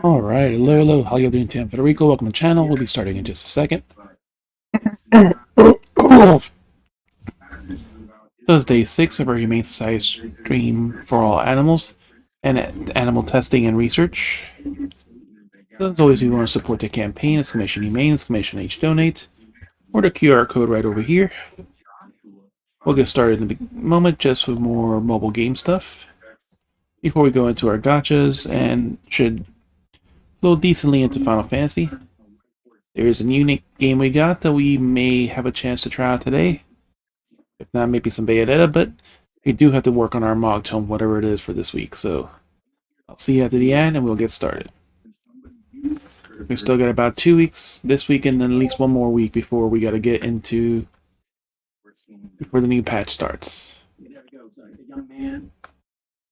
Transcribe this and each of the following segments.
Alright, hello, how you doing, Tim Federico? Welcome to the channel. We'll be starting in just a second. This is day 6 of our Humane Society stream for all animals and animal testing and research. As always, if you want to support the campaign, exclamation humane, exclamation H donate, or the QR code right over here. We'll get started in a moment just with more mobile game stuff before we go into our gotchas and should go decently into Final Fantasy. There's a unique game we got that we may have a chance to try out today. If not, maybe some beta, but we do have to work on our mog tome, whatever it is for this week. So I'll see you at the end and we'll get started. We still got about 2 weeks this week and then at least one more week before we got to get into before the new patch starts. There we go. So a young man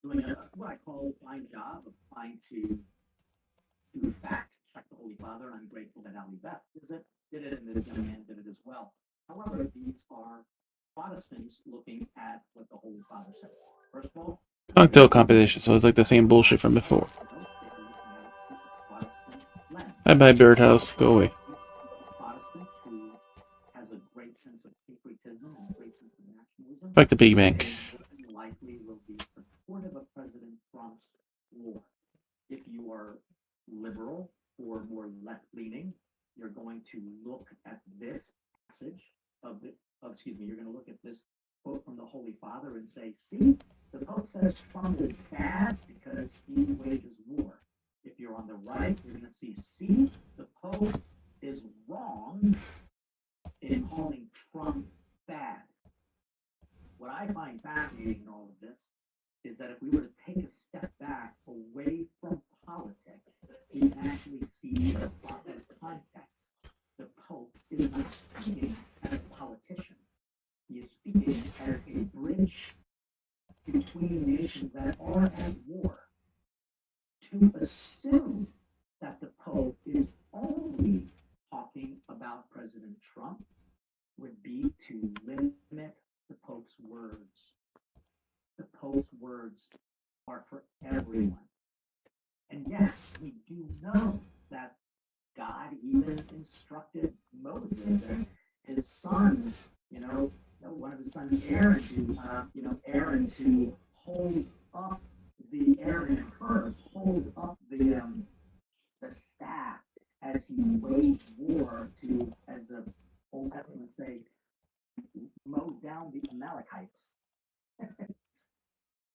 doing what I call a fine job of trying to fact check the Holy Father, and I'm grateful that Ali Beth did it, and this young man did it as well. However, these are Protestants looking at what the Holy Father said. First of all, cocktail competition, so it's like the same bullshit from before. Bye bye, Birdhouse. Go away. Protestant who has a great sense of patriotism and a great sense of nationalism. Back to Big Bank. Likely will be supportive of President Trump's war. If you are liberal or more left-leaning, you're going to look at this passage you're going to look at this quote from the Holy Father and say, see, the Pope says Trump is bad because he wages war. If you're on the right, you're going to see, the Pope is wrong in calling Trump bad. What I find fascinating in all of this is that if we were to take a step back away from politics, we can actually see the proper context. The Pope is not speaking as a politician. He is speaking as a bridge between nations that are at war. To assume that the Pope is only talking about President Trump would be to limit the Pope's words. The Pope's words are for everyone. And yes, we do know that God even instructed Moses and his sons, one of his sons, Aaron, to hold up hold up the staff as he waged war to, as the Old Testament say, mow down the Amalekites.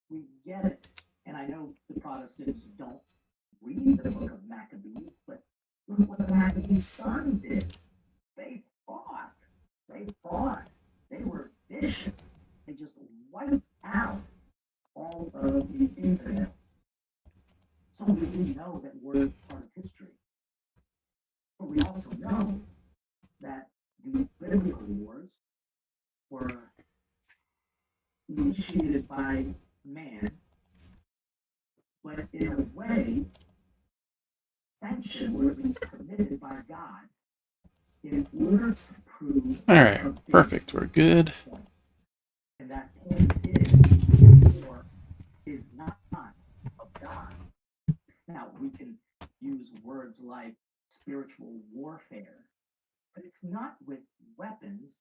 We get it. And I know the Protestants don't read the book of Maccabees, but look what the Maccabees' sons did. They fought. They were vicious. They just wiped out all of the infidels. So we do know that war is part of history. But we also know that these biblical wars were initiated by man, but in a way, sanctioned or at least permitted by God in order to prove. Alright, perfect. We're good. Point. And that point is, war is not of God. Now, we can use words like spiritual warfare, but it's not with weapons,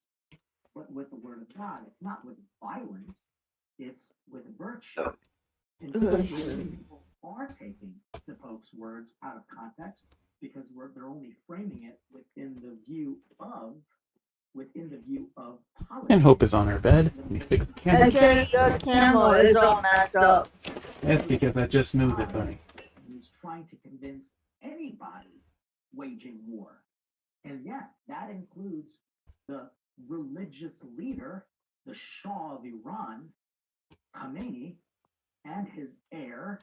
but with the word of God. It's not with violence, it's with virtue. And so people are taking the Pope's words out of context because they're only framing it within the view of politics. And Hope is on her bed. Let me fix the camera. Your camera is all messed up. That's because I just moved it, buddy. He's trying to convince anybody waging war. And yeah, that includes the religious leader, the Shah of Iran, Khamenei, and his heir,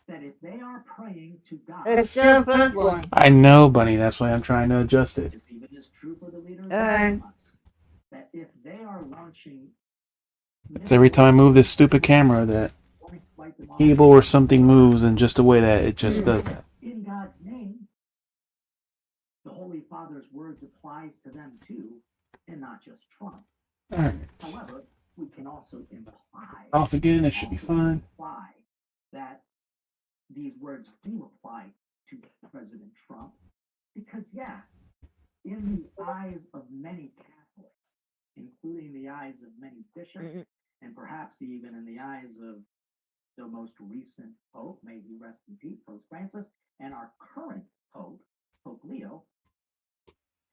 that if they are praying to God, It's your first one. I know, Bunny. That's why I'm trying to adjust it. this even is true for the leaders of Hamas, that if they are launching It's every time I move this stupid camera that cable or something moves in just a way that it just does that. in God's name, the Holy Father Father's words applies to them too, and not just Trump. Alright. However, we can also imply Off again, it should be fine. that these words do apply to President Trump because, yeah, in the eyes of many Catholics, including the eyes of many bishops, and perhaps even in the eyes of the most recent Pope, may he rest in peace, Pope Francis, and our current Pope, Pope Leo,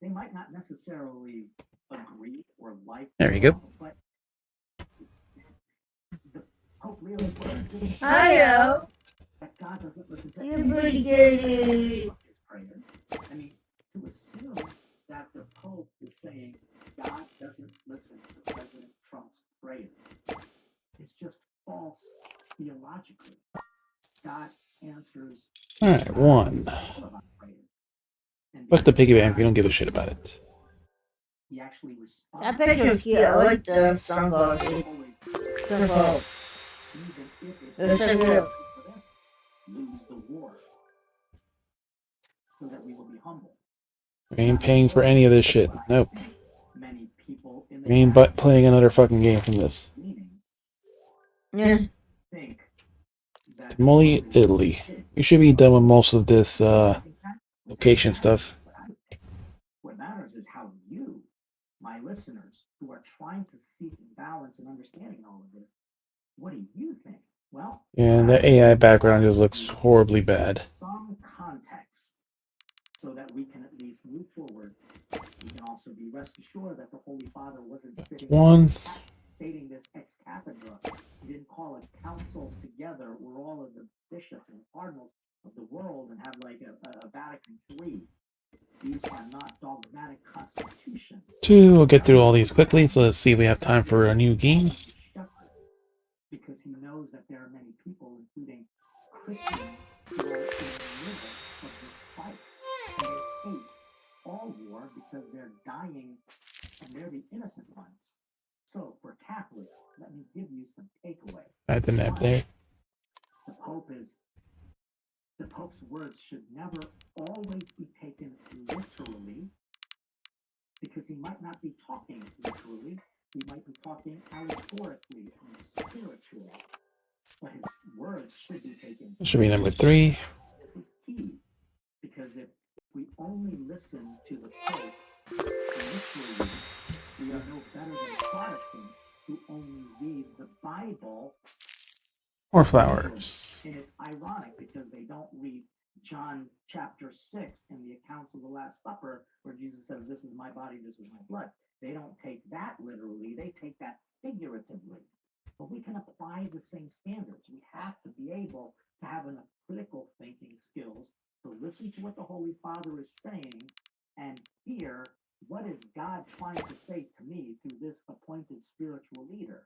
they might not necessarily agree or like. There you go. But the Pope Leo's words didn't show Hiyo. that God doesn't listen to You're pretty good. his prayers. I mean, to assume that the Pope is saying God doesn't listen to President Trump's prayers is just false theologically. God answers. Alright, 1. Fuck the piggy bank, we don't give a shit about it. He actually responds. That picture's cute. I like the sunball. Sunball. They're so good. Lose the war, so that we will be humble. We ain't paying for any of this shit. Nope. Many people in We ain't but playing another fucking game from this. Yeah. think that Molly, Italy. You should be done with most of this location stuff. what matters is how you, my listeners, who are trying to seek balance and understanding all of this, what do you think? Well, And the AI background just looks horribly bad. some context so that we can at least move forward. We can also be rest assured that the Holy Father wasn't sitting stating this ex cathedra. He didn't call a council together where all of the bishops and cardinals of the world and have like a Vatican III. These are not dogmatic constitutions. 2, we'll get through all these quickly, so let's see if we have time for a new game. Because he knows that there are many people, including Christians, who are in the middle of this fight. And they hate all war because they're dying and they're the innocent ones. So, for Catholics, let me give you some takeaway. I had the map there. The Pope's words should never always be taken literally, because he might not be talking literally. He might be talking allegorically and spiritually, but his words should be taken. This should be number 3. This is key, because if we only listen to the Pope literally, we are no better than Protestants who only read the Bible. More flowers. And it's ironic because they don't read John chapter 6 in the accounts of the Last Supper, where Jesus says, "This is my body, this is my blood." They don't take that literally, they take that figuratively. But we can apply the same standards. We have to be able to have enough critical thinking skills to listen to what the Holy Father is saying and hear what is God trying to say to me through this appointed spiritual leader.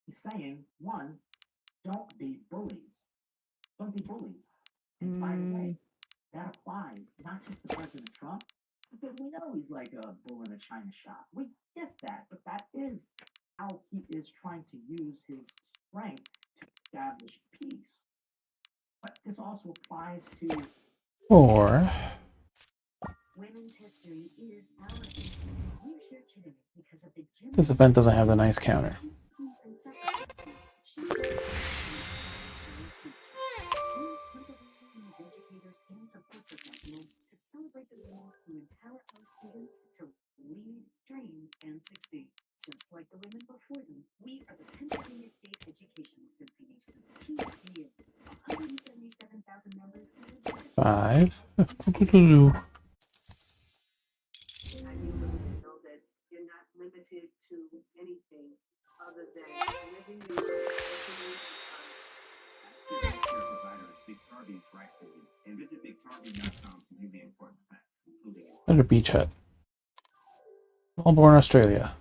He's saying, one, don't be bullies. Don't be bullies. And by the way, that applies not just to President Trump, because we know he's like a bull in a china shop. We get that, but that is how he is trying to use his strength to establish peace. But this also applies to 4. Women's history is our history. We're here today because of the This event doesn't have the nice counter. and sacrifices she made for the future. Join Pennsylvania's educators and support professionals to celebrate the women who empower our students to lead, dream, and succeed. Just like the women before them, we are the Pennsylvania State Education Association, PSEA. 177,000 members. 5. I need women to know that you're not limited to anything other than living your life. Ask your healthcare provider if Biktarvy is right for you, and visit Biktarvy.com to view the important facts, including Another beach hut. Melbourne, Australia.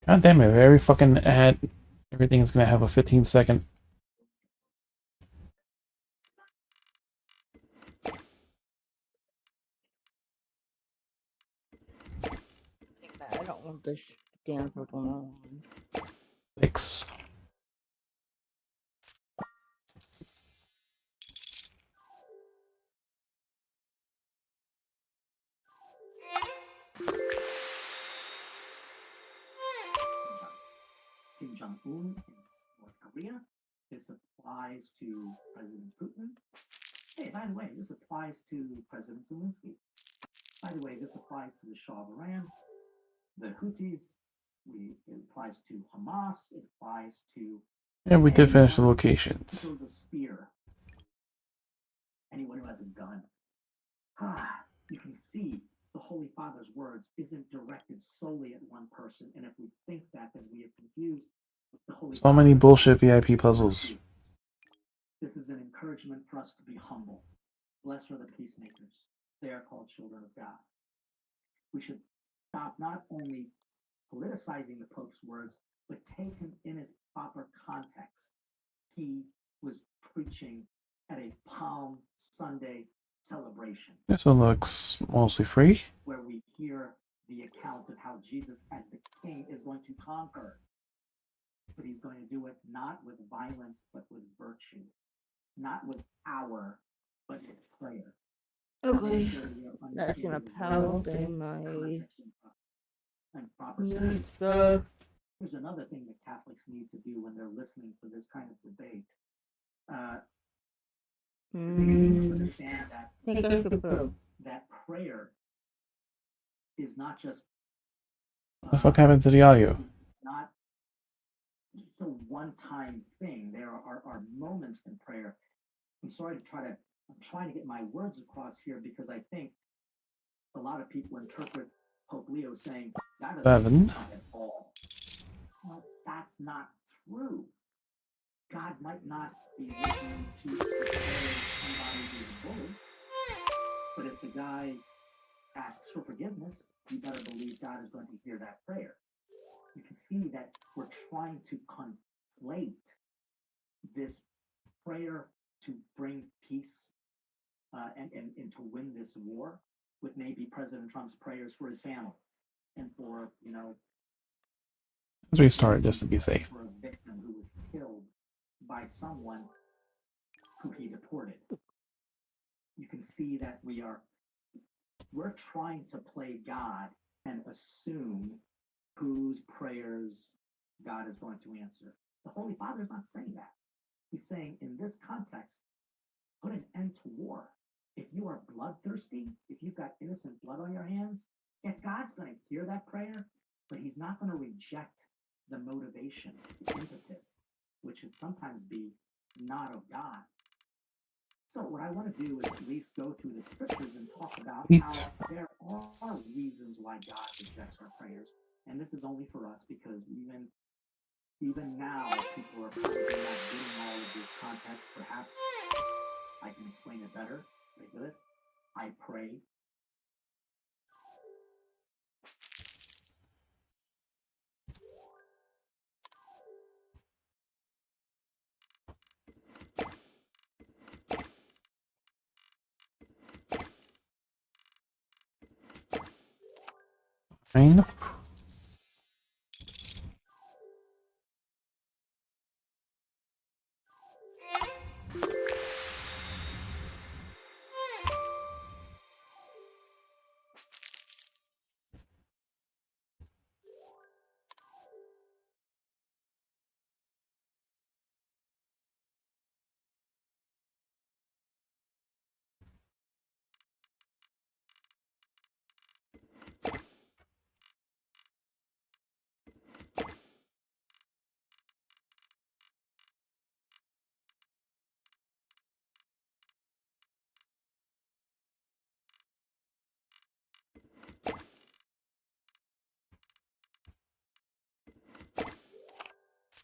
God damn it, every fucking ad, everything is gonna have a 15-second. I don't want this damn purple one. 6. Jong-un in North Korea. This applies to President Putin. Hey, by the way, this applies to President Zelensky. By the way, this applies to the Shah of Iran, the Houthis. It applies to Hamas. It applies to And we did finish the anyone locations. who throws a spear. Anyone who has a gun. You can see the Holy Father's words isn't directed solely at one person, and if we think that, then we have confused the Holy So many Father's bullshit VIP puzzles. This is an encouragement for us to be humble. Blessed are the peacemakers. They are called children of God. We should stop not only politicizing the Pope's words, but take him in his proper context. He was preaching at a Palm Sunday celebration. This one looks mostly free. Where we hear the account of how Jesus, as the King, is going to conquer. But he's going to do it not with violence, but with virtue. Not with power, but with prayer. Okay. That's gonna power in my and proper sense. stuff. Here's another thing that Catholics need to do when they're listening to this kind of debate. They need to understand that prayer is not just What the fuck happened to the audio? It's not just a one-time thing. There are moments in prayer. I'm trying to get my words across here because I think a lot of people interpret Pope Leo saying that doesn't count at all. Well, that's not true. God might not be listening to the prayer of somebody who's a bully, but if the guy asks for forgiveness, you better believe God is going to hear that prayer. You can see that we're trying to conflate this prayer to bring peace and to win this war with maybe President Trump's prayers for his family and for, Let's restart it just to be safe. For a victim who was killed by someone who he deported. You can see that we're trying to play God and assume whose prayers God is going to answer. The Holy Father is not saying that. He's saying in this context, put an end to war. If you are bloodthirsty, if you've got innocent blood on your hands, yeah, God's going to hear that prayer, but he's not going to reject the motivation, the impetus, which would sometimes be not of God. So what I want to do is at least go through the scriptures and talk about how there are reasons why God rejects our prayers. And this is only for us because even now people are probably not getting all of this context. Perhaps I can explain it better. Ready for this? I pray. Fine.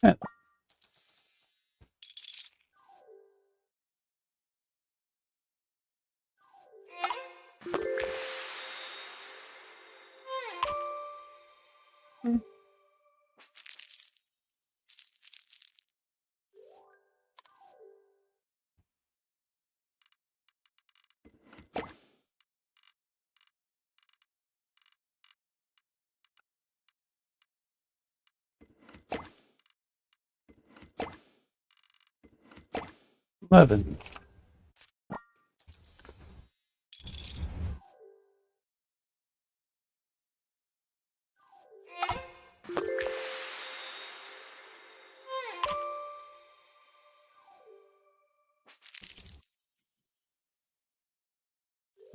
Yeah. Eleven.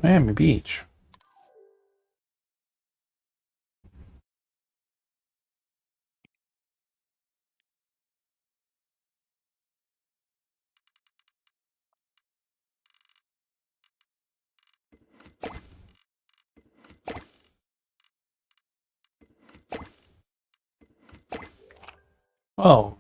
Miami Beach. Oh,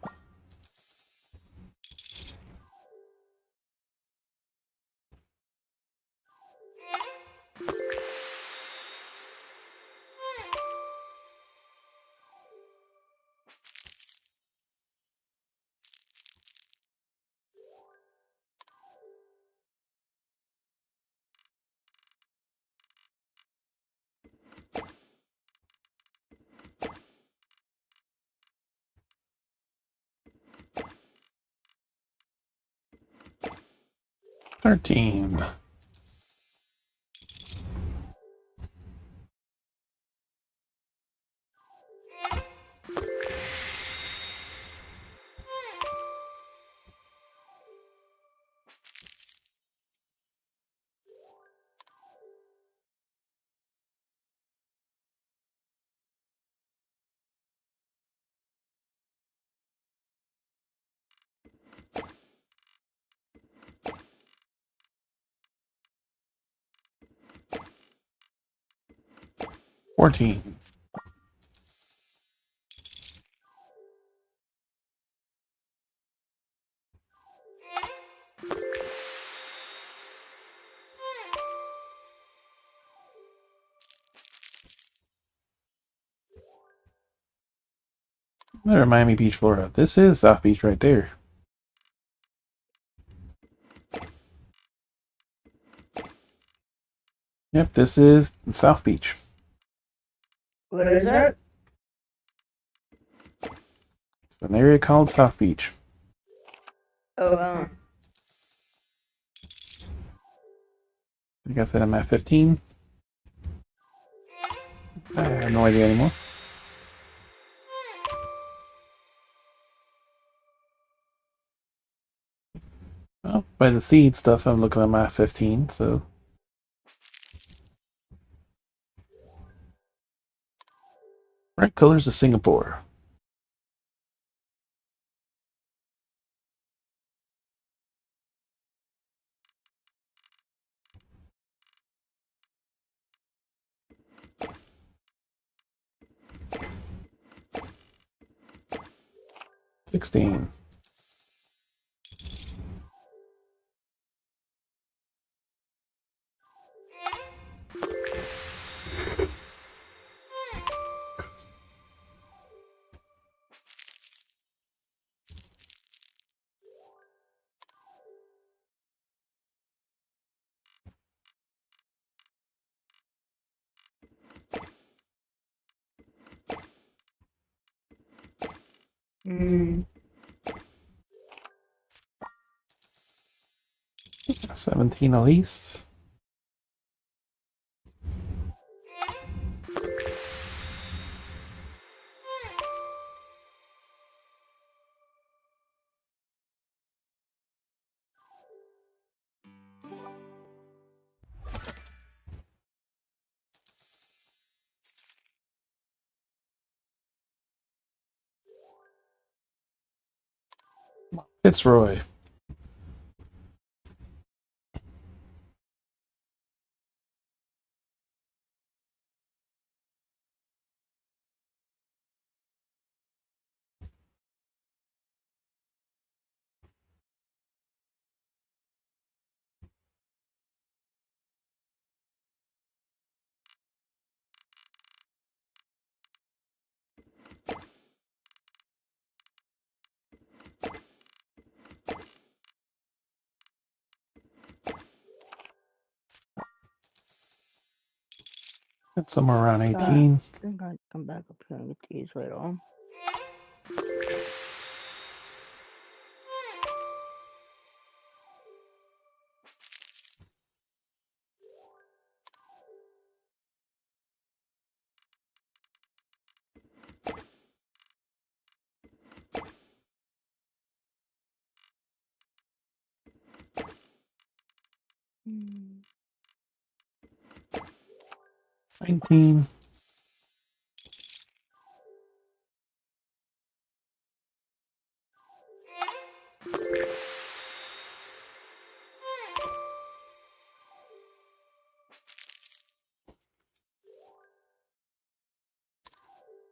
$13. $14. Another Miami Beach, Florida. This is South Beach right there. Yep, this is South Beach. What is that? It's an area called South Beach. Oh, wow. Like I said, I'm at 15. I have no idea anymore. Well, by the seed stuff, I'm looking at my 15, so. Bright colors of Singapore. $16. Mm. 17 at least. Fitzroy. It's somewhere around 18. I think I'd come back up here and get these right on. 19.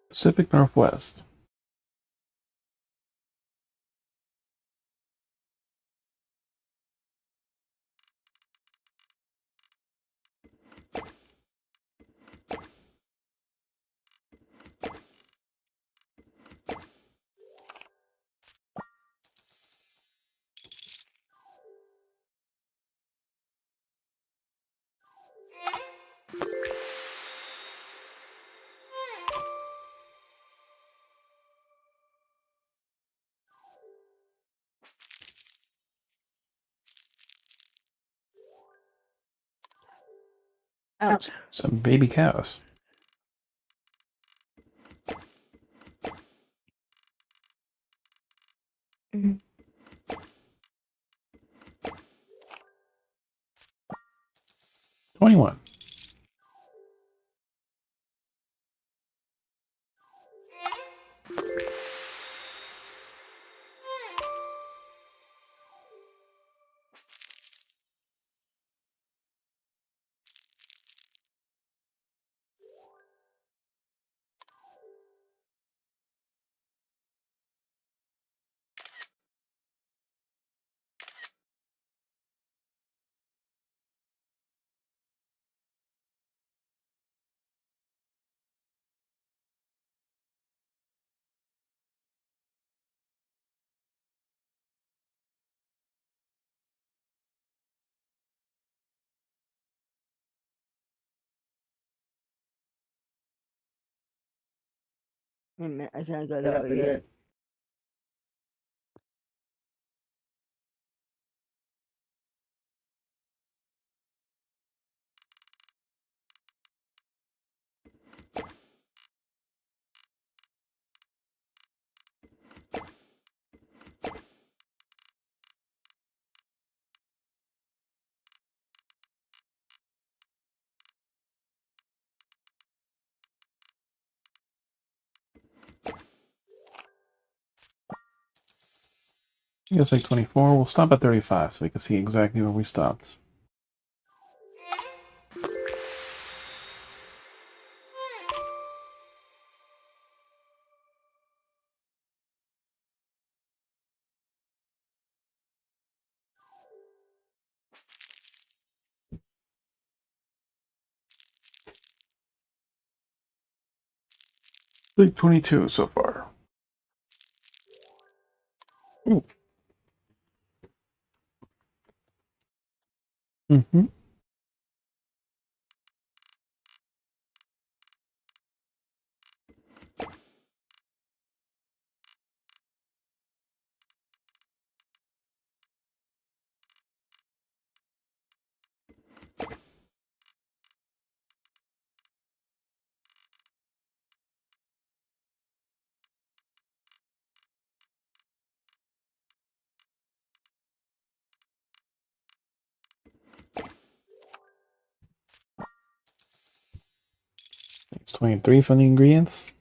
Pacific Northwest. Ouch. Some baby cows. Mhm. 21. Wait a minute, I can't go that way yet. I guess like 24. We'll stop at 35 so we can see exactly where we stopped. Like 22 so far. Ooh. Mm-hmm. It's 23 for the ingredients.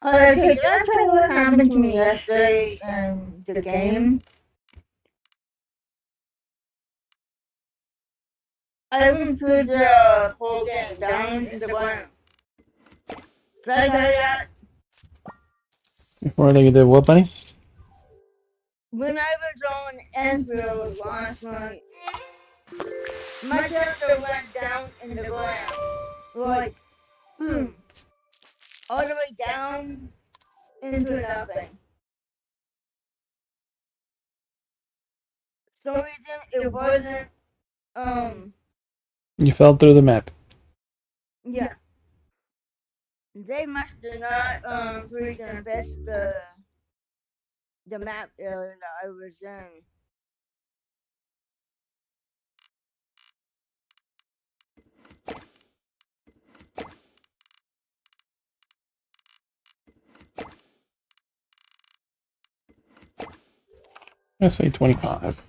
Okay, did I tell you what happened to me yesterday in the game? I even put the whole game down in the ground. Did I tell you that? Before they did what, buddy? When I was on Endfield last night, my character went down in the ground. Like, boom. All the way down into nothing. For some reason, it wasn't, You fell through the map. yeah. They must have not, freaking fixed the map area that I was in. I say 25.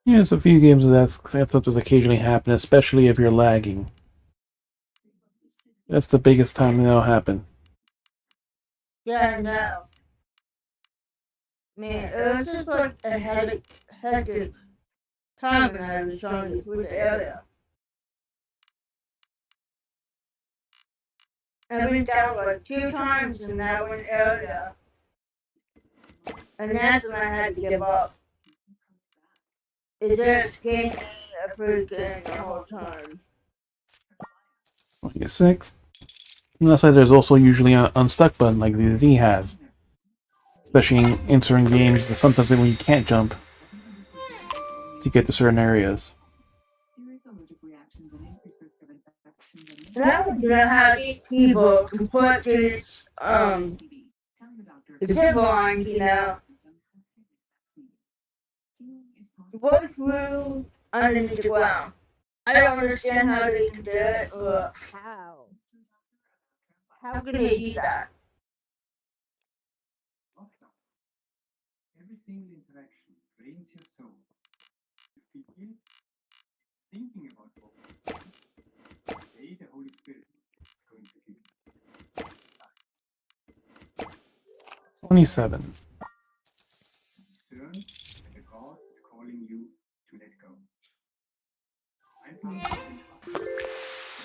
Yeah, it's a few games that does occasionally happen, especially if you're lagging. That's the biggest time that'll happen. Yeah, I know. Man, it was just like a hectic time when I was trying to through the area. I went down like 2 times in that one area. And that's when I had to give up. It just gave me a freaking the whole time. 26. And that's why there's also usually an unstuck button like the Z has. Especially in certain games, sometimes when you can't jump to get to certain areas. And I don't know how these people can put these zip lines, go through underneath the ground. I don't understand how they can do it, or how. How can they do that? Every single interaction drains your soul. You feel thinking about what today the Holy Spirit is going to give you. 27. Discern whether God is calling you to let go. I'm Pastor Richard. What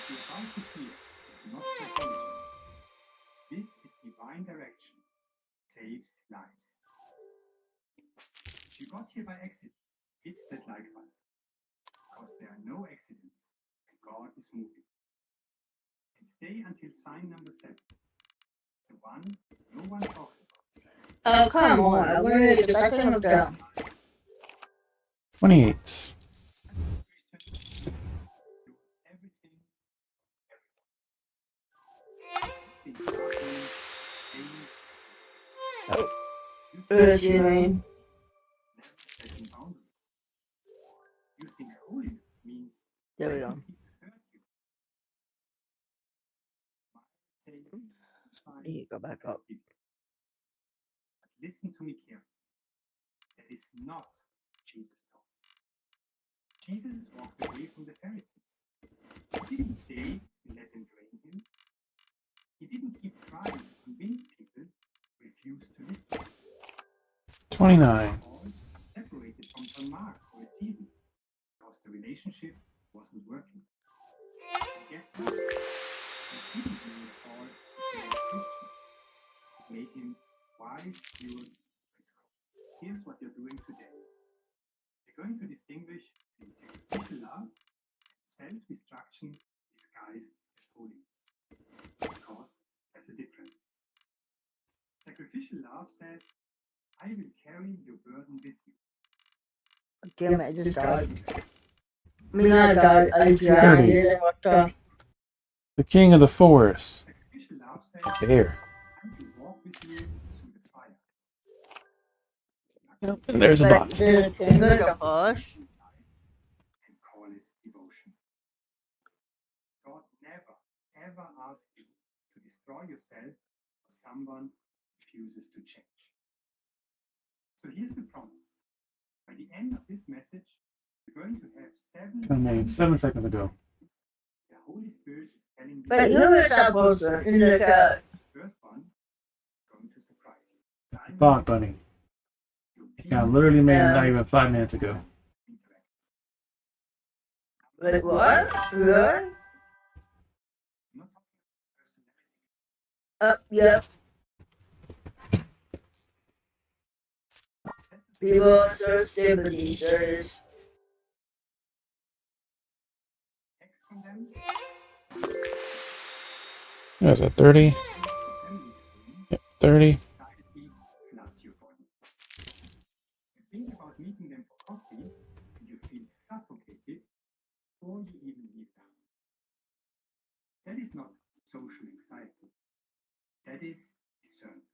you're about to hear is not psychology. This is divine direction. Saves lives. If you got here by accident, hit that like button. Because there are no accidents and God is moving. And stay until sign number 7. The one no one talks about. Oh, come on. I wanted to get that thing up there. 28. What do you mean? You think holiness means There we go. You go back up. But listen to me carefully. That is not Jesus taught. Jesus walked away from the Pharisees. He didn't say let them drain him. He didn't keep trying to convince people who refused to listen. 29. Paul separated from Mark for a season because the relationship wasn't working. And guess what? It didn't make Paul a Christian. It made him wise steward of his God. Here's what you're doing today. You're going to distinguish between sacrificial love and self-destruction disguised as holiness. Because there's a difference. Sacrificial love says, I will carry your burden with you. Damn it, I just died. I mean, I died. I drowned in water. The King of the Forest. Sacrificial love says, There. I will walk with you through the fire. Yep, and there's a box. The king of the horse. And call it devotion. God never, ever asks you to destroy yourself or someone refuses to change. So here's the promise. By the end of this message, You're going to have 7 Coming 7 seconds ago. The Holy Spirit is telling you But who is that person in the code? the first one is going to surprise you. Sign Bot bunny. your Yeah, peace literally made Yeah. not even 5 minutes ago. interact. Like what? Really? I'm not talking about personality. Yep. People are so stupid these days. Text from them. What is that, 30? Yep, 30. Anxiety floods your body. You think about meeting them for coffee, and you feel suffocated before you even leave the house. That is not social anxiety. That is discernment.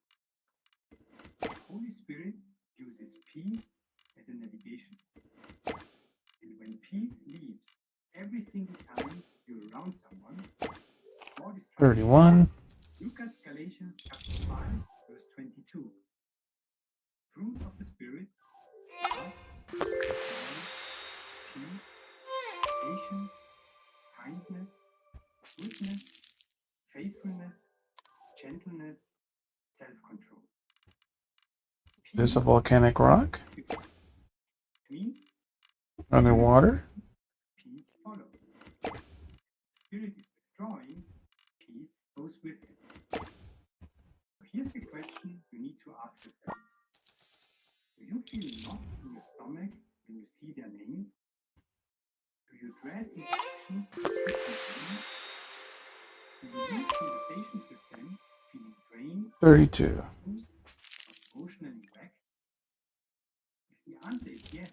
The Holy Spirit uses peace as a navigation system. And when peace leaves every single time you're around someone, God is trying 31. Look at Galatians chapter 5, verse 22. Fruit of the Spirit, love, joy, peace, patience, kindness, goodness, faithfulness, gentleness, self-control. Is this a volcanic rock? Means Underwater? peace follows. Spirit is withdrawing, peace goes with it. Here's the question you need to ask yourself. Do you feel knots in your stomach when you see their name? Do you dread interactions that should be done? Do you leave conversations with them feeling drained, 32. confused, or emotionally wrecked? If the answer is yes,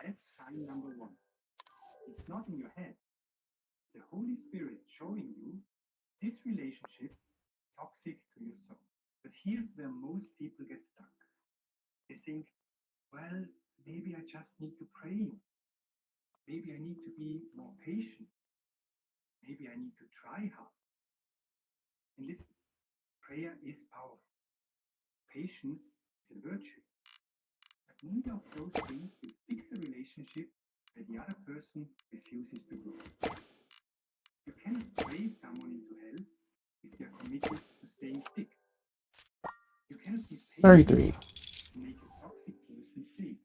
that's sign number 1. It's not in your head. The Holy Spirit showing you this relationship toxic to your soul. But here's where most people get stuck. They think, well, maybe I just need to pray. Maybe I need to be more patient. Maybe I need to try hard. And listen, prayer is powerful. Patience is a virtue. But neither of those things will fix a relationship where the other person refuses to grow. You cannot raise someone into health if they are committed to staying sick. You cannot be patient 33. to make a toxic person safe.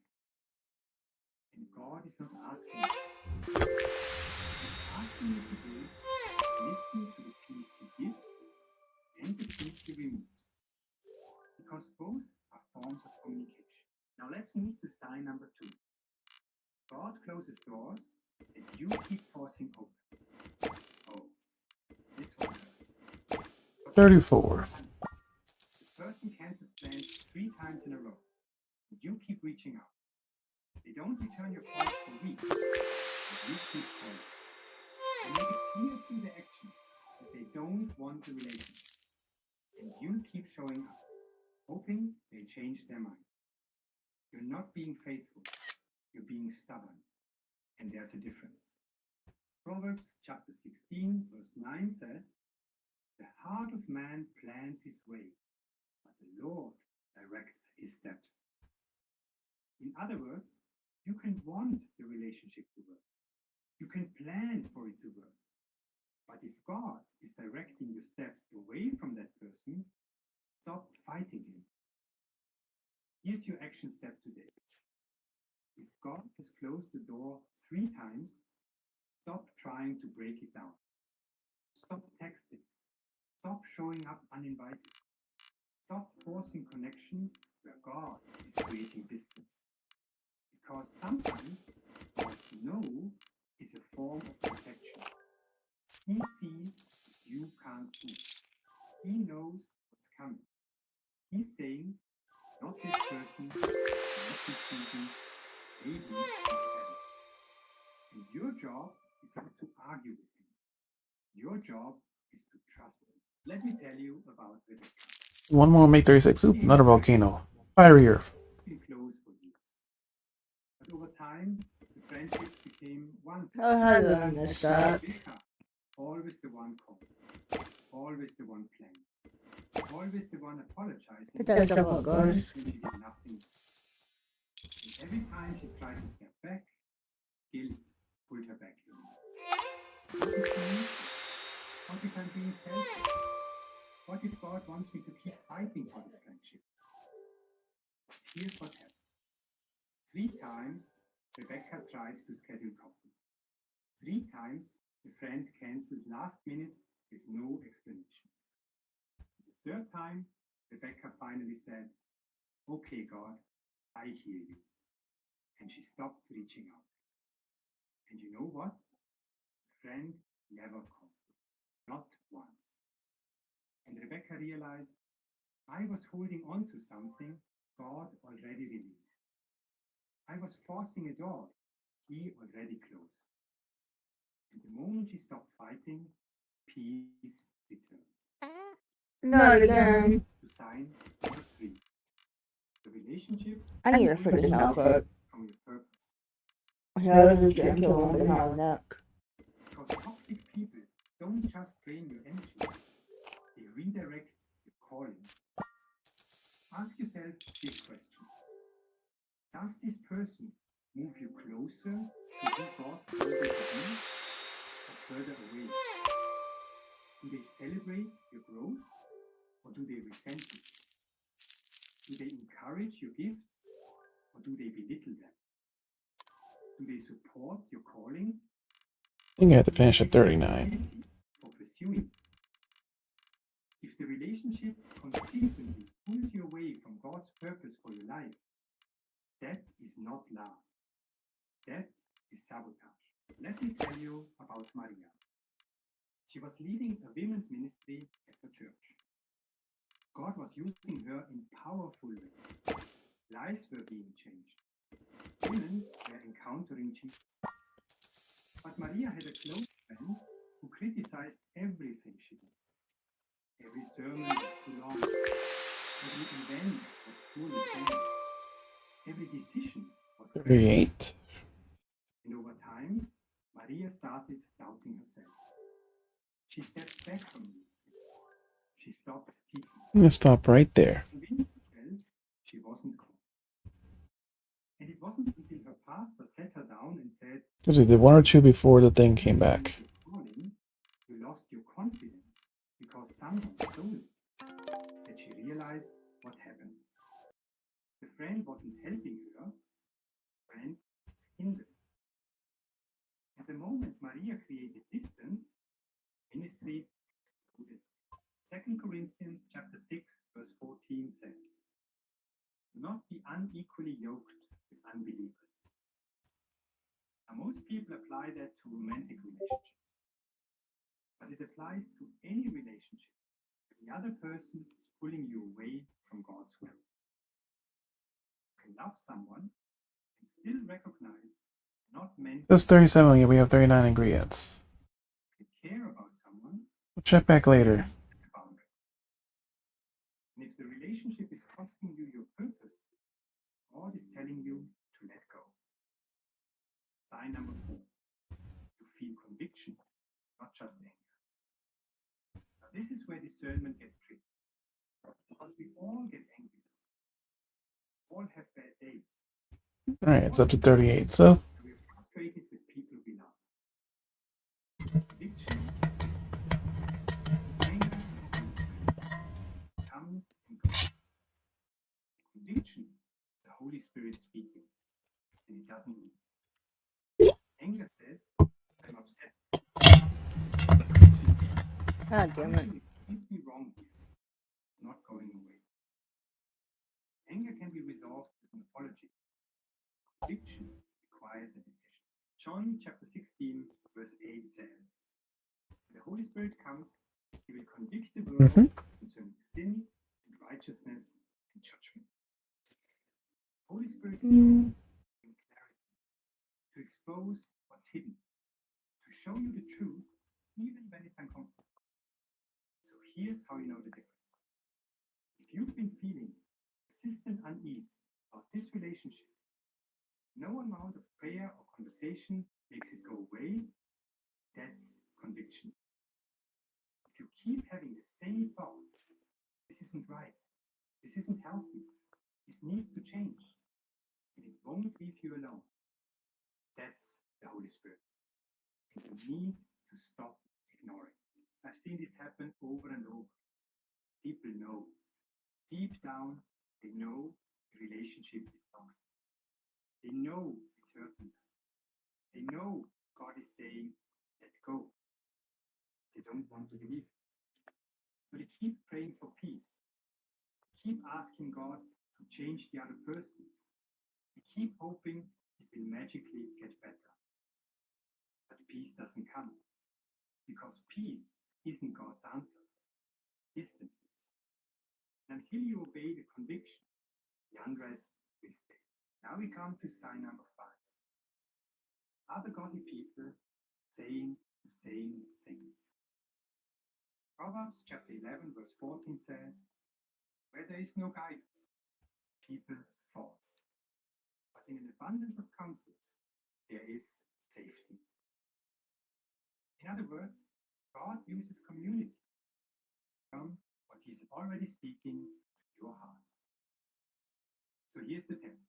And God is not asking you. He's asking you to do is listen to the peace He gives and the peace He removes. Because both are forms of communication. Now let's move to sign number 2. God closes doors that you keep forcing open. Oh, this one hurts. 34. The person cancels plans 3 times in a row. And you keep reaching out. They don't return your calls for weeks, but you keep calling. They make it clear through their actions that they don't want the relationship. And you keep showing up, hoping they change their mind. You're not being faithful. You're being stubborn. And there's a difference. Proverbs chapter 16, verse 9 says, "The heart of man plans his way, but the Lord directs his steps." In other words, you can want the relationship to work. You can plan for it to work. But if God is directing your steps away from that person, stop fighting him. Here's your action step today. If God has closed the door 3 times, stop trying to break it down. Stop texting. Stop showing up uninvited. Stop forcing connection where God is creating distance. Because sometimes God's no is a form of protection. He sees what you can't see. He knows what's coming. He's saying, not this person, not this season, maybe not ever. And your job is not to argue with him. Your job is to trust him. Let me tell you about Rebecca. One more make 36. Oop, another volcano. Fiery earth. Been close for years. But over time, the friendship became one-sided. How hard do I understand? Rebecca, always the one calling, always the one playing, always the one apologizing That's how it goes. when she did nothing. And every time she tried to step back, it's amazing? What if I'm being selfish? What if God wants me to keep fighting for this friendship? But here's what happened. 3 times, Rebecca tried to schedule coffee. 3 times, the friend cancelled last minute with no explanation. The 3rd time, Rebecca finally said, "Okay, God, I hear you." And she stopped reaching out. And you know what? The friend never called. Not once. And Rebecca realized, I was holding on to something God already released. I was forcing a door He already closed. And the moment she stopped fighting, peace returned. Not again. To sign number 3. The relationship I need a freaking helper. from your purpose. That was a gentle on my neck. Because toxic people don't just drain your energy, they redirect your calling. Ask yourself this question. Does this person move you closer to who God called you to be, or further away? Do they celebrate your growth, or do they resent it? Do they encourage your gifts, or do they belittle them? Do they support your calling? I think I have to finish at 39. For pursuing. If the relationship consistently pulls you away from God's purpose for your life, that is not love. That is sabotage. Let me tell you about Maria. She was leading a women's ministry at her church. God was using her in powerful ways. Lives were being changed. Women were encountering Jesus. But Maria had a close friend who criticized everything she did. Every sermon was too long. Every event was poorly planned. Every decision was questioned. 38. And over time, Maria started doubting herself. She stepped back from ministry. She stopped teaching. I'm gonna stop right there. Convinced herself she wasn't called. And it wasn't until her pastor sat her down and said, Because we did 1 or 2 before the thing came back. You lost your confidence because someone stole it, that she realized what happened. The friend wasn't helping her, the friend was hindering. At the moment Maria created distance, ministry exploded. 2 Corinthians chapter 6 verse 14 says, "Do not be unequally yoked with unbelievers." Now most people apply that to romantic relationships, but it applies to any relationship where the other person is pulling you away from God's will. You can love someone and still recognize not meant That's 37, yeah, we have 39 ingredients. to care about someone. We'll check back later. Set a boundary. And if the relationship is costing you your purpose, God is telling you to let go. Sign number 4. You feel conviction, not just anger. Now this is where discernment gets tricky. Because we all get angry sometimes. We all have bad days. Alright, it's up to 38, so We're frustrated with people we love. Conviction, anger comes and goes. Conviction, the Holy Spirit speaking, and it doesn't leave. Anger says, I'm upset. Conviction says, God damn it. something is completely wrong here. It's not going away. Anger can be resolved with an apology. Conviction requires a decision. John chapter 16 verse 8 says, the Holy Spirit comes, he will convict the world concerning sin and righteousness and judgment. Holy Spirit's job is to bring clarity, to expose what's hidden, to show you the truth even when it's uncomfortable. So here's how you know the difference. If you've been feeling persistent unease about this relationship, no amount of prayer or conversation makes it go away. That's conviction. If you keep having the same thoughts, this isn't right, this isn't healthy, this needs to change, and it won't leave you alone. That's the Holy Spirit. And you need to stop ignoring it. I've seen this happen over and over. People know, deep down, they know the relationship is toxic. They know it's hurting them. They know God is saying, let go. They don't want to believe it. But they keep praying for peace. They keep asking God to change the other person. They keep hoping it will magically get better. But peace doesn't come. Because peace isn't God's answer. Distance is. And until you obey the conviction, the unrest will stay. Now we come to sign number 5. Other godly people saying the same thing. Proverbs chapter 11 verse 14 says, where there is no guidance, people falls. But in an abundance of counsels, there is safety. In other words, God uses community from what He's already speaking to your heart. So here's the test.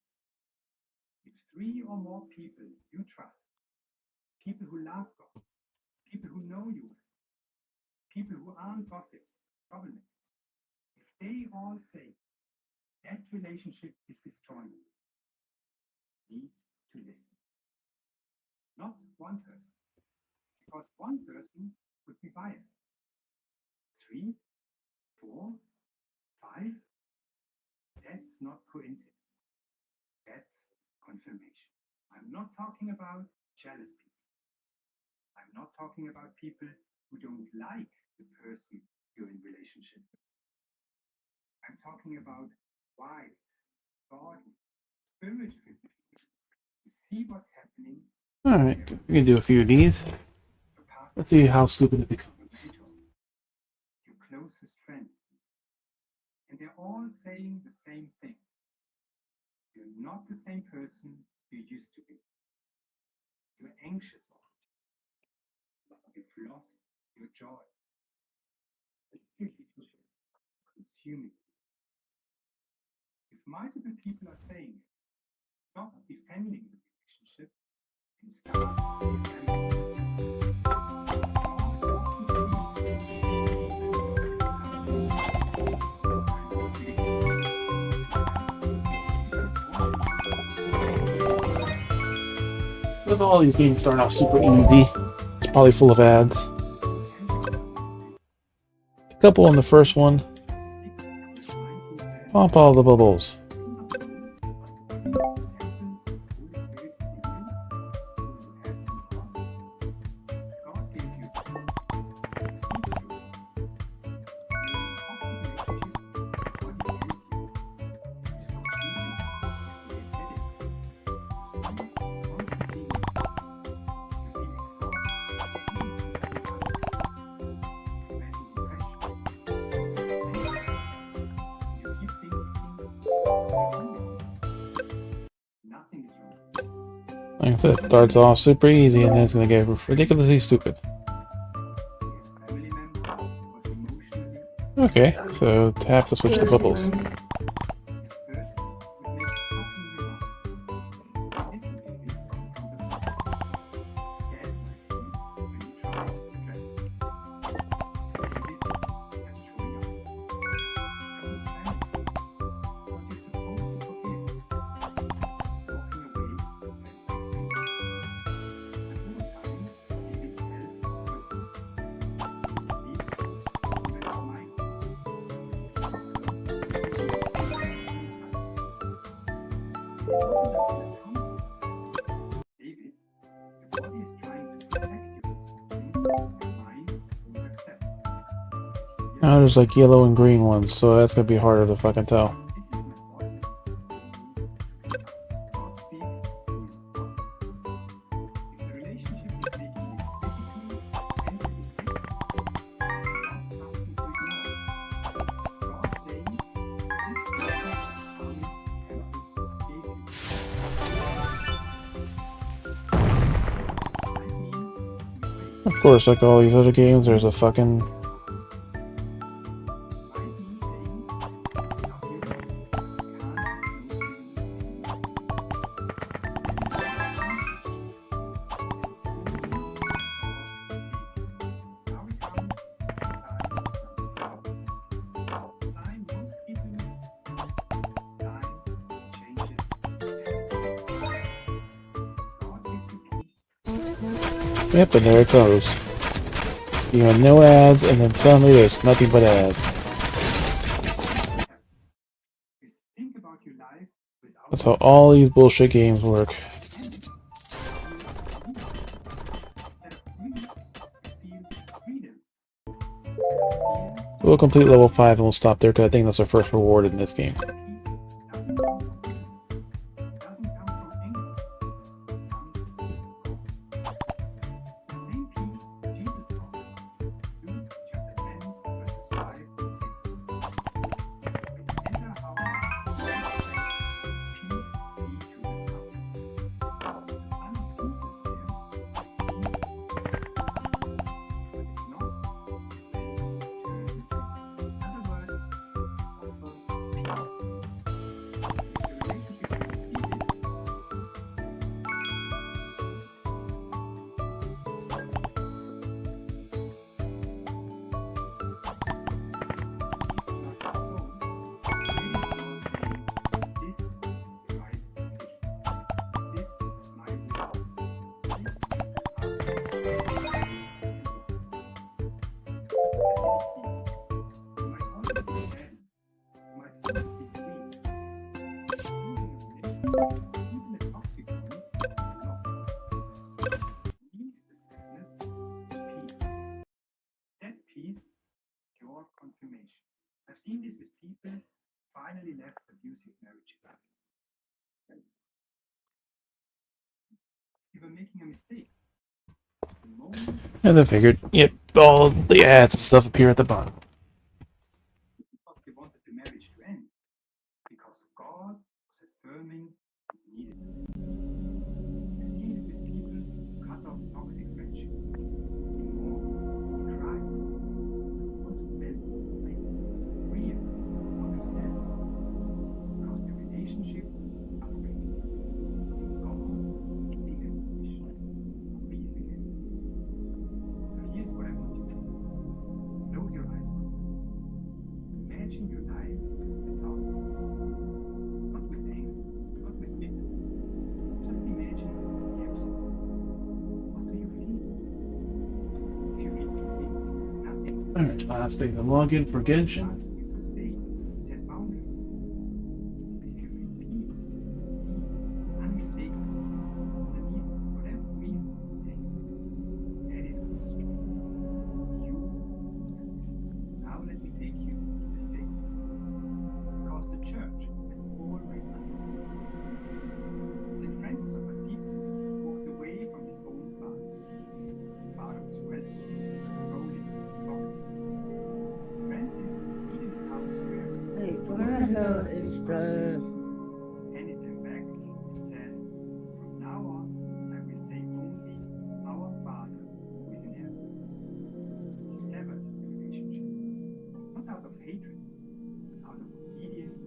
If 3 or more people you trust, people who love God, people who know you, people who aren't gossips, troublemakers, if they all say that relationship is destroying you, need to listen. Not one person, because one person could be biased. 3, 4, 5, that's not coincidence. That's confirmation. I'm not talking about jealous people. I'm not talking about people who don't like the person you're in relationship with. I'm talking about wise, godly, spirit-filled people who see what's happening. Alright, we can do a few of these. Your pastor, Let's see how stupid it your becomes. mentor, your closest friends. And they're all saying the same thing. You're not the same person you used to be. You're anxious all the time. You've lost your joy. Consuming. If multiple people are saying it, stop defending the relationship and start defending. With all these games starting off super easy, it's probably full of ads. A couple on the first one. Pop all the bubbles. Like I said, it starts off super easy and then it's gonna get ridiculously stupid. Okay, so tap to switch the bubbles. Now there's like yellow and green ones, so that's gonna be harder to fucking tell. Of course, like all these other games, there's a fucking... Yep, and there it goes. You have no ads, and then suddenly there's nothing but ads. You think about your life without That's how all these bullshit games work. instead of greed, you feel freedom. We'll complete level 5 and we'll stop there because I think that's our first reward in this game. Peace doesn't come from ignorance. It doesn't come from anger. It comes from God. It's the same peace Jesus taught about. Luke chapter 10, verses 5 and 6. When you enter a house, Jesus said, peace be to this house. If the Son of Peace is there, peace will stay. But if not, it will turn retreat. In other words, offer peace. If the relationship will receive it, peace knocks our soul. Maybe it's God saying, this is the right decision. This is my will. This is the path to let me be clear. You might also feel sadness. You might even feel grief. Losing a relationship, even a toxic one, is a loss. Leave the sadness with peace. That peace, your confirmation. I've seen this with people who finally left abusive marriages. They were making a mistake. The moment And then figured, yep, all the ads and stuff appear at the bottom. because they wanted the marriage to end, because God was affirming it needed to. I've seen this with people who cut off toxic friendships. They mourn, they cry, want to build freer for themselves, because the relationship evaporated. And God gave them permission to breathe again. So here's what I want you to do. Close your eyes for a moment. Imagine your life without mistakes. Not with anger, not with bitterness. Just imagine the absence. What do you feel? If you feel pity, nothing. Alright, last thing, the login for Genshin. Asking you to stay and set boundaries. But if you feel peace, deep, unmistakable, underneath whatever grief or pain, that is God's truth. You need to listen. Now let me take you to the sacred side. Because the church has always understood this. St. Francis of Assisi walked away from his own father. The father was wealthy, controlling, toxic. Francis stayed in the town square, Hey, where the hell is the... handed them back, and said, from now on, I will say only our Father who is in heaven. He severed the relationship, not out of hatred, but out of obedience.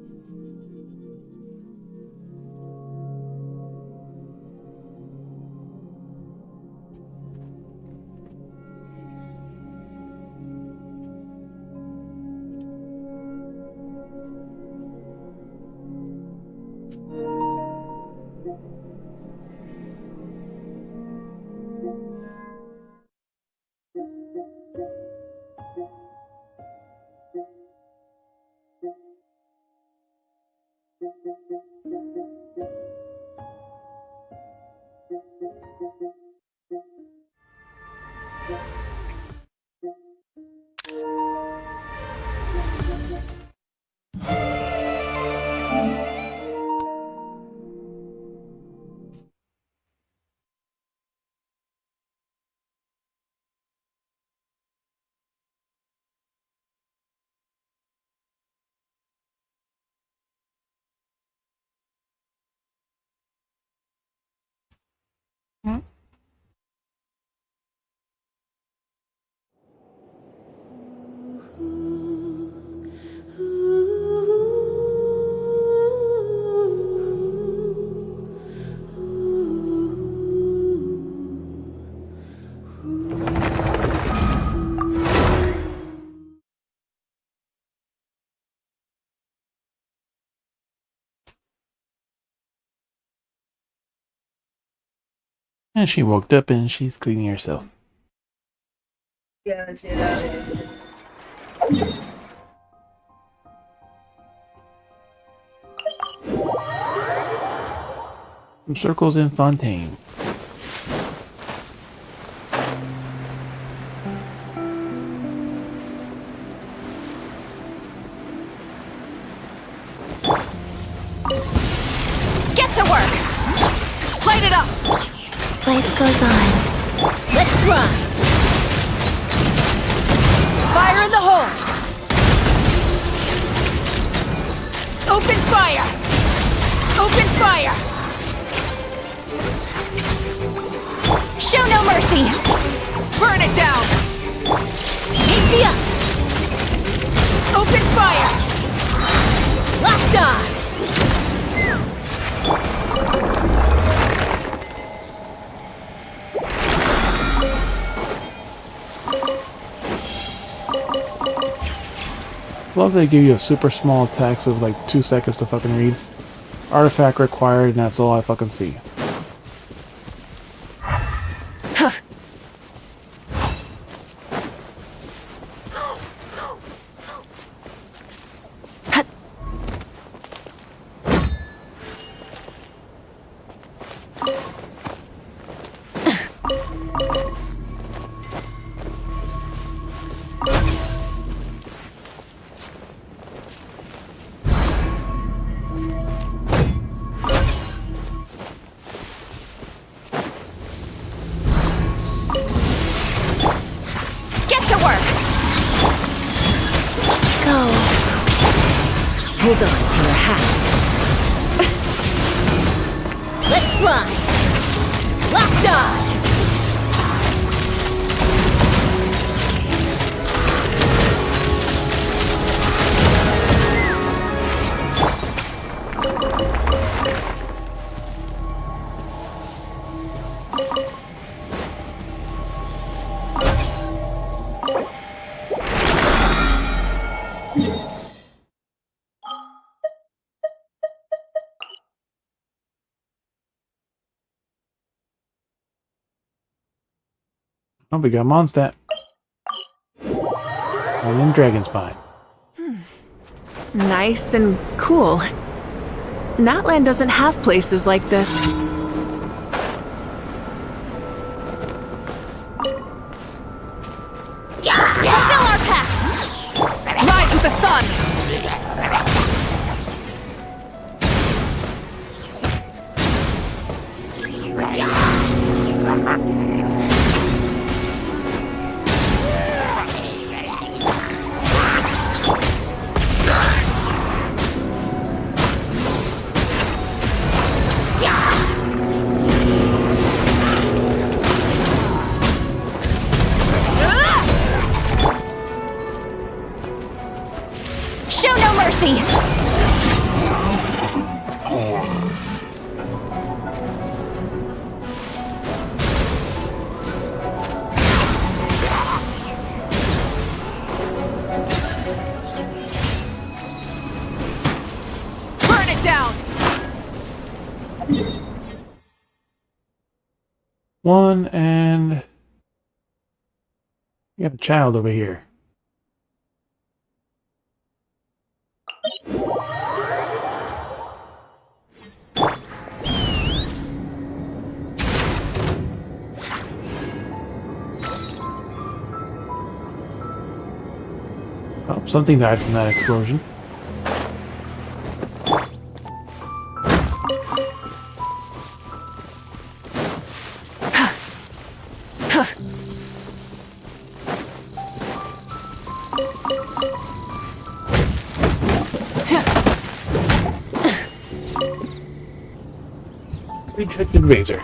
And she woke up and she's cleaning herself. Yeah, shit out of it. Some circles in Fontaine. Get to work! Light it up! Life goes on. Let's run! Fire in the hole! Open fire! Open fire! Show no mercy! Burn it down! Take me up! Open fire! Locked on! Love they give you a super small text of like 2 seconds to fucking read. Artifact required, and that's all I fucking see. Hold on to your hats. Let's run! Locked on! Oh, we got Mondstadt. I'm in Dragon Spine. Nice and cool. Natland doesn't have places like this. Fulfill our pact! Rise with the sun! Show no mercy! Burn it down! One, and... You got a child over here. Oh, something died from that explosion. Rejected razor.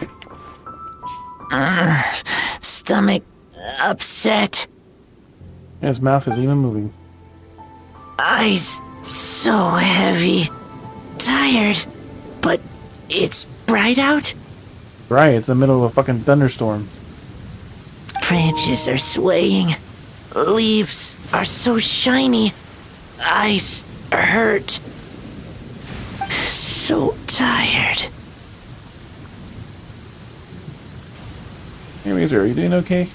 Stomach upset. His mouth isn't even moving. Eyes so heavy. Tired. But it's bright out. Right, it's the middle of a fucking thunderstorm. Branches are swaying. Leaves are so shiny. Eyes hurt. So tired. Hey Razor, are you doing okay?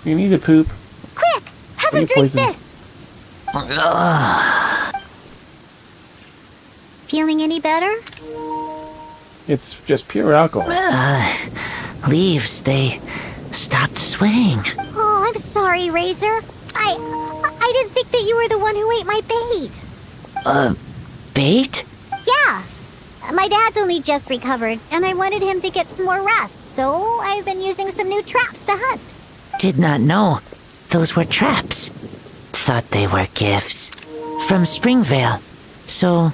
You need to poop. Quick, have Are a you drink poisoned? this. Feeling any better? It's just pure alcohol. Leaves, they stopped swaying. Oh, I'm sorry, Razor. I didn't think that you were the one who ate my bait. Bait? Yeah. My dad's only just recovered, and I wanted him to get some more rest, so I've been using some new traps to hunt. Did not know those were traps. Thought they were gifts. From Springvale. So,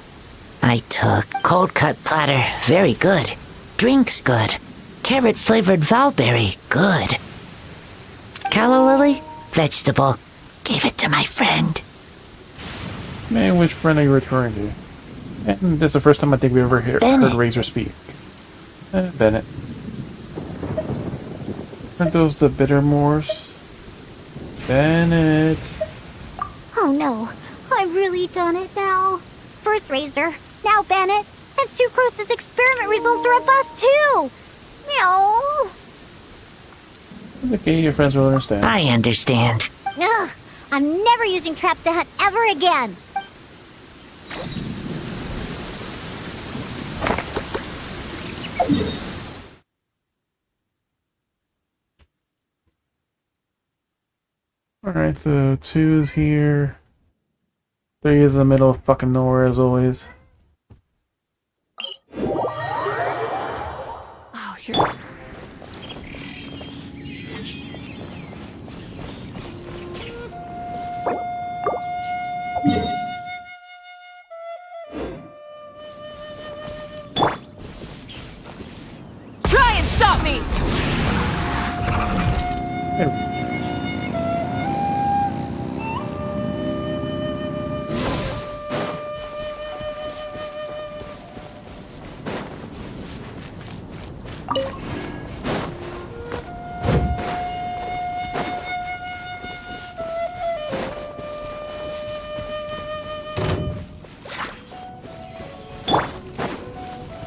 I took cold cut platter, very good. Drinks good. Carrot flavored valberry, good. Calla lily, vegetable. Gave it to my friend. Man, which friend are you referring to? And this is the first time I think we ever heard Razor speak. Bennett. Aren't those the Bittermores? Bennett. Oh no, I've really done it now. First Razor, now Bennett, and Sucrose's experiment results are a bust too. Meow. Okay, your friends will understand. I understand. Ugh, I'm never using traps to hunt ever again. Alright, so 2 is here. 3 is in the middle of fucking nowhere as always. Oh, you're... Try and stop me! Hey.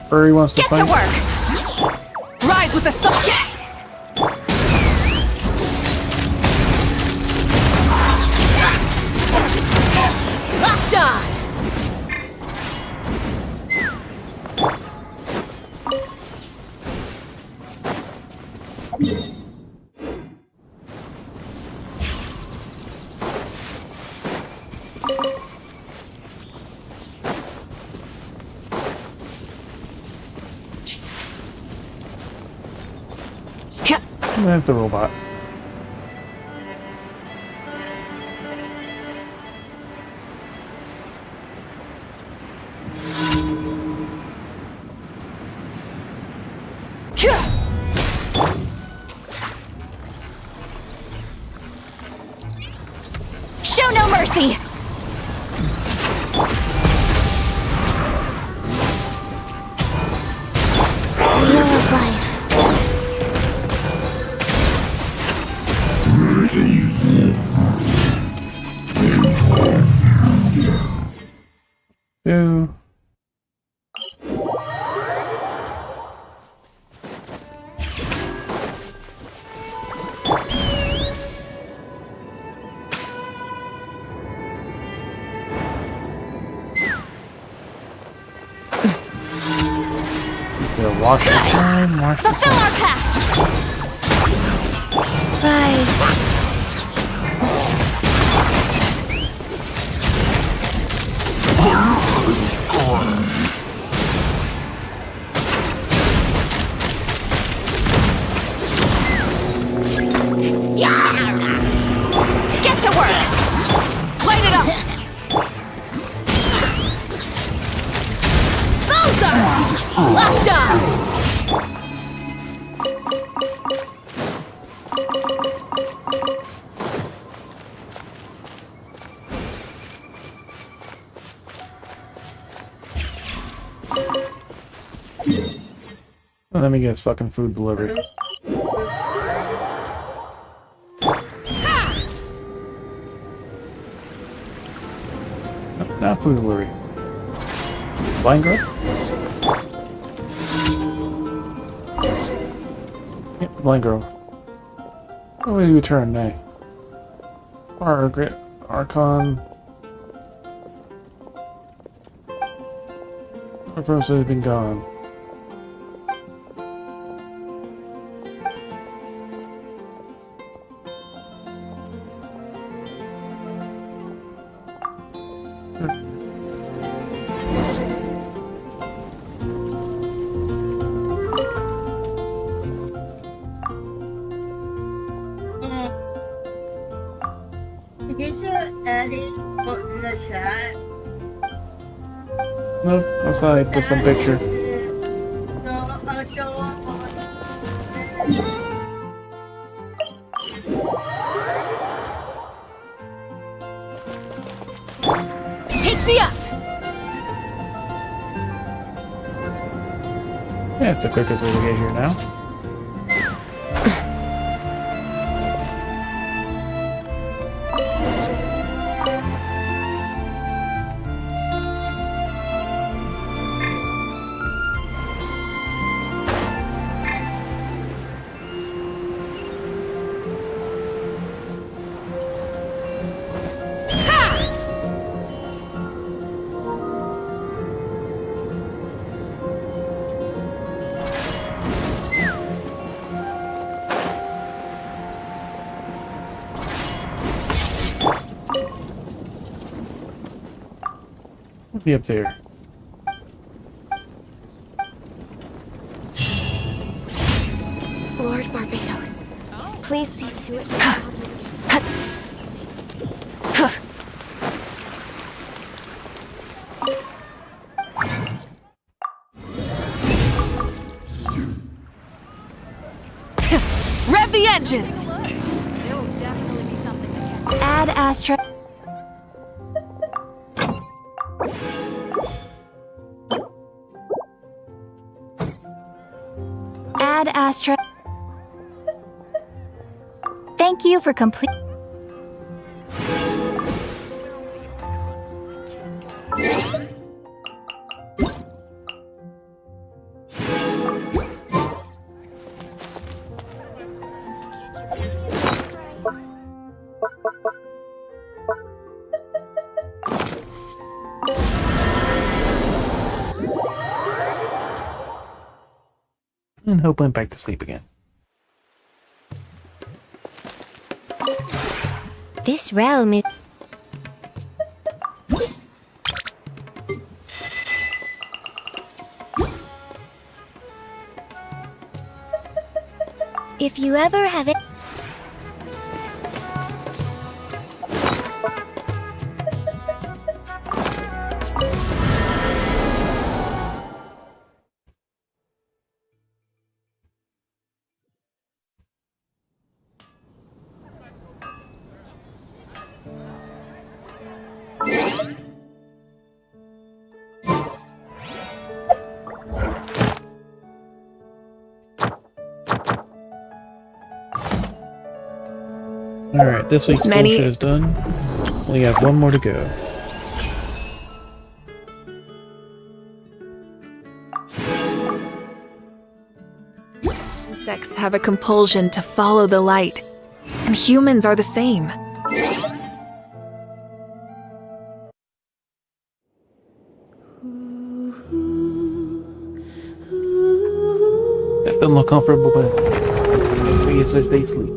Furry wants to Get fight. to work! Rise with the sun! Locked on! That's the robot. Show no mercy! Wheel of life. Ew. Wash the time, wash the Fulfill our pact! Rise. Get to work! Light it up! Bullseye! Locked on! Let me get his fucking food delivered. Not food delivery. Blind grub? Yep, blind girl. What will you turn now? Archon. Our person has been gone. Did you see Eddie put in the chat? Nope, outside, just some picture. No, I don't want Take me up! Yeah, it's the quickest way to get here now. We'll be up there. Lord Barbados, please see to it. Rev the engines! There will definitely be something that can Add Astra. Add Astra. Thank you for complete. And Hope went back to sleep again. This realm is... If you ever have it... Alright, this week's bullshit is done. We have one more to go. Insects have a compulsion to follow the light, and humans are the same. That doesn't look comfortable, but I guess they sleep.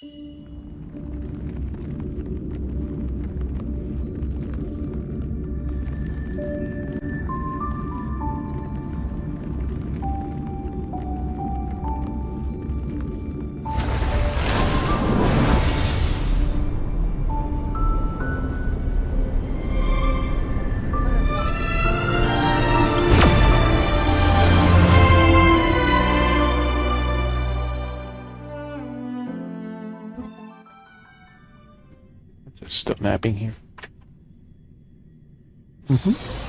There's still mapping here. Mm-hmm.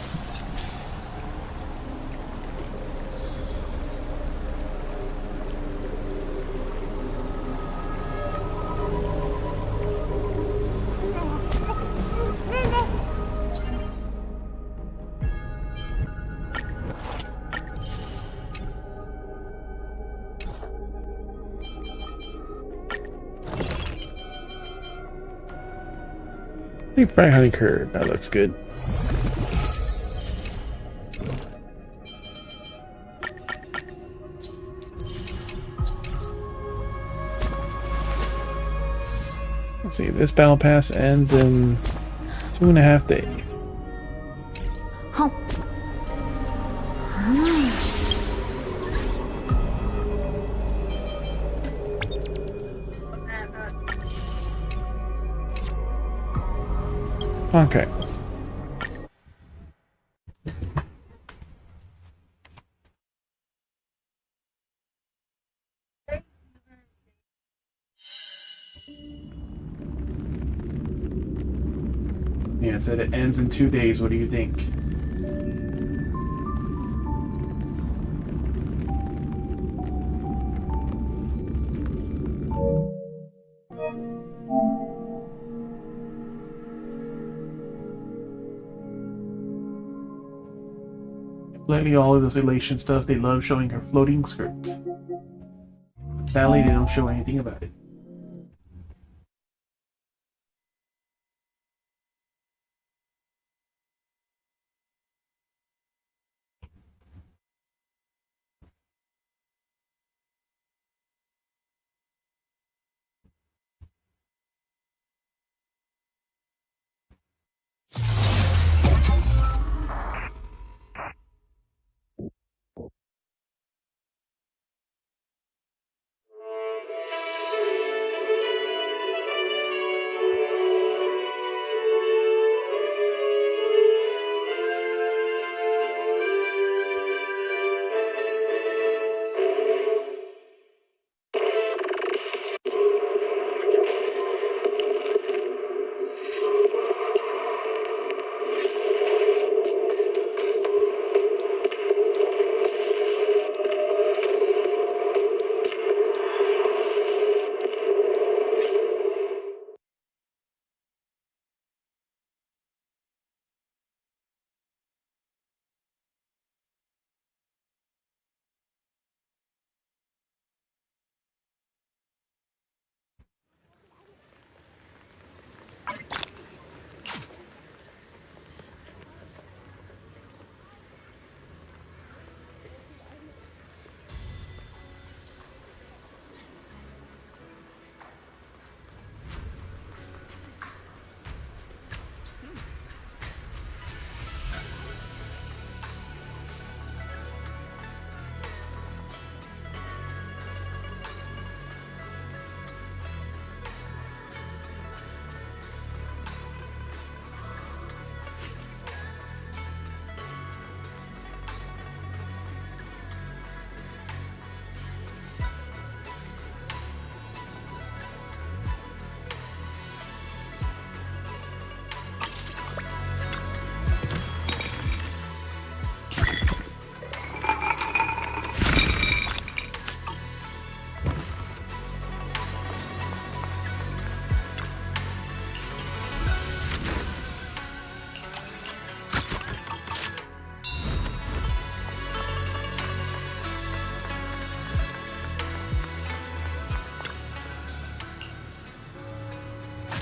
Big fry honey curd. That looks good. Let's see. This battle pass ends in 2.5 days. Oh. Okay. Yeah, it said it ends in 2 days. What do you think? Lately, all of those elation stuff, they love showing her floating skirt. Sadly, they don't show anything about it.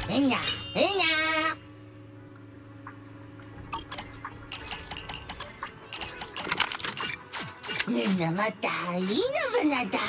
Hinga, hinga. Ninamata, inavanata.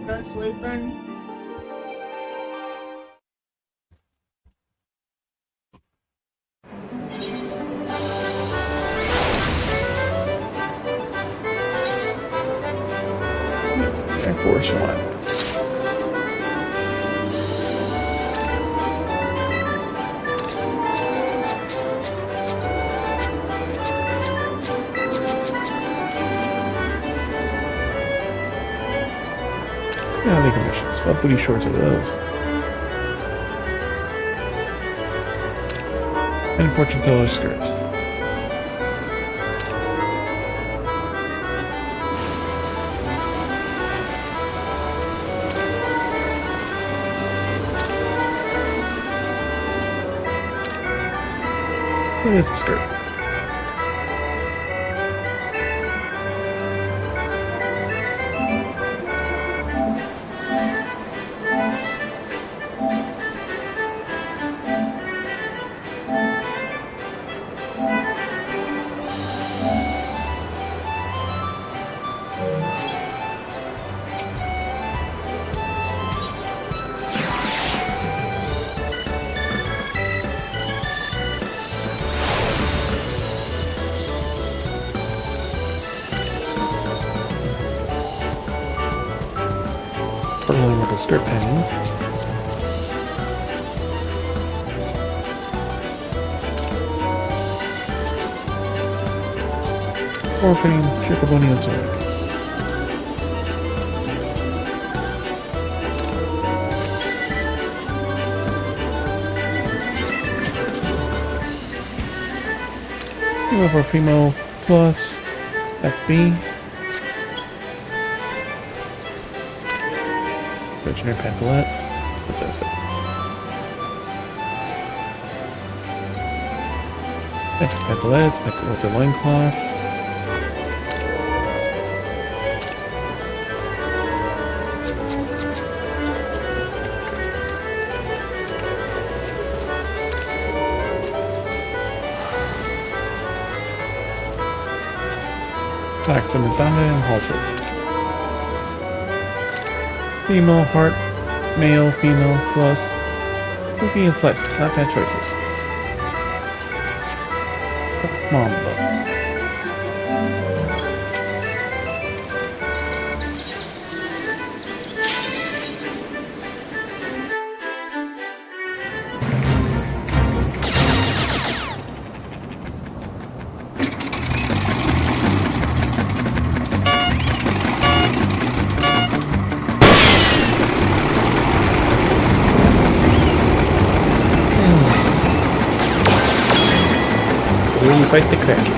Go sleeping. Air Force One. Yeah, they commissions. What booty shorts are those? And fortune teller skirts. It is a skirt. Purling with the skirt panties. Orphan, Triple Bunny and Zorg. We have our female plus FB. Virginia pantalettes. What does it? Pantalettes, with the loincloth. Flaxen and thunder and halter. Female, heart, male, female, plus. Cookie and slices, not bad choices. Mamba. We fight the Kraken.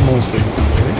most things. Okay.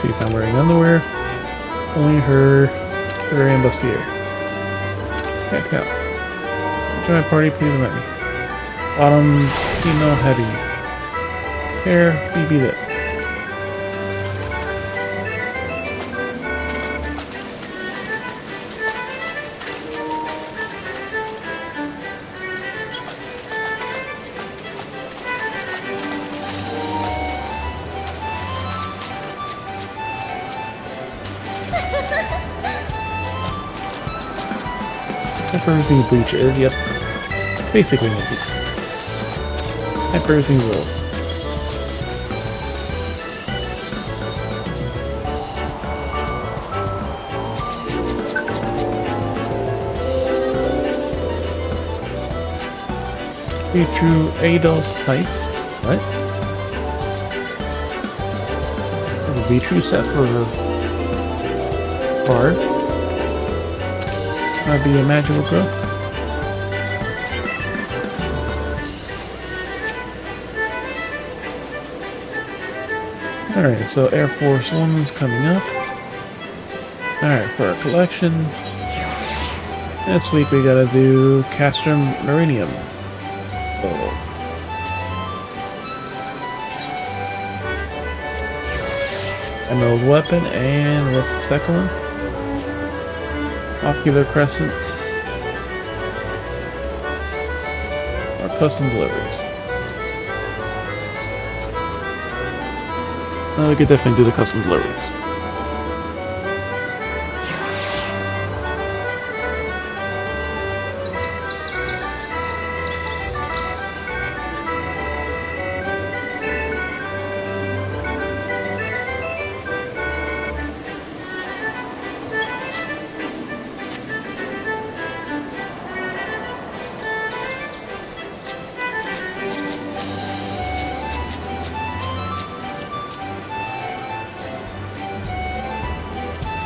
She's not wearing underwear. Only her hair and bustier. Can't tell. Join my party, please invite me. Bottom, female, heavy. Hair, BB lip. Everything bleach is, yep. Basically naked. Everything will. Be true adults tight. What? Be true set for bar. Might be a magical growth. Alright, so Air Force One's coming up. Alright, for our collection. This week we gotta do Castrum Marinium. Oh. Emerald Weapon, and what's the second one? Ocular Crescents. Or custom deliveries. Well, we could definitely do the custom deliveries.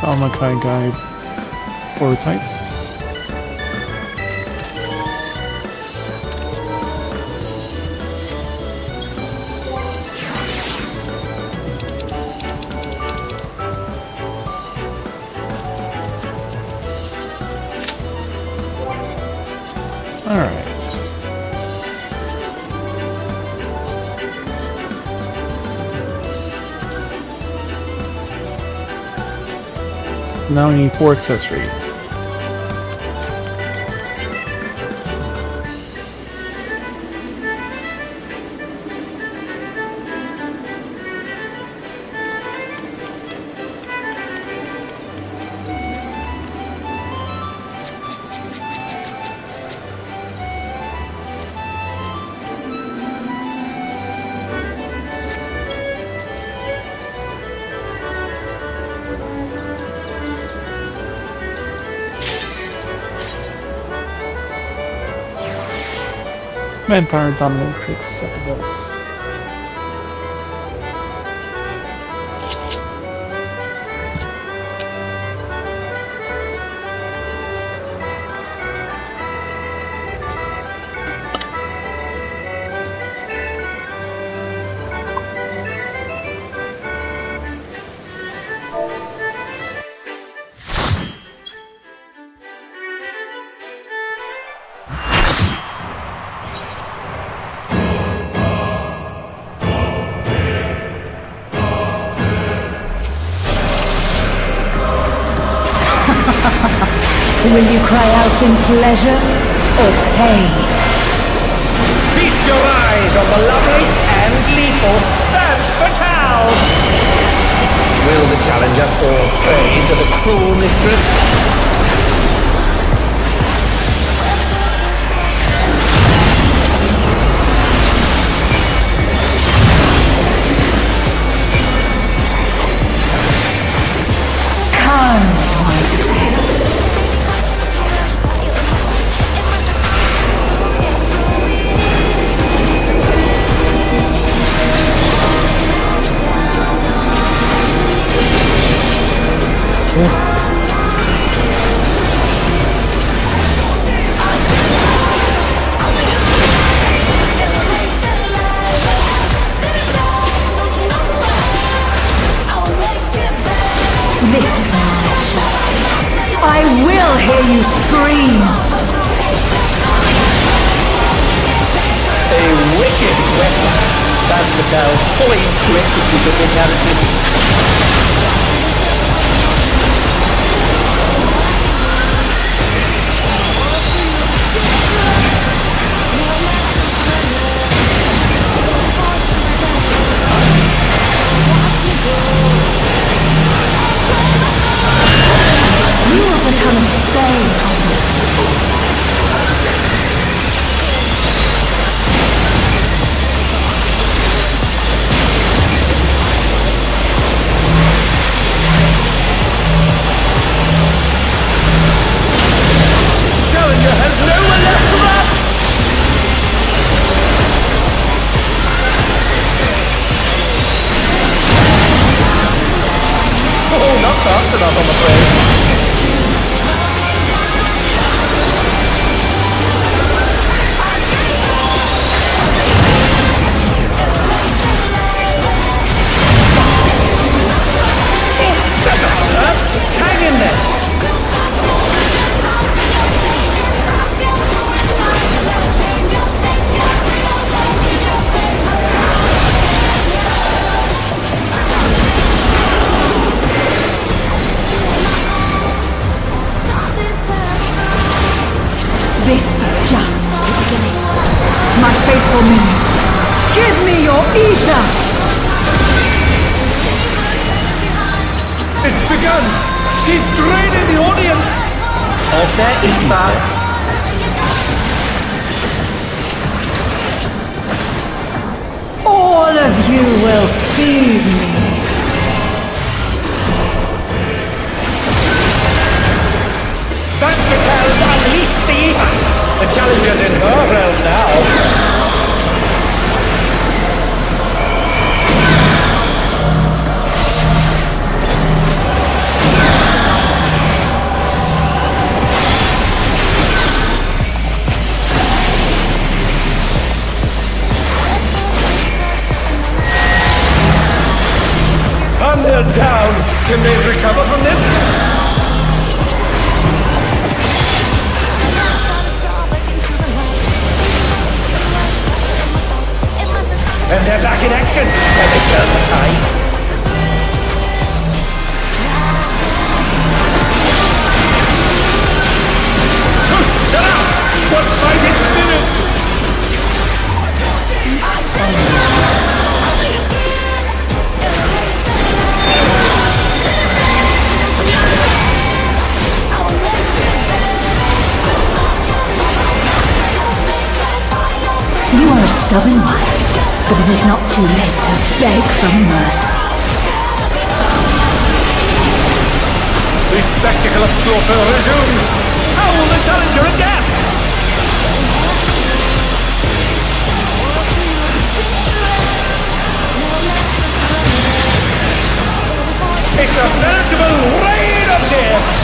All my kind guys for tights. All right. Now we need 4 accessories. Manpower dominatrix of this. Will you cry out in pleasure or pain? Feast your eyes on the lovely and lethal Femme Fatale! Will the challenger fall prey to the cruel mistress? This is my show. I will hear you scream. A wicked weapon. Femme Fatale poised to execute a fatality. You have become a stain on me. Challenger has nowhere left to run! Oh, not fast enough, I'm afraid. Hang in there! This is just the beginning. My faithful minions, give me your ether! It's begun! She's draining the audience of their ether. All of you will feed me. Femme Fatale unleashed the ether! The challenger's in her realm now. And they're down. Can they recover from this? And they're back in action. Can they turn the tide? What fighting spirit! You are a stubborn one, but it is not too late to beg for mercy. The spectacle of slaughter resumes! How will the challenger adapt? It's a veritable rain of death!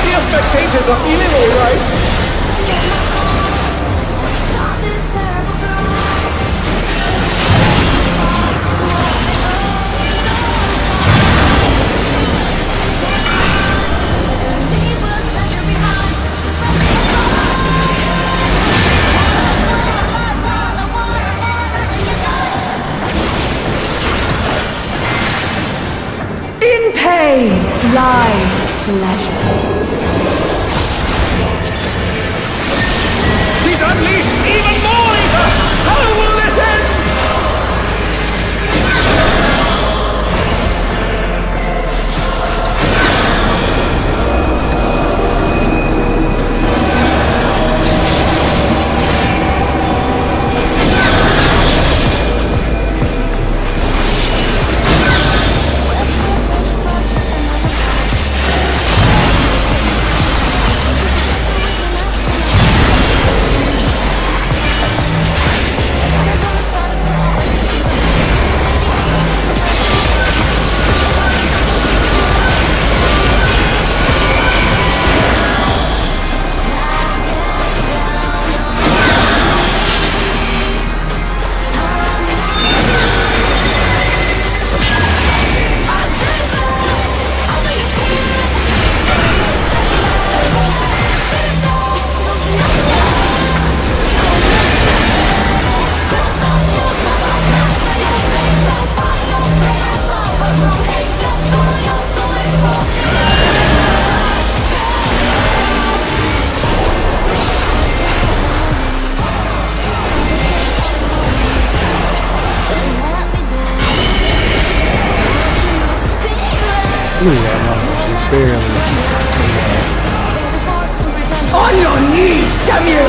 dear spectators are feeling alright. In pain lies pleasure. She's unleashed even more ether! How will this end? Look at that number. She's barely. On your knees, damn you!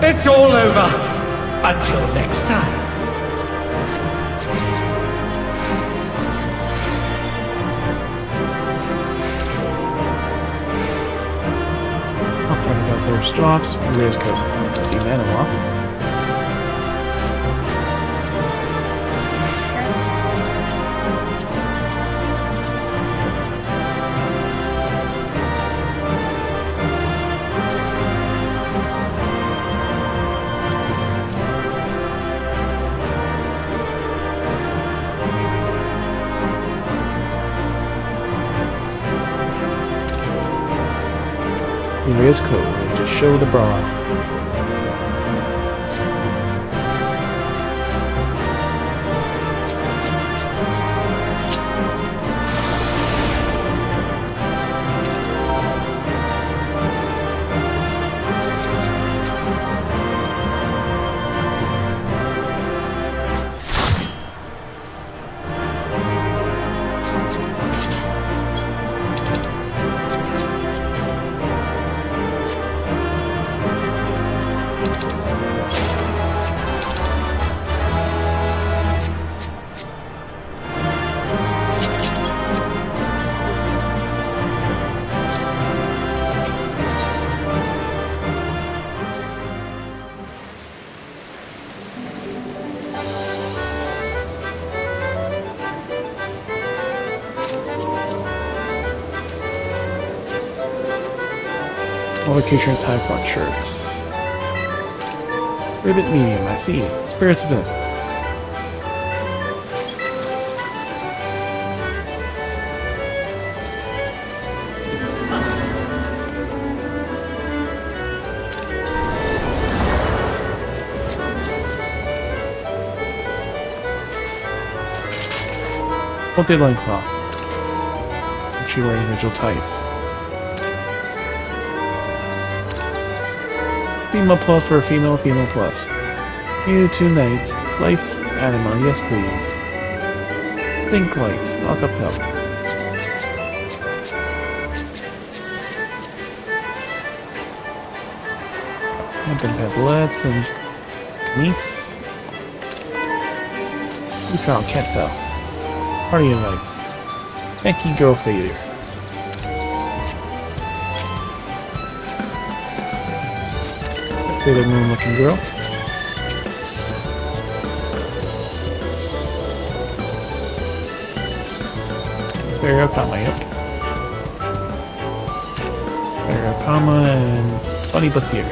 It's all over. Until next time. Upfront about their stops. Maria's code. See Manoa. Maria's code. Just show the bra. Location time front shirts. Ribbit medium, I see. Spirits of it. What they loincloth. And she wearing individual tights. Female plus for a female plus. You tonight. Life animal, yes please. Think lights, walk up top. Camping tablets and meats. You found can't tell. Party invite. Yankee girl failure. Sailor Moon looking girl. Paracama, yep. Paracama and Bunny Bussier.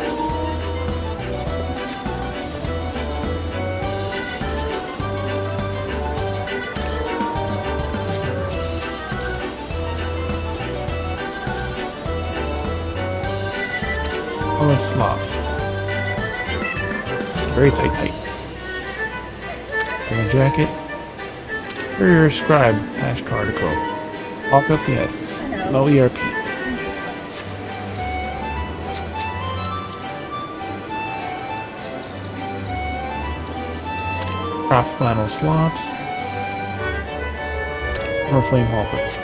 Oh, and Slops. Very tight tights. Green jacket. Courier scribe hash article. Walk up, yes. No ERP. Craft flannel slops. Or flame halter.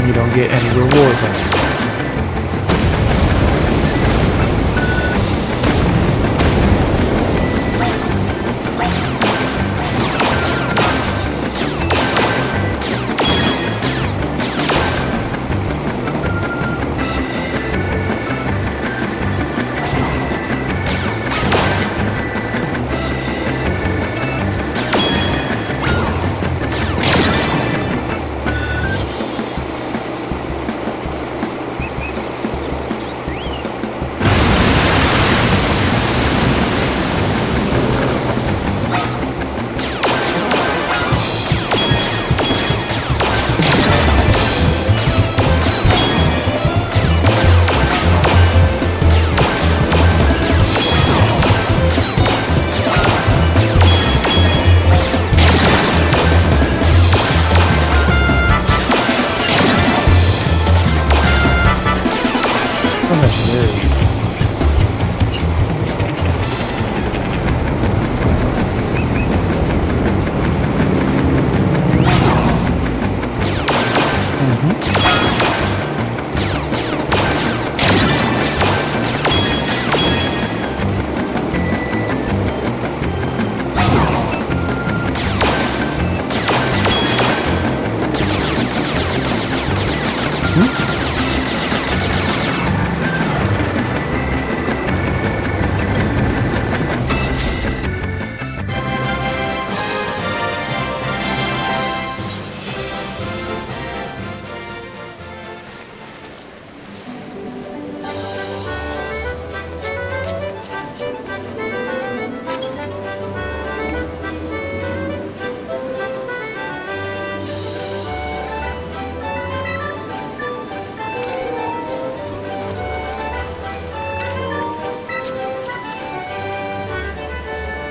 You don't get any rewards on it.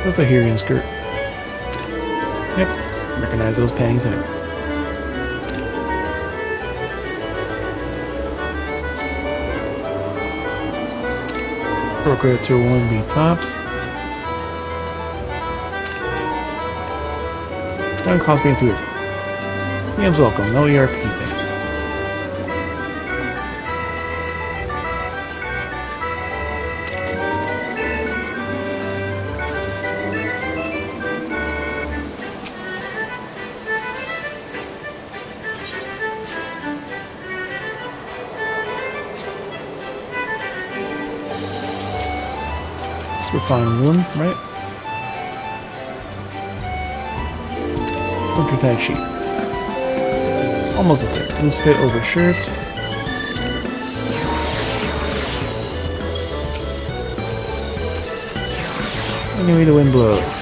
With the Hurian skirt. Yep, recognize those panties in it. Procreate to 1B tops. Don't cost me intuitive. DM's welcome, no ERP thing. Refined one, right? Winter tag sheet. Almost the same. Loose fit over shirt. Anyway, the wind blows.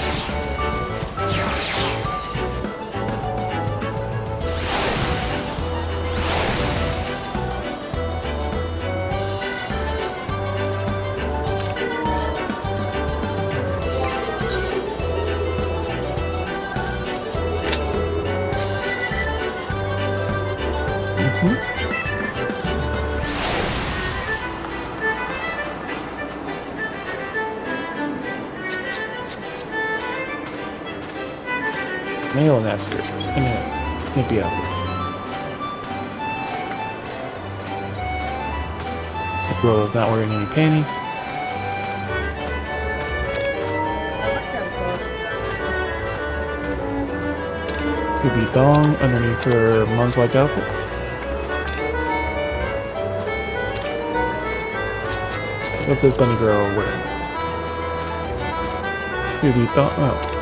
Male Master. Nippy outfit. The girl is not wearing any panties. To be thong underneath her monk-like outfit. What's this bunny girl wearing? To be thong. Oh.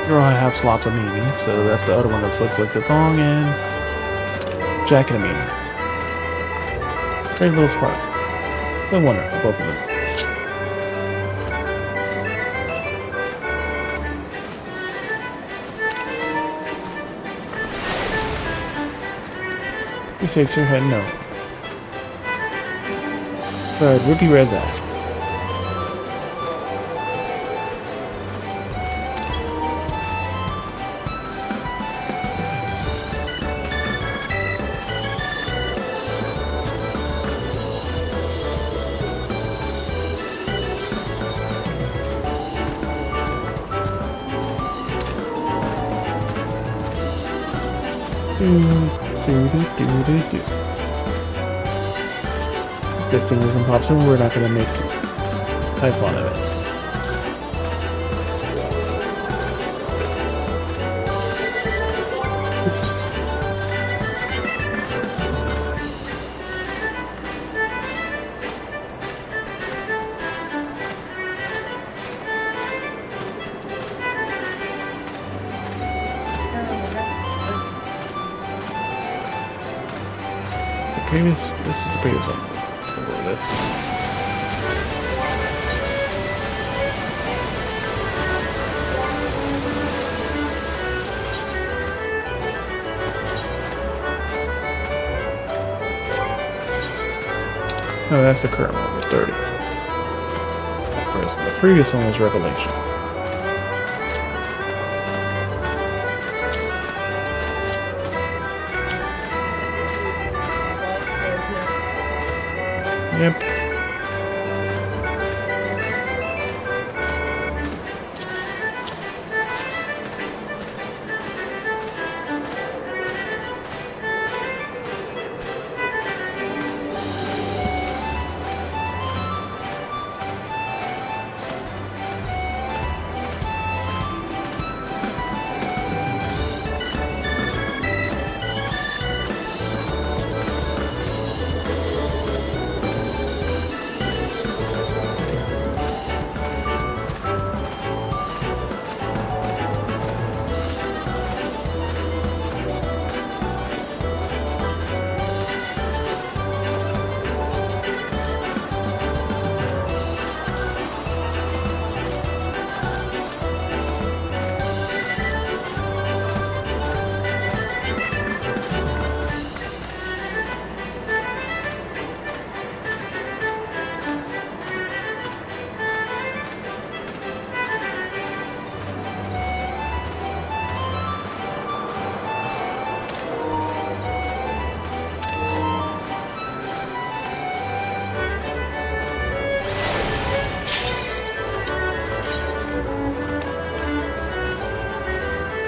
Girl have slops of meaning, so that's the other one that looks like the thong and jacket of meaning. Very little spark. No wonder, both of them. You shakes your head no. But Ruby read that. This thing doesn't pop soon, we're not gonna make type fun of it. This is the previous one. Over this. No, that's the current one, the 30. The previous one was Revelation. Yep.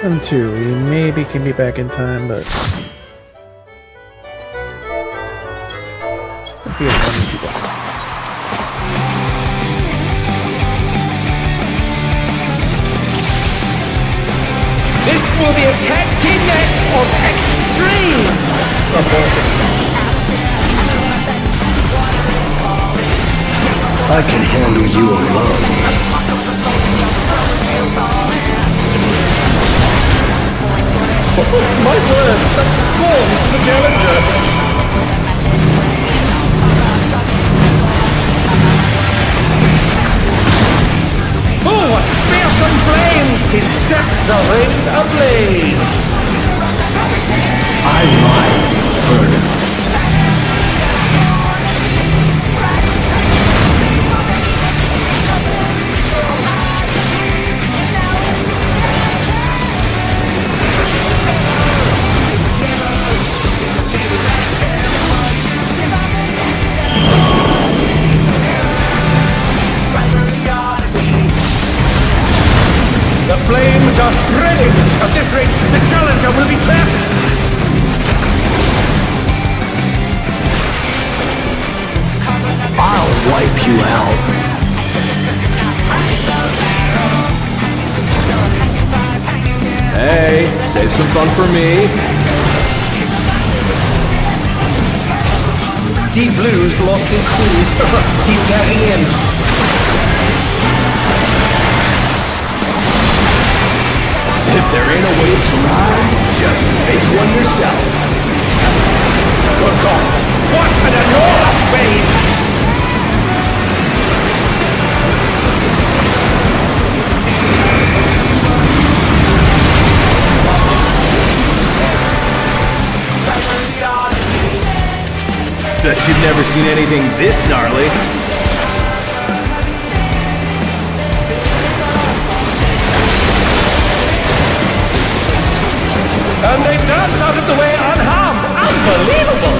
Turn 2. You maybe can be back in time, but... It'll be a fun to go. This will be a tag team match of extreme proportion. I can handle you alone. My word, such scorn for the challenger. Oh, what fearsome flames! He set the ring ablaze. I mind inferno. The flames are spreading! At this rate, the challenger will be trapped! I'll wipe you out. Hey, save some fun for me. Deep Blue's lost his cool. He's tagging in. If there ain't a way to ride, just make one yourself. Good gods! What an enormous wave! Bet you've never seen anything this gnarly. And they dance out of the way unharmed! Unbelievable!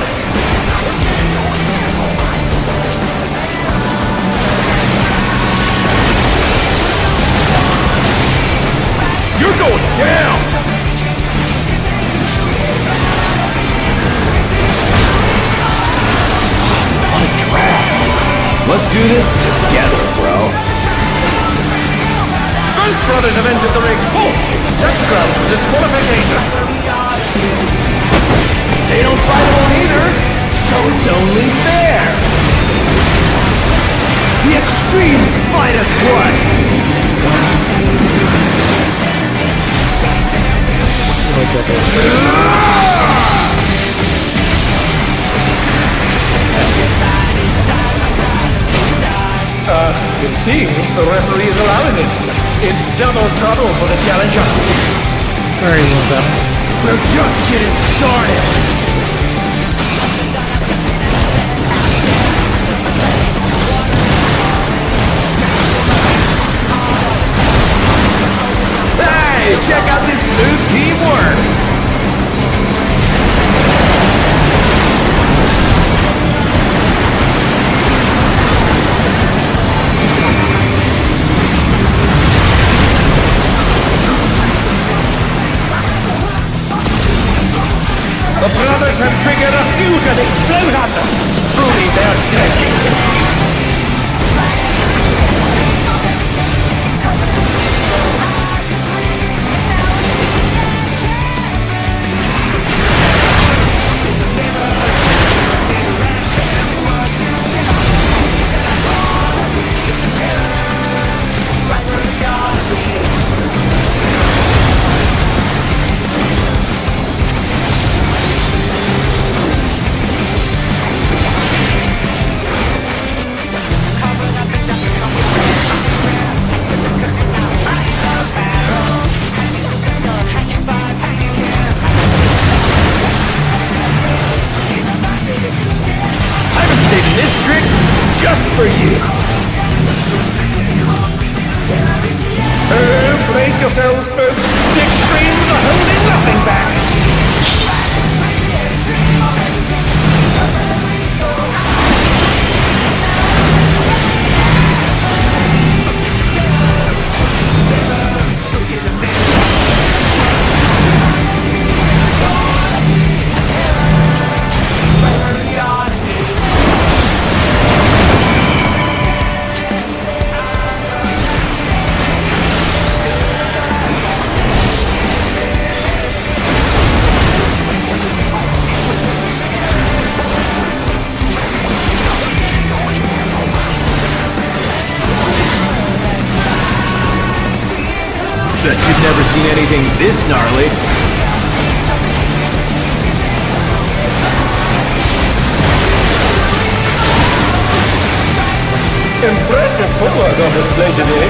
You're going down! On a draft. Let's do this together, bro. Both brothers have entered the ring. Oh, that's grounds for disqualification. They don't fight alone either, so it's only fair. The extremes fight as one. It seems the referee is allowing it. It's double trouble for the challenger. Very well done. We're just getting started. Hey, check out this smooth teamwork. The brothers have triggered a fusion explosion! Truly, they're deadly! This trick just for you. Brace yourselves, folks. The extremes are holding nothing back. Bet you've never seen anything this gnarly. Impressive footwork on display today.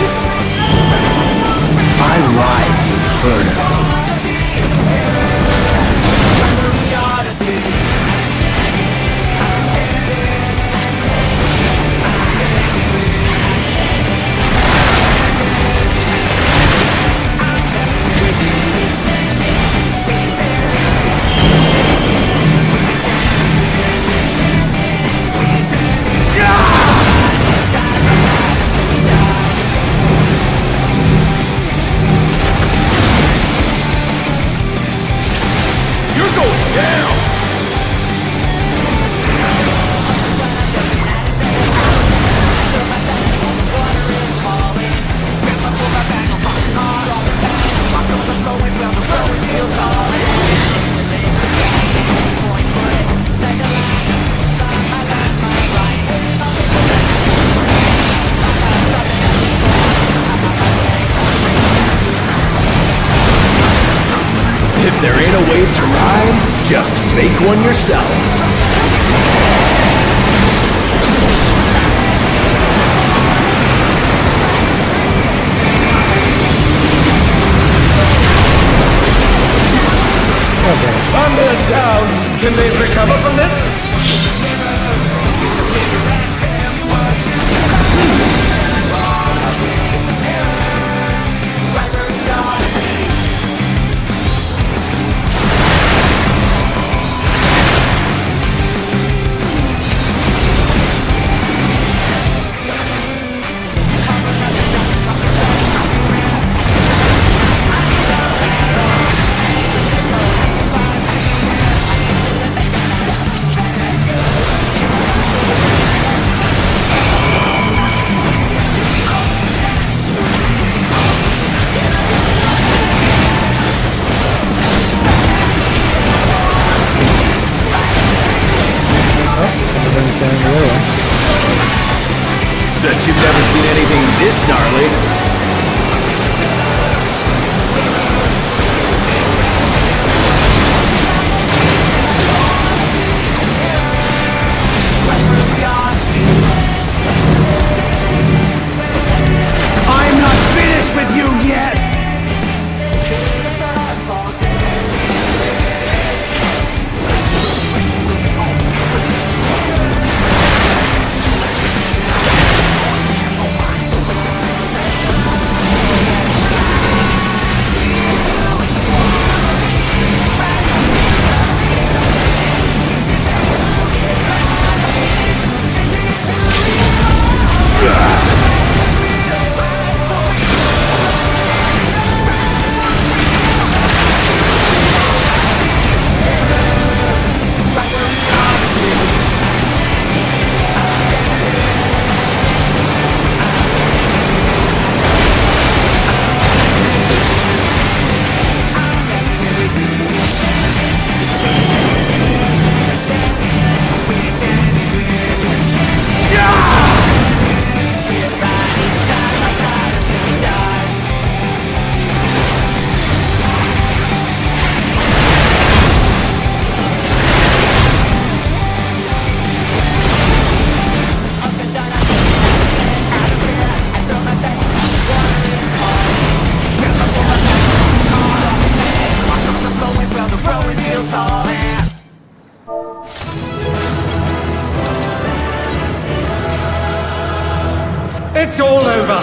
I ride the Inferno. If there ain't a wave to ride, just make one yourself. Under and down. Can they recover from this? Bet you've never seen anything this gnarly. I'm not finished with you yet! It's all over.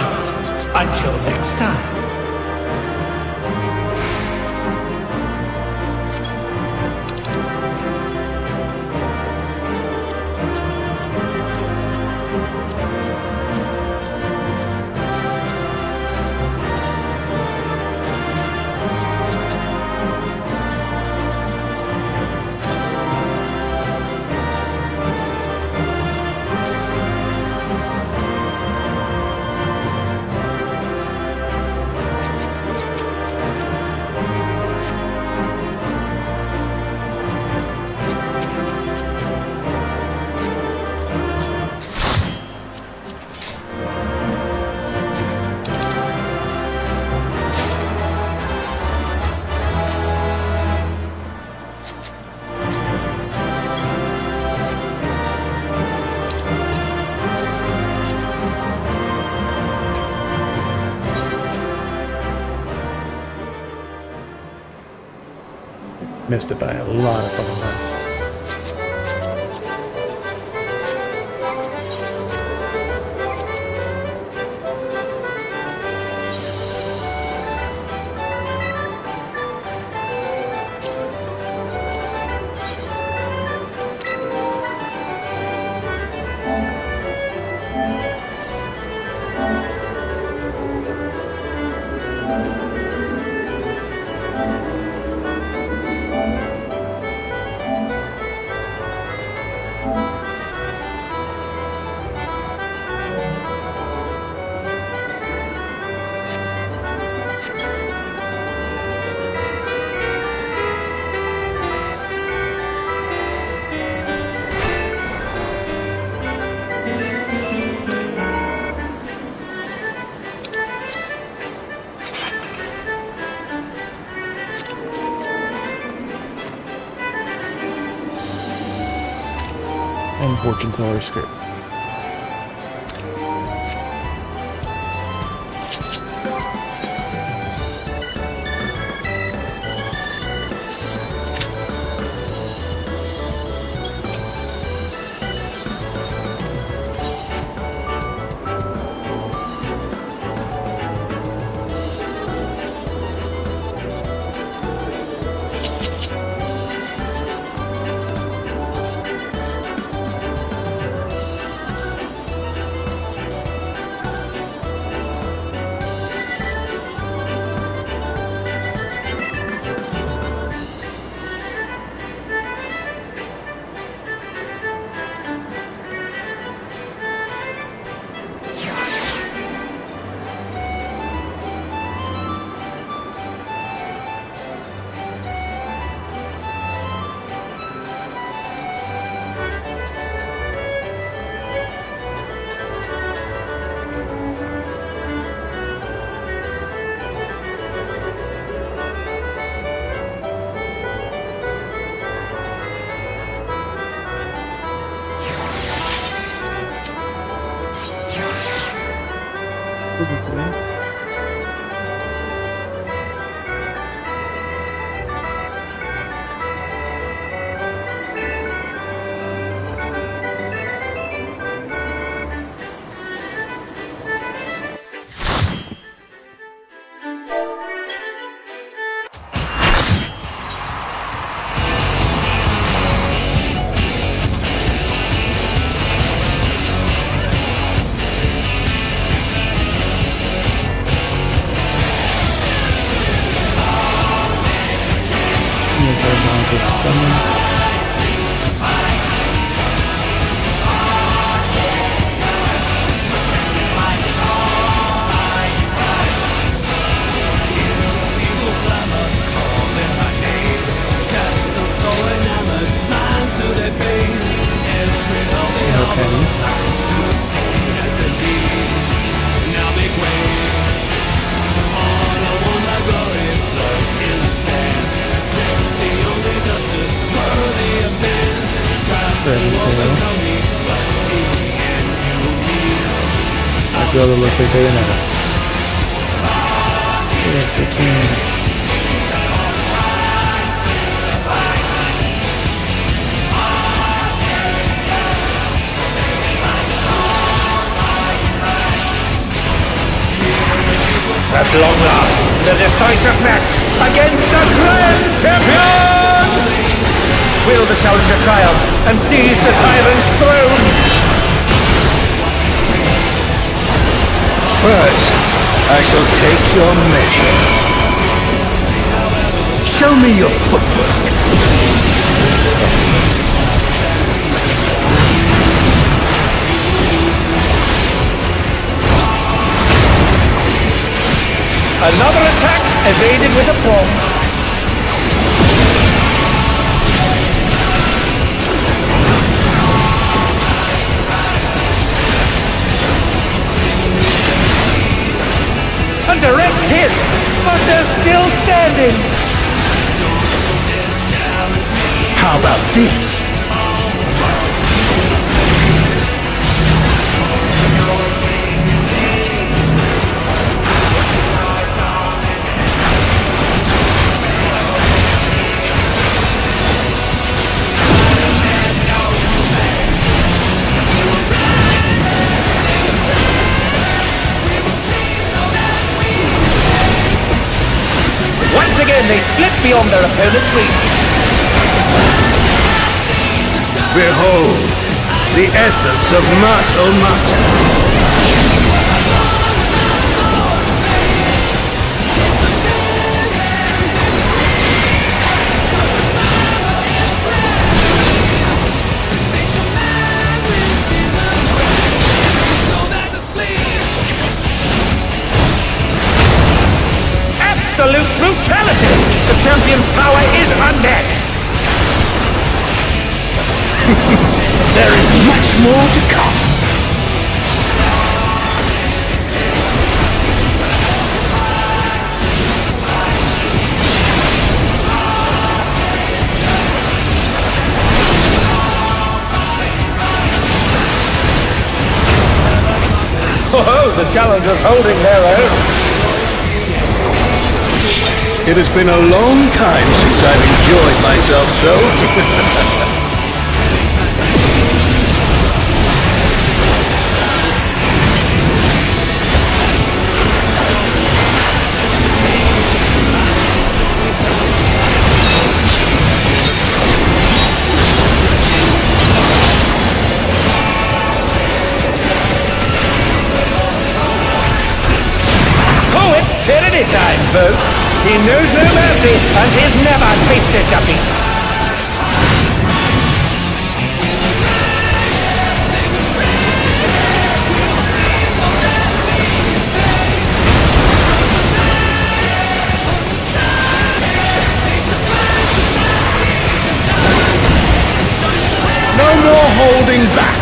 Until next time. Missed it by a lot of fucking time. And fortune teller script. That girl that looks like they didn't have At long last, the decisive match against the Grand Champion! Will the challenger triumph and seize the tyrant's throne? First, I shall take your measure. Show me your footwork. Another attack evaded with aplomb. A direct hit, but they're still standing. How about this? they slip beyond their opponent's reach. Behold, the essence of muscle master. Absolute brutality! The champion's power is unmatched! There is much more to come. Oh, the challenger's holding their own. It has been a long time since I've enjoyed myself so. Oh, it's tyranny time, folks! He knows no mercy, and he's never tasted defeat! No more holding back.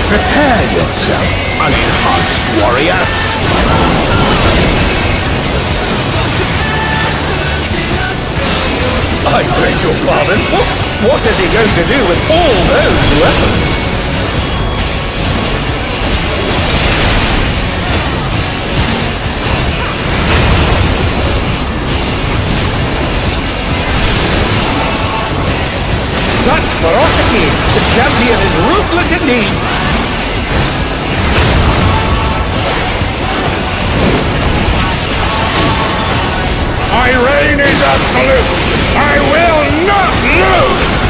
Prepare yourself, unenhanced warrior. I beg your pardon? What is he going to do with all those weapons? Such ferocity! The champion is ruthless indeed! My reign is absolute. I will not lose.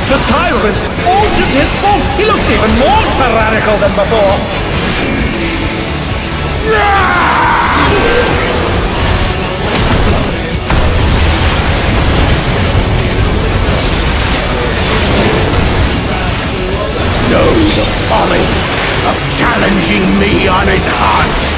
The tyrant altered his form! He looks even more tyrannical than before! Know the folly of challenging me unenhanced.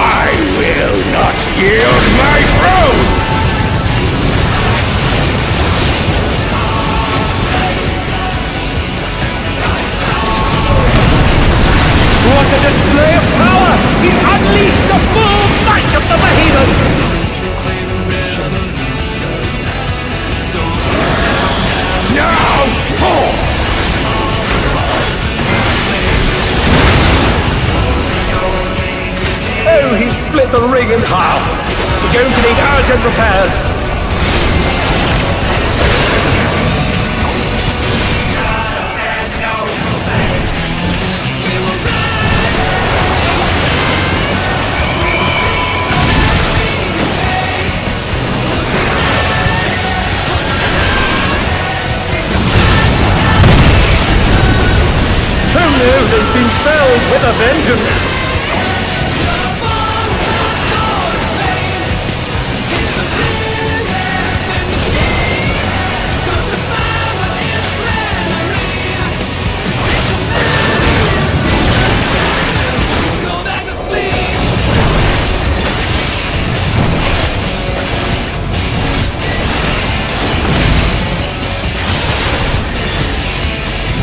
I will not yield my throne! What a display of power! He's unleashed the full might of the behemoth! Now, fall! Oh, he split the ring in half! We're going to need urgent repairs! Oh no, they've been felled with a vengeance!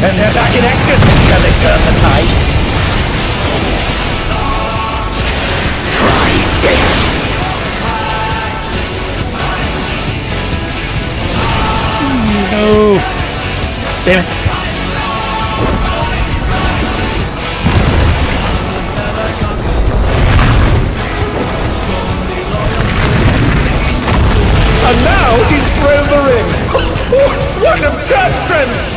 And they're back in action! Can they turn the tide? Try this! No! Damn it. And now he's thrown the ring! What absurd strength!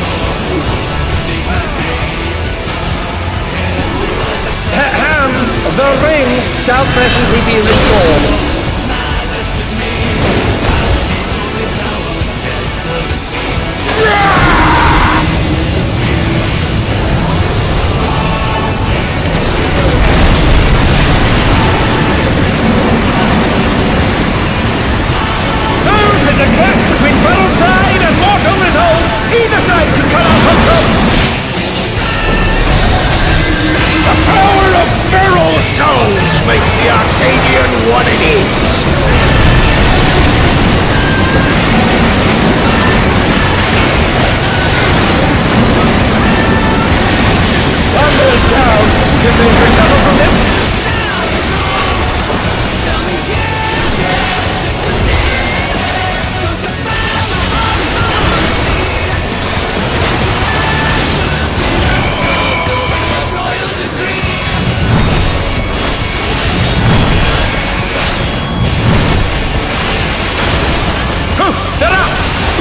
Ahem! The ring shall presently be restored. A clash between battle pride and mortal resolve! Either side can come out on top! The power of feral souls makes the Arcadian what it is! Thunder down! Can they recover from this?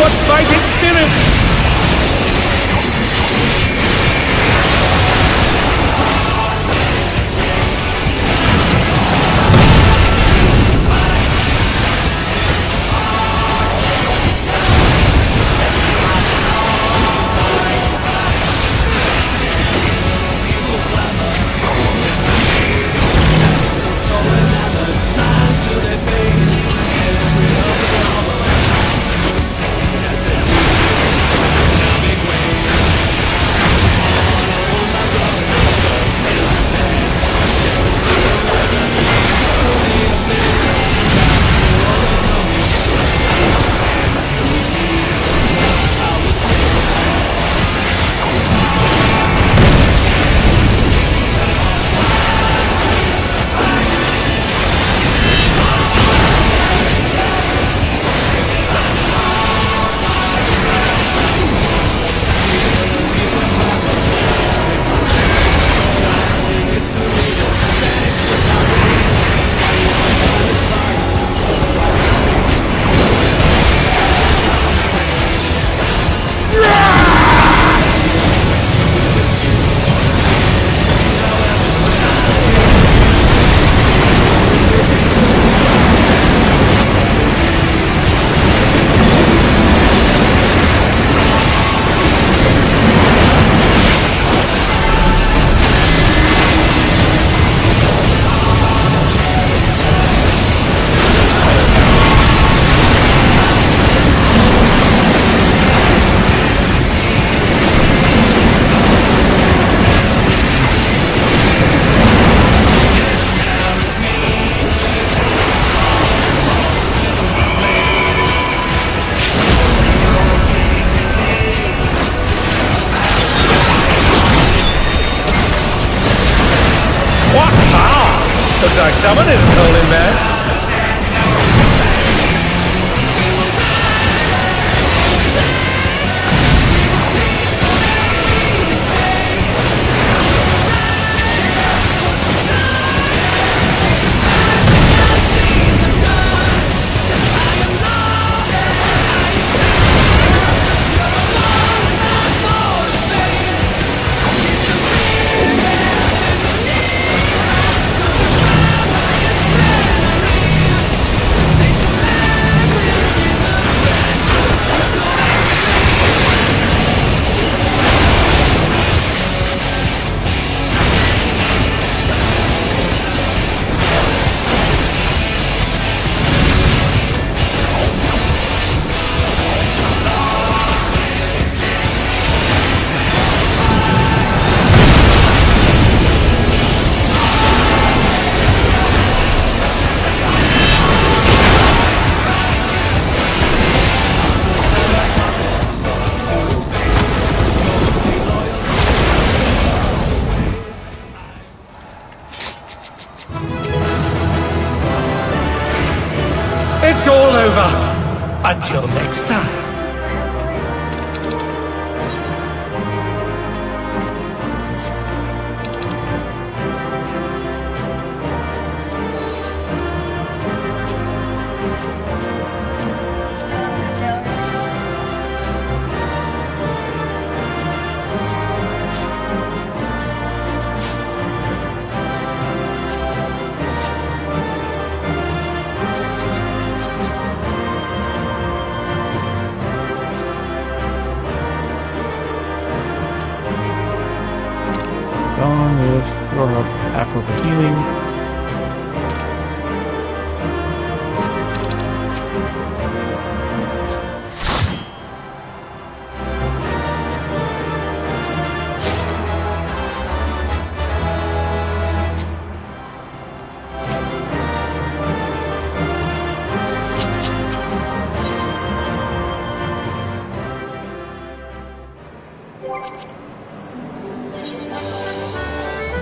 What fighting spirit! Looks like someone isn't holding back. Until next time. Gone with your Afro for healing.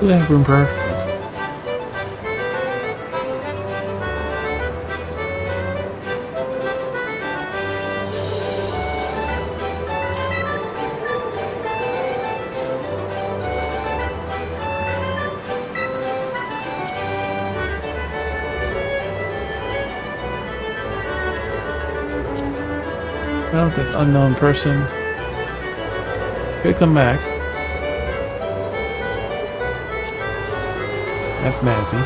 Do they have room for her? Well, this unknown person could come back. That's Mazzy.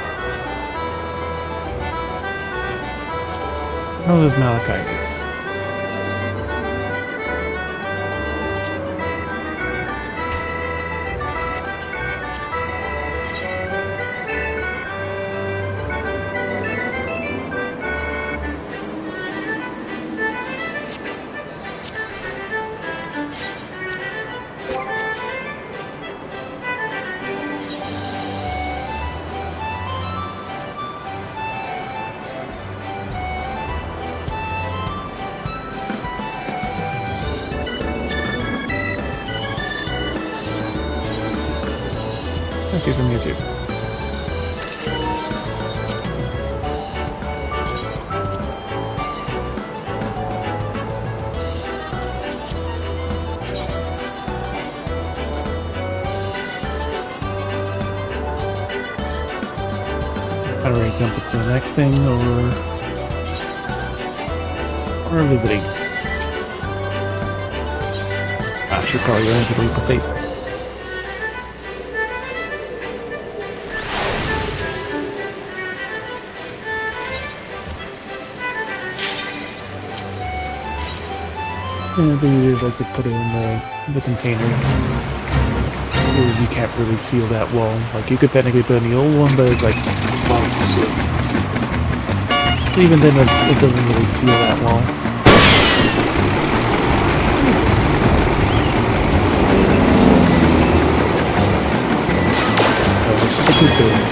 Oh, there's Malachites. She's from YouTube. How do I jump up to the next thing, or visiting? I should probably go into the leap of faith. And then you like to put it in the container. You can't really seal that wall. Like you could technically put in the old one, but it's like even then it doesn't really seal that wall. So stick with those.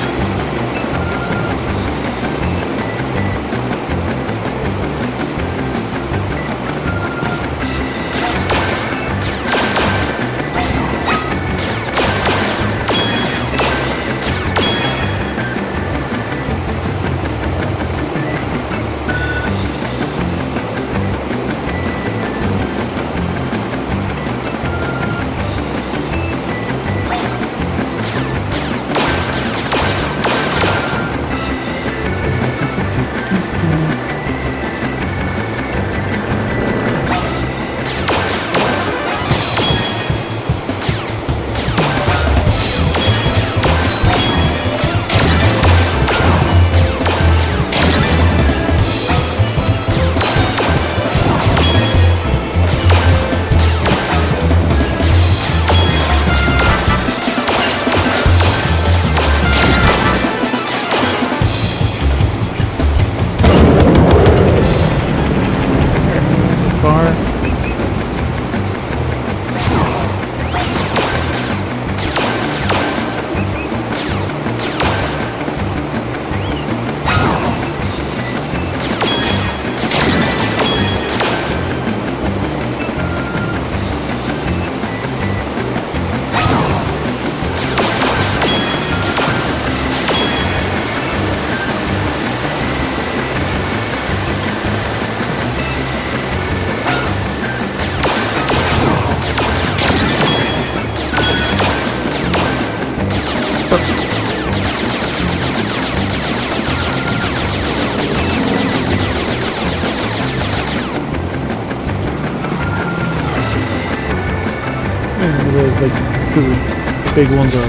Because the big ones are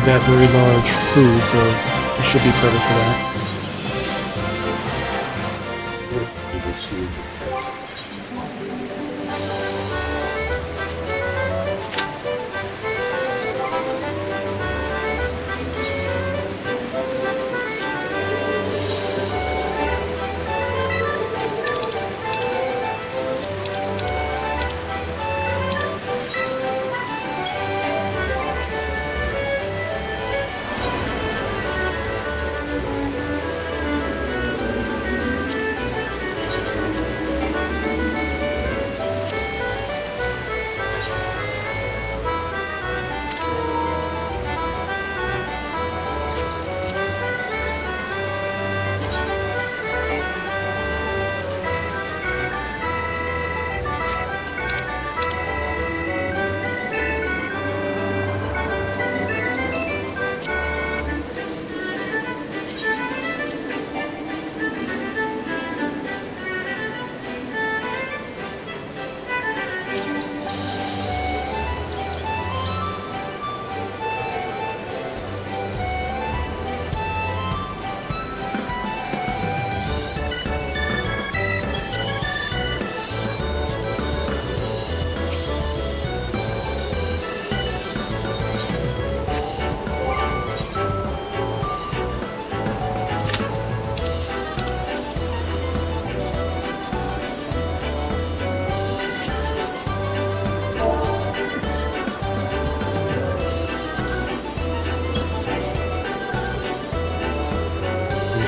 that very large food, so it should be perfect for that.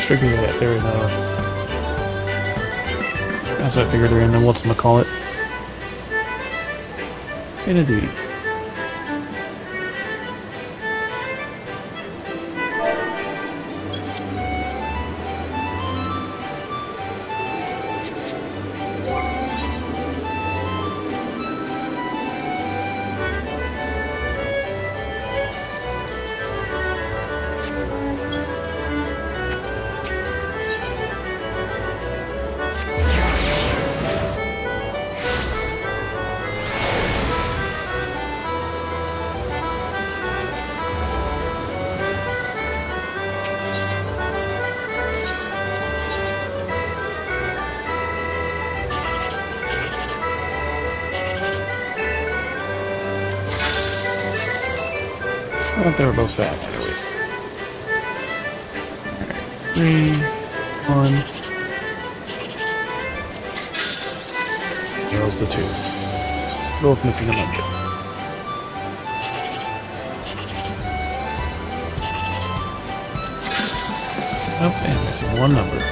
Figured that they're in that's what I figured they're in the whatchamacallit. In a duty. I thought they were both bad. Alright. 3, 1. There's the 2. Both missing a number. Oh, and missing one number.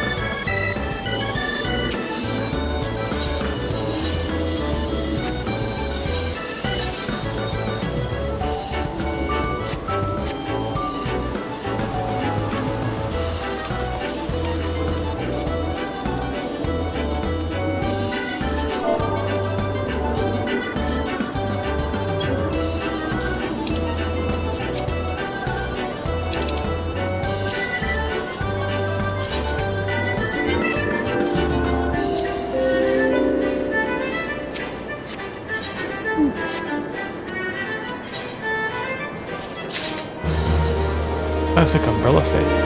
Classic umbrella state.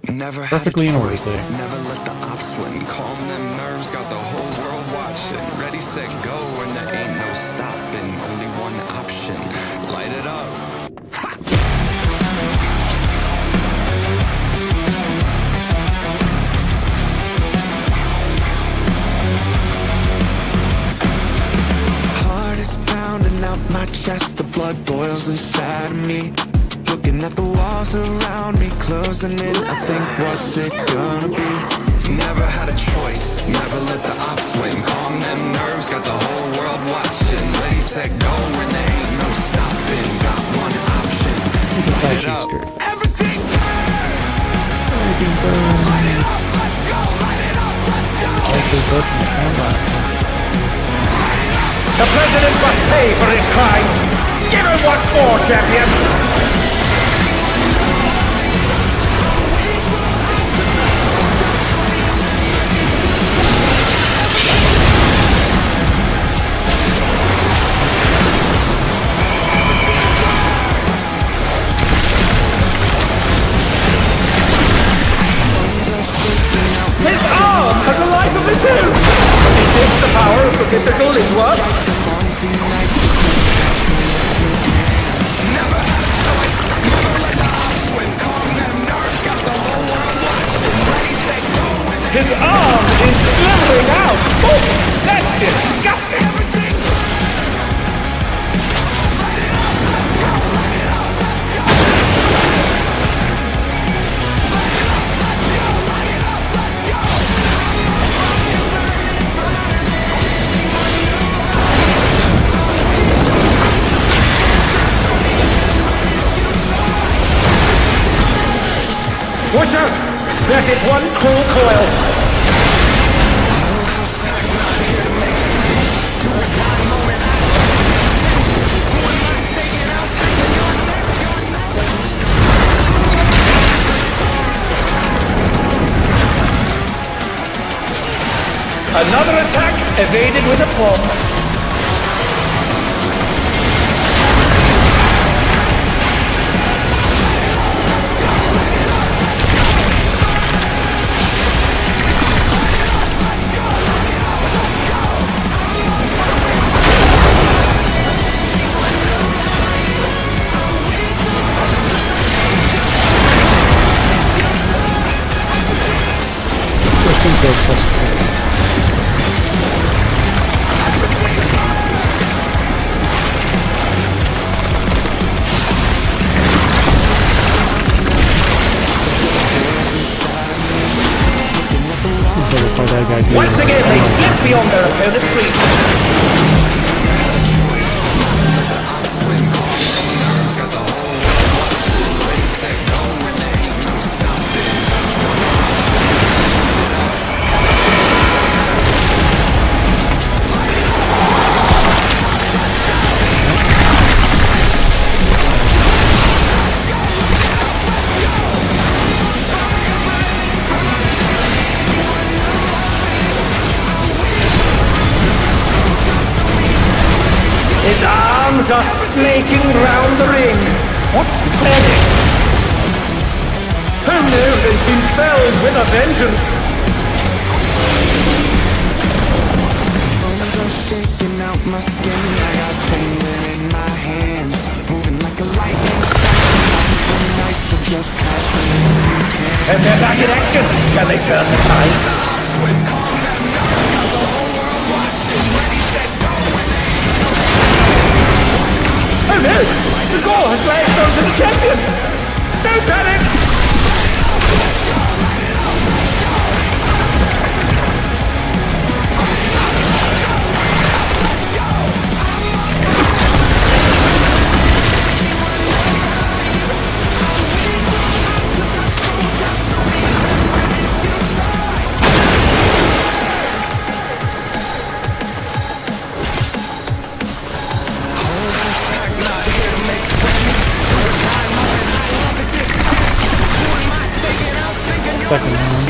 Never perfectly in order today. Never let the ops win. Calm them nerves, got the whole world watching. Ready, set, go, and there ain't no stopping. Only one option, light it up. feels inside of me. Looking at the walls around me, closing in. I think, what's it gonna be? Never had a choice, never let the ops win. Calm them nerves, got the whole world watching. Ready, set, go, and there ain't no stopping. Got one option, light it up. Everything burns! Light it up, let's go, light it up, let's go! The president must pay for his crimes! Give him what for, champion! His arm has a life of its own! Is this the power of the mythical Lingua? Never had a choice, never let the ops win. Calm them nerves, got the whole world watching. Ready, set, go, and his arm is slithering out! Oh, that's disgusting! Watch out! That is one cruel coil! Another attack evaded with aplomb. Once again, they slip beyond their opponent's reach. His arms are snaking round the ring. What's he planning? Oh no, they've been felled with a vengeance. Bones are shaking out my skin. I got tingling in my hands, moving like a lightning strike. Some nights are just passion if you can. And they're back in action. Can they turn the tide? Oh no! The goal has lashed onto the champion! Don't panic! Second round.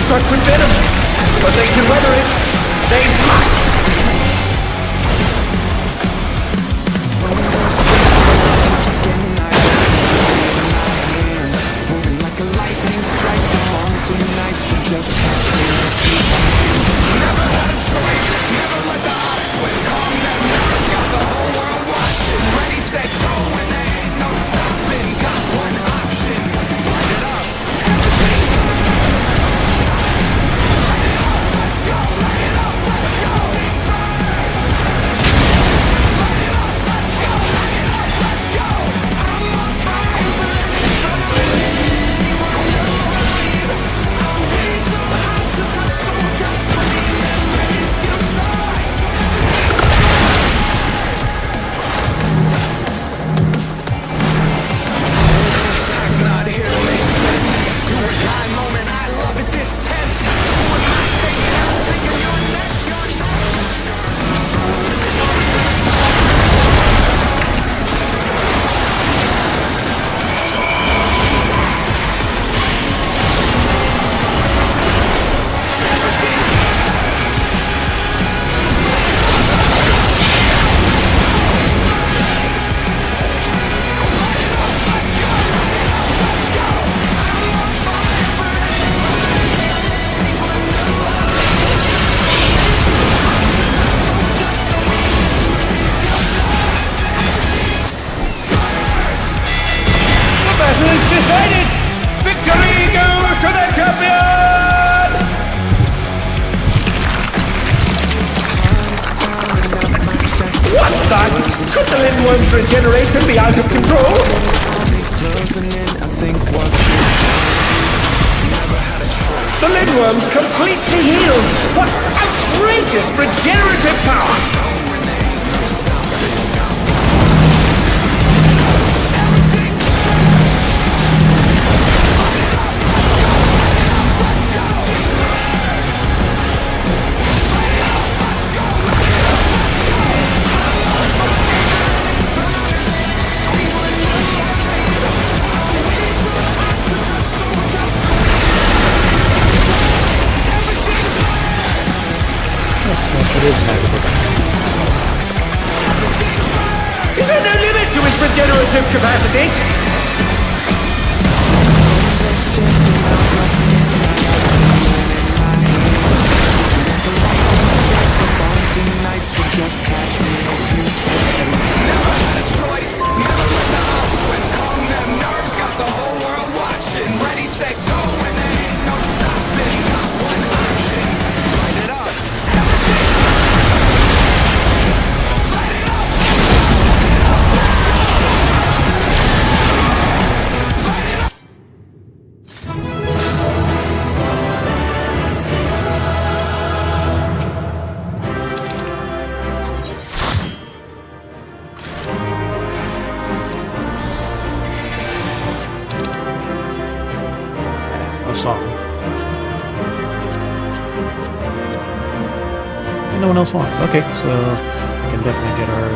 struck with venom, but they can weather it. They must! Moving like a lightning strike, the haunting nights are just never had a choice, never let the odds win. Calm them nerves, got the whole world watching. Ready, set, go, and there ain't no stopping. Got one option, light it up. Everything. Light it up, let's go. Light it up, let's go. Big birds. Light it up, let's go. Light it up, let's go. I'm on fire, anyone alive. I'm way too hot to touch, so just remember if you try. Not here to make sense. Do or die moment, I love it this tense. Who am I taking out? Thinking you're next, you're The battle is decided! Victory goes to the champion! What the? Could the Lindworm's regeneration be out of control? closing in, I think what's never had a choice. The Lindworm's completely healed! What outrageous regenerative power! Is there no limit to its regenerative capacity? Nights will just catch me if you can. Never had a choice, never let the odds win. Calm them nerves, got the whole world watching. Ready, set, go, and there ain't no stopping. Got one option, light it up. Everything. Light it up. Light it up. No song. And no one else wants. Okay, so we can definitely get our.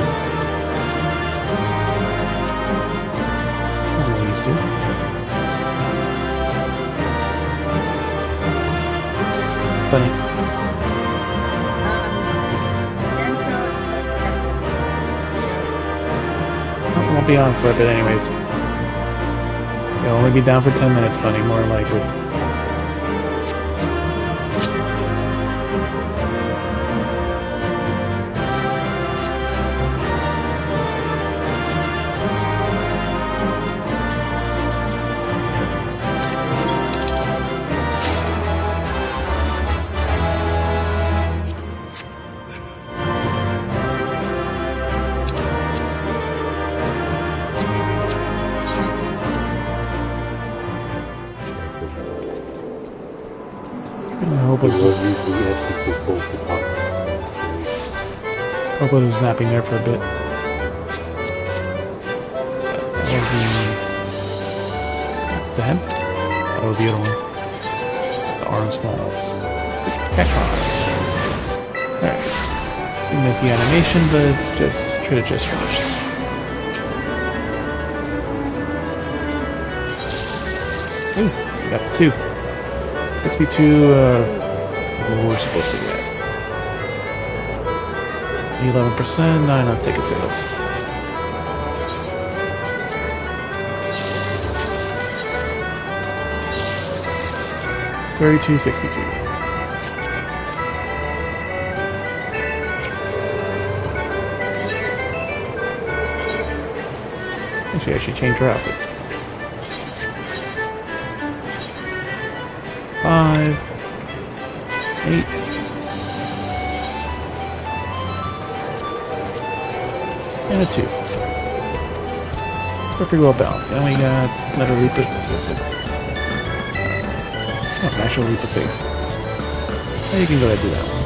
As we used to. Funny. Oh, won't be on for a bit, anyways. You'll only be down for 10 minutes, buddy, more likely. Hope it was napping there for a bit. What's the head? That was the other one. The arm smalls. Alright. You missed the animation, but it's just should have just finished. Ooh, we got the 2. 62, we're supposed to get. 11%, not enough ticket sales. $32.62. Actually, I should change her outfit. 5, 8, and a 2. Perfectly well balanced. And we got another Reaper. Oh, an actual Reaper thing. Now you can go ahead and do that one.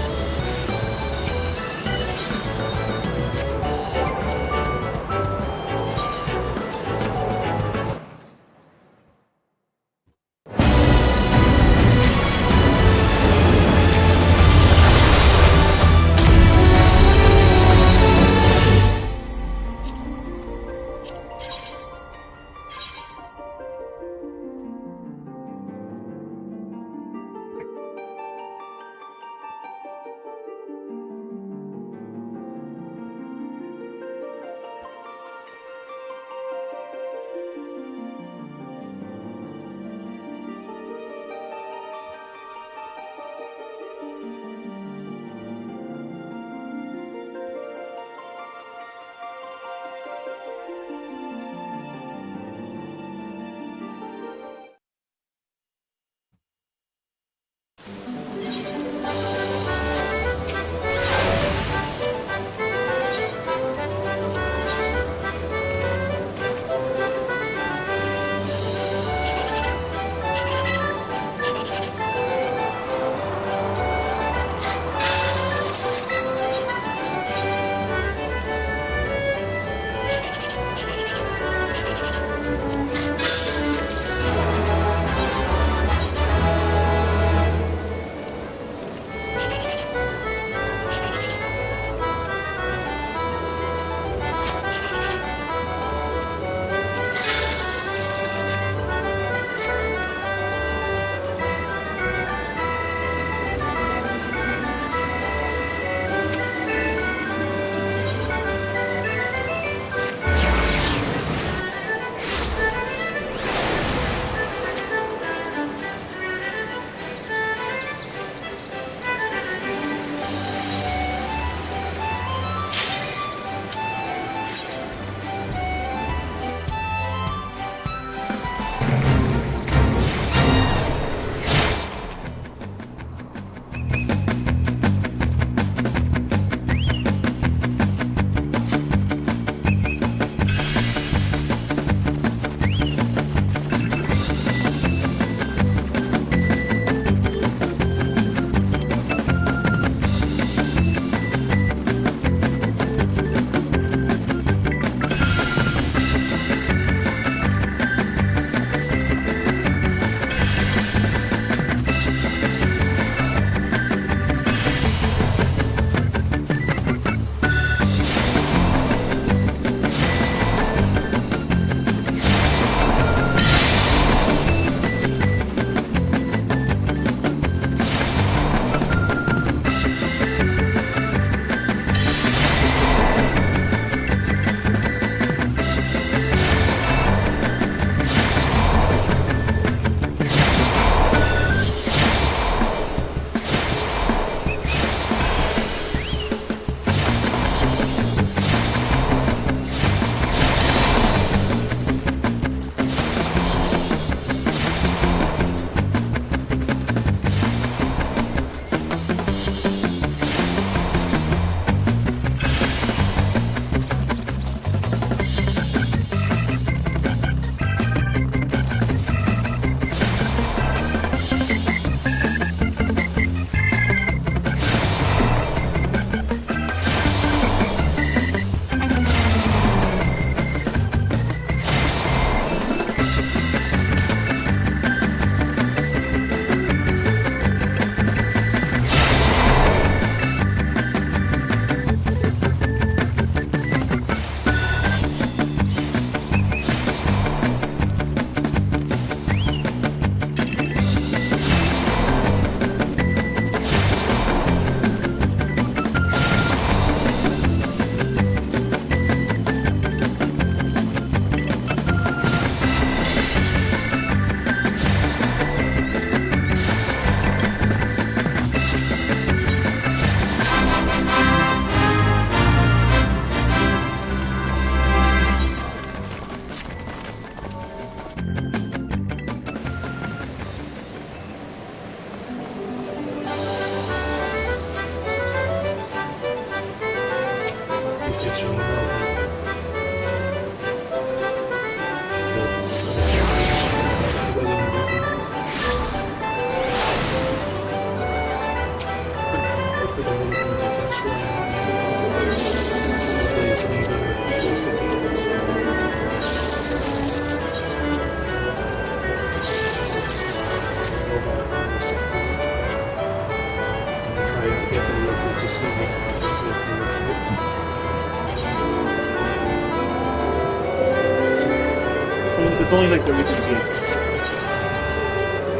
It's only like 33 gigs.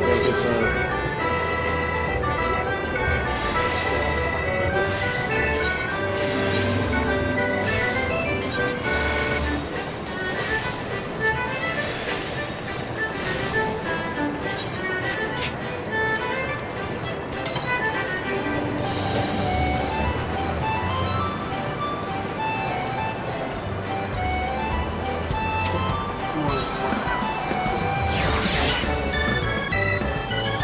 Like it's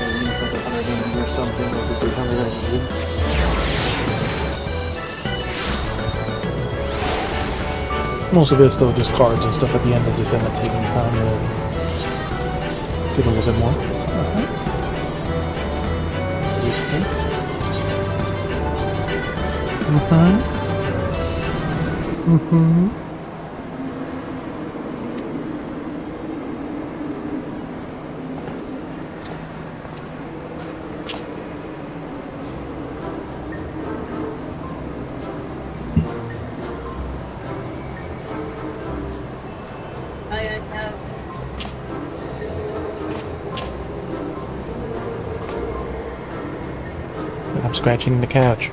at least like 180 or something, like 300. Most of it is still just cards and stuff at the end. I just end up taking time to get a little bit more. I'm scratching the couch.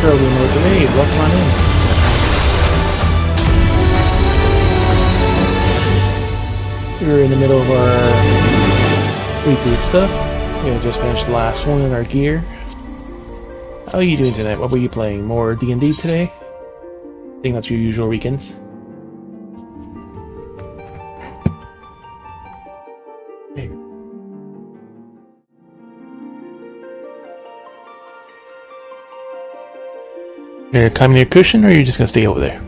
Girl, we know today. Welcome on in. We're in the middle of our reboot stuff. We just finished the last one in our gear. How are you doing tonight? What were you playing? More D&D today? I think that's your usual weekends. Hey. You're gonna climb in your cushion, or are you just gonna stay over there?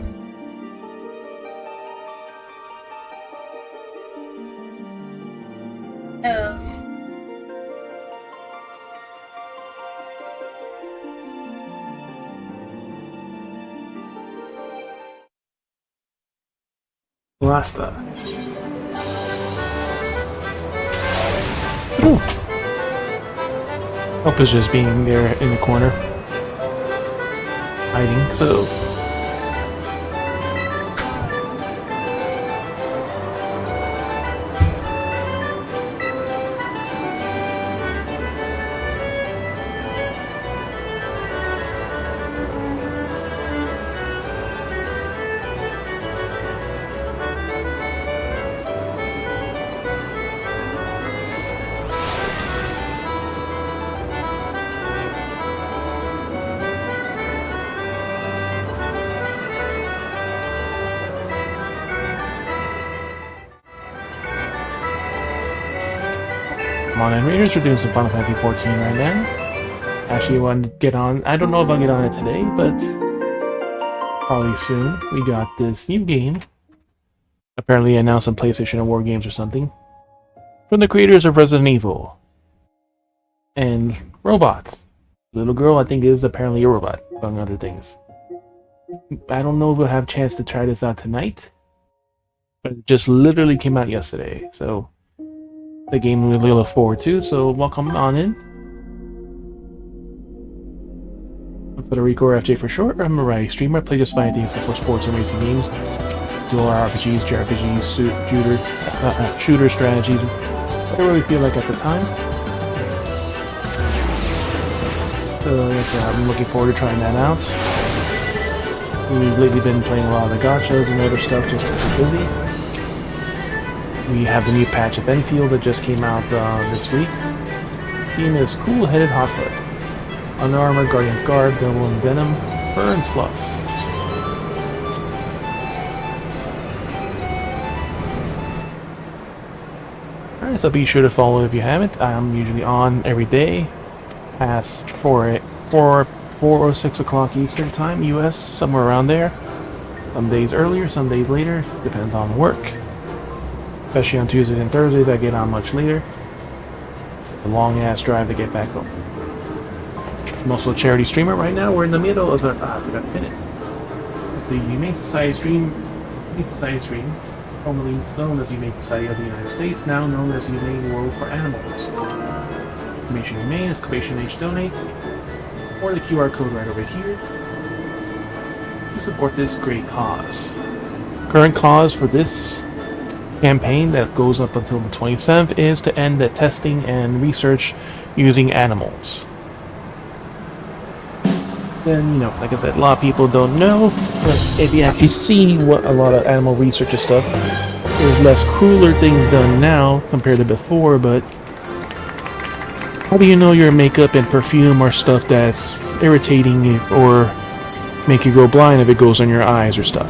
Rasta. Hope is just being there in the corner. Hiding, so... Come on in, Raiders. We're doing some Final Fantasy 14 right now. Actually, I want to get on. I don't know if I'll get on it today, but probably soon. We got this new game. Apparently announced on PlayStation or War Games or something. From the creators of Resident Evil. And robots. Little girl, I think, is apparently a robot, among other things. I don't know if we'll have a chance to try this out tonight. But it just literally came out yesterday, so... the game we really look forward to, so welcome on in. I'm Federico, or FJ for short. I'm a variety streamer. I play just fine things for sports and racing games, dual RPGs, JRPGs, shooter strategies, whatever we feel like at the time. So I'm looking forward to trying that out. We've lately been playing a lot of the gachas and other stuff just to keep busy. We have the new patch of Endfield that just came out this week. Theme is Cool-Headed Hotfoot. Unarmored Guardian's Guard, Devil and Venom, Fur and Fluff. Alright, so be sure to follow if you haven't. I'm usually on every day. past 4 or 6 o'clock Eastern Time, US, somewhere around there. Some days earlier, some days later, depends on work. Especially on Tuesdays and Thursdays, I get on much later. A long ass drive to get back home. I'm also a charity streamer right now. We're in the middle of the I forgot to pin it. The Humane Society stream, formerly known as Humane Society of the United States, now known as Humane World for Animals. Exclamation Humane, exclamation H donate, or the QR code right over here to support this great cause. Current cause for this campaign that goes up until the 27th is to end the testing and research using animals. Then, like I said, a lot of people don't know, but if you actually see what a lot of animal research and stuff, there's less crueler things done now compared to before, but how do you know your makeup and perfume are stuff that's irritating you or make you go blind if it goes on your eyes or stuff?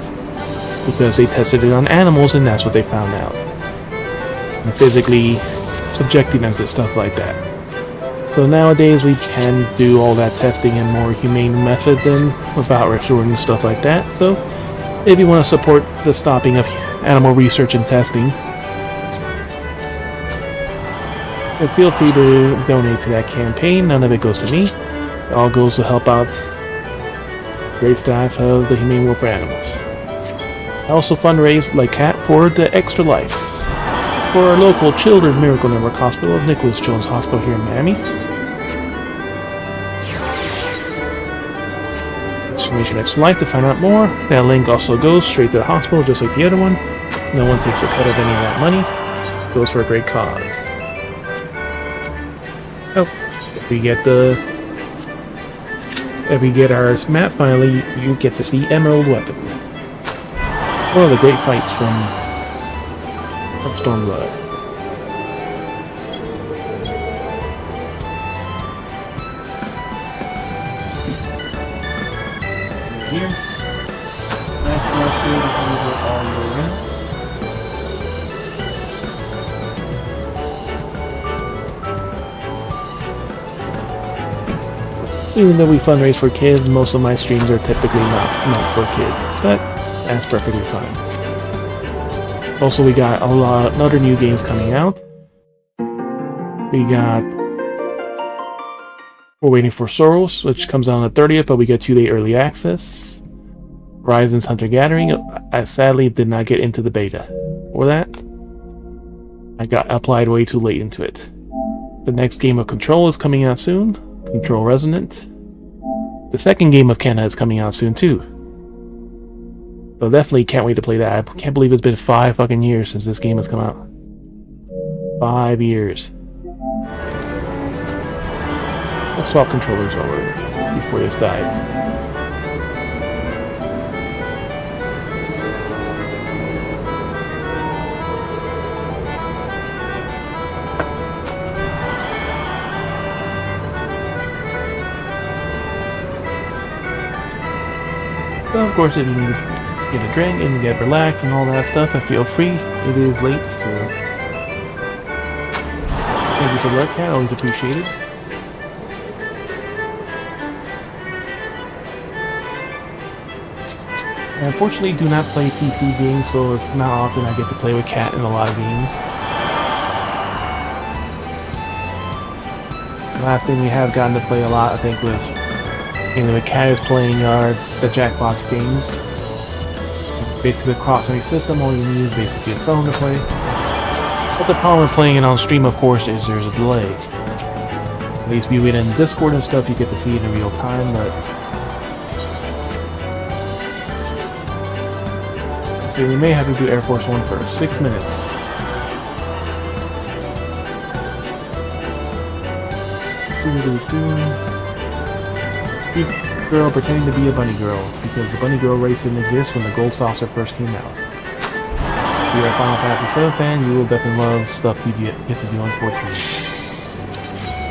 Because they tested it on animals and that's what they found out. And physically subjecting them to stuff like that. So nowadays we can do all that testing in more humane methods and without resorting to stuff like that. So if you want to support the stopping of animal research and testing, then feel free to donate to that campaign. None of it goes to me. It all goes to help out great staff of the Humane World for Animals. I also fundraise, like Cat, for the Extra Life for our local Children's Miracle Network Hospital of Nicholas Children's Hospital here in Miami. Exclamation Extra Life to find out more. That link also goes straight to the hospital, just like the other one. No one takes a cut of any of that money. It goes for a great cause. Oh, if we get our map finally, you get to see Emerald Weapon. One of the great fights from Stormblood. Here, that's good over all year round. Even though we fundraise for kids, most of my streams are typically not for kids, but that's perfectly fine. Also, we got a lot of other new games coming out. We're waiting for Soros, which comes out on the 30th, but we get 2-day early access. Horizon's Hunter Gathering, I sadly did not get into the beta. For that, I got applied way too late into it. The next game of Control is coming out soon. Control Resonant. The second game of Kenna is coming out soon too. So definitely can't wait to play that. I can't believe it's been 5 fucking years since this game has come out. 5 years. Let's swap controllers over before this dies. So of course, if you need to get a drink and get relaxed and all that stuff, and feel free. It is late, so thank you for the cat. Always appreciate it. I unfortunately do not play PC games, so it's not often I get to play with Cat in a lot of games. The last thing we have gotten to play a lot, I think, was the Cat is playing the Jackbox games. Basically, across any system, all you need is basically a phone to play. But the problem with playing it on stream, of course, is there's a delay. At least we went in Discord and stuff, you get to see it in real time, but let's see, we may have to do Air Force One for 6 minutes. Cute girl pretending to be a bunny girl, because the bunny girl race didn't exist when the gold saucer first came out. If you're a Final Fantasy 7 fan, you will definitely love stuff you get to do, unfortunately.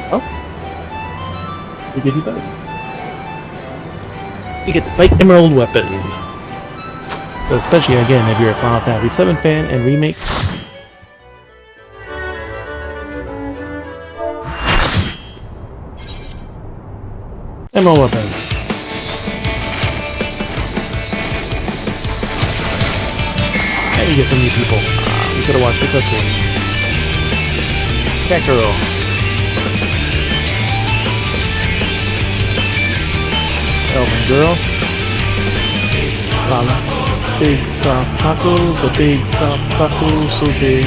Oh, we get you both. You get to fight Emerald Weapon. So especially again, if you're a Final Fantasy 7 fan and remakes. Emerald weapon. Hey, you get some new people. You gotta watch the cutscene. Cat girl. Elven girl. Big soft tacos, a big soft tacos, so big.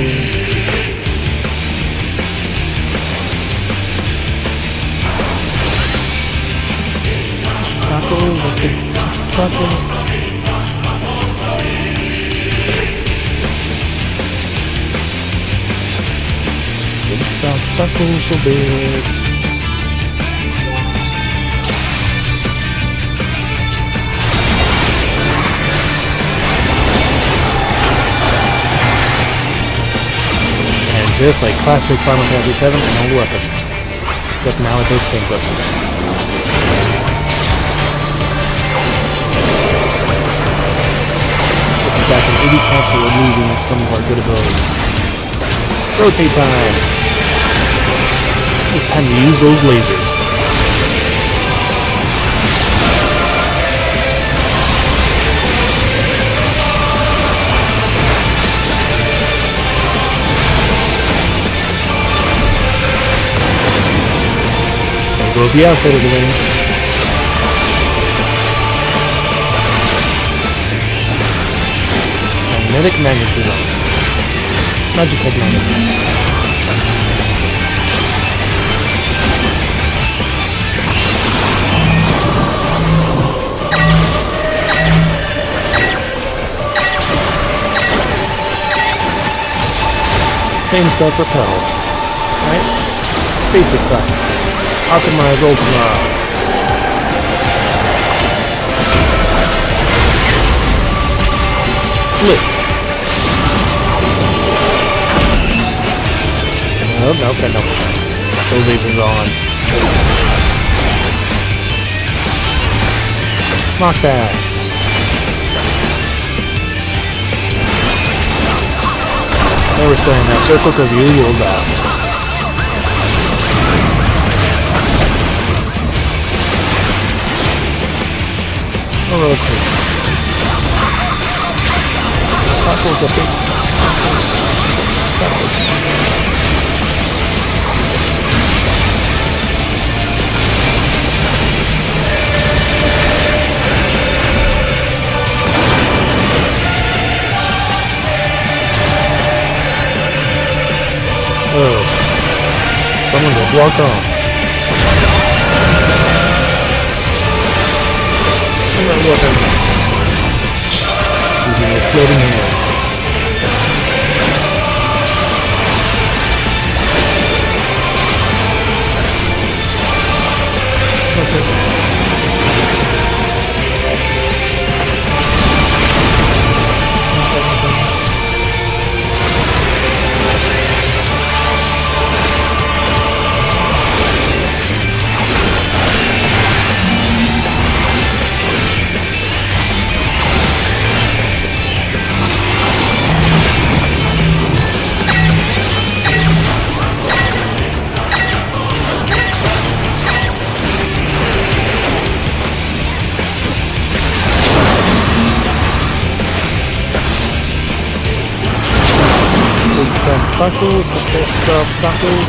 Tacos, a big tacos. Big soft tacos, so big. Just like classic Final Fantasy 7 and old weapon. Except now it does stink weapons. Looking back in 80 capsule, we're losing some of our good abilities. Rotate time! It's time to use those lasers. Goes the outside of the ring. Magnetic magnetism. Magical magnetism. Same stuff repels. Right? Basic science. Optimize Ultima. Split. No. Those lasers on. Knockback. Now we're still in that circle because you will die. Real quick. Tacos a big tacos. Oh. Someone just walked on. Weapon. Using a floating hand. Okay. Tacos, tacos.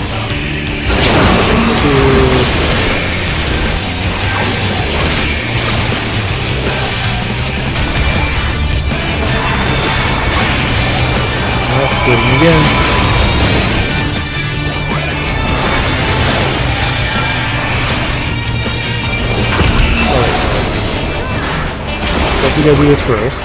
That's good again. Alright. What we gotta do this first.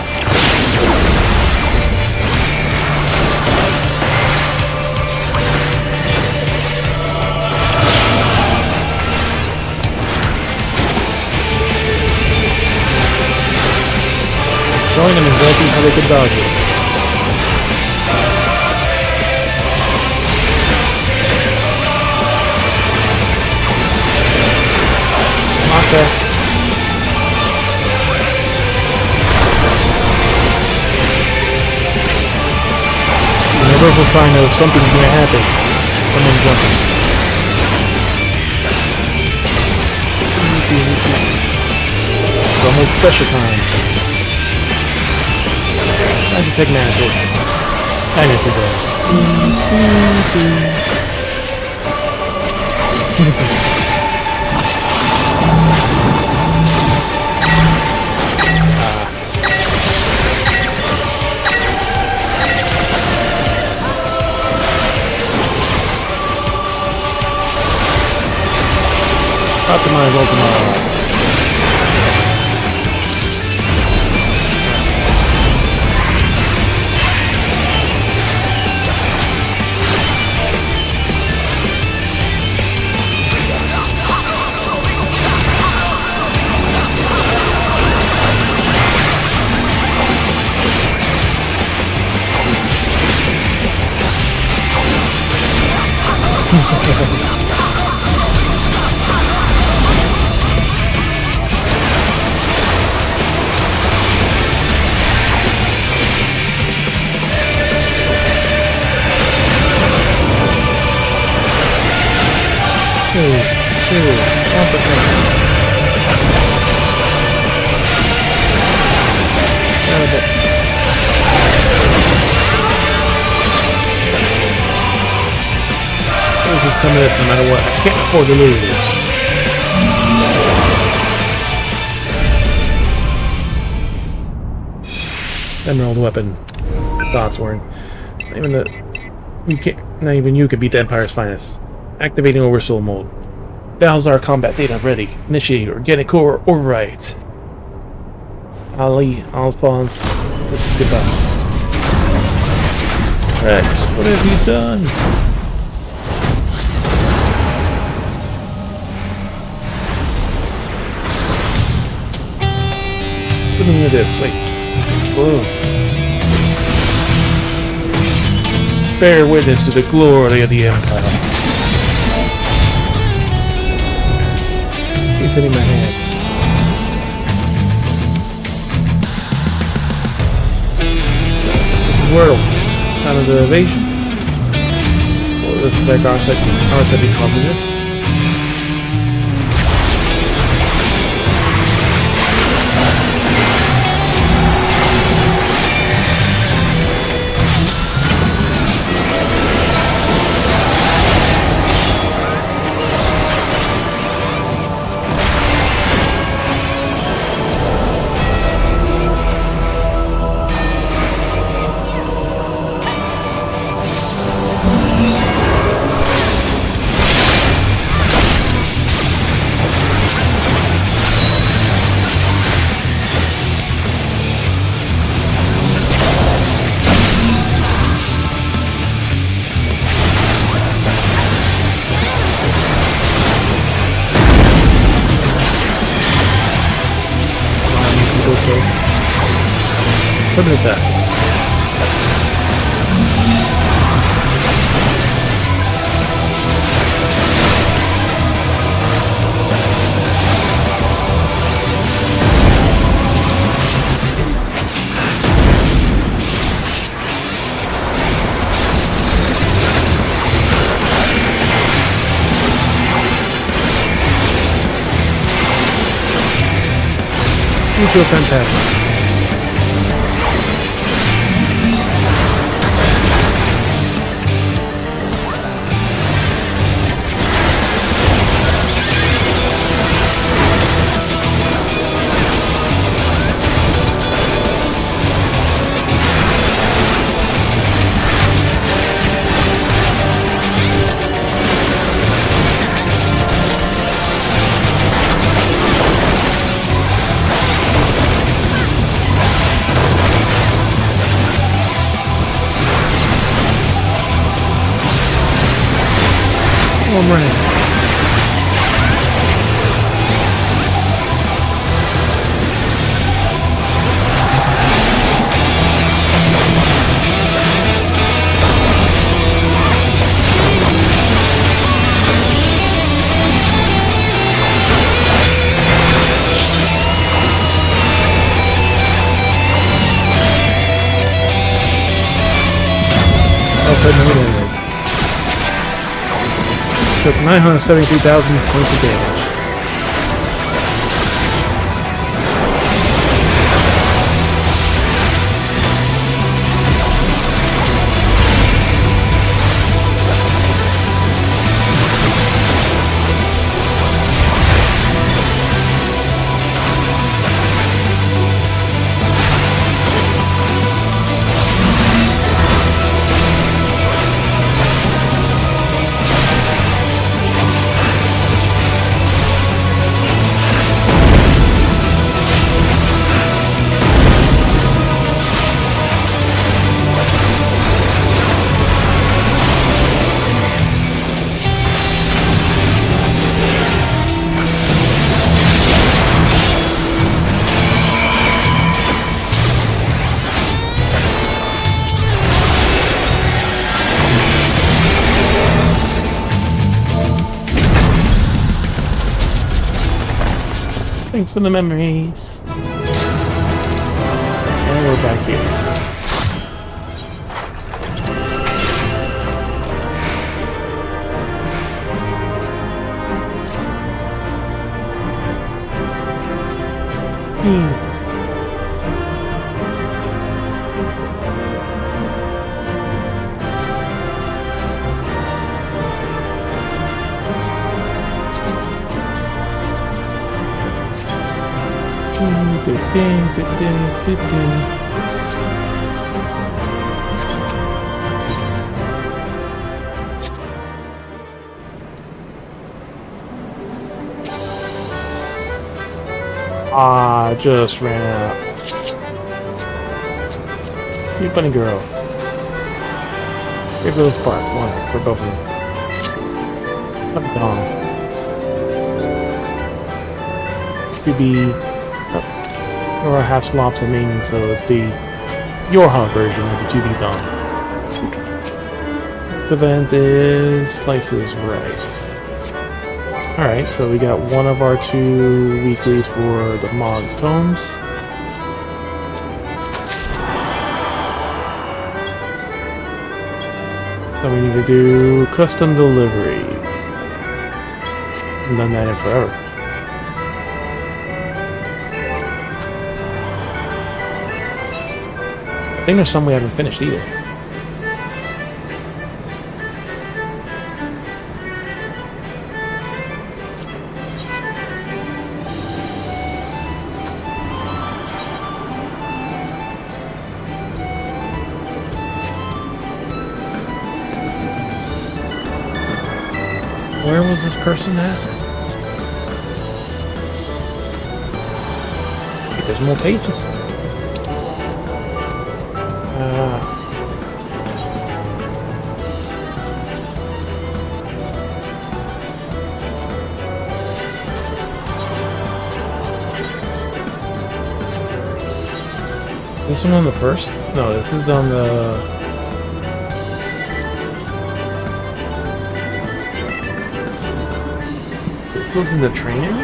Showing them exactly how they could dodge it. Okay. The universal sign of something's going to happen. Someone's jumping. almost special time. Magic Tech Magic. I know Optimize Ultima. Some of this no matter what. I can't afford to lose. Emerald weapon. Thoughts weren't. Not even you could beat the Empire's finest. Activating Oversoul mode. Balzar combat data ready. Initiate organic core override. Ali, Alphonse, this is goodbye. Rex, what have you done? Look at this, wait. Whoa. Bear witness to the glory of the Empire. He's hitting my head. This is Wordle. Out of the evasion. Or the spec our set be causing this. What is that? You feel fantastic. I'm running. Outside the middle. Took 973,000 points of damage. Thanks for the memories. And we're back here. Ah, just ran out. You bunny girl. Here goes Spark. One for both of them. I'm gone. To be or half slops and main, so it's the Yorha version of the 2D Dawn. This event is Slices Right. Alright, so we got one of our 2 weeklies for the mod tomes. So we need to do custom deliveries. I've done that in forever. I think there's some we haven't finished either. Where was this person at? Hey, there's more pages. This one on the first? No, this is on the... This was in the training?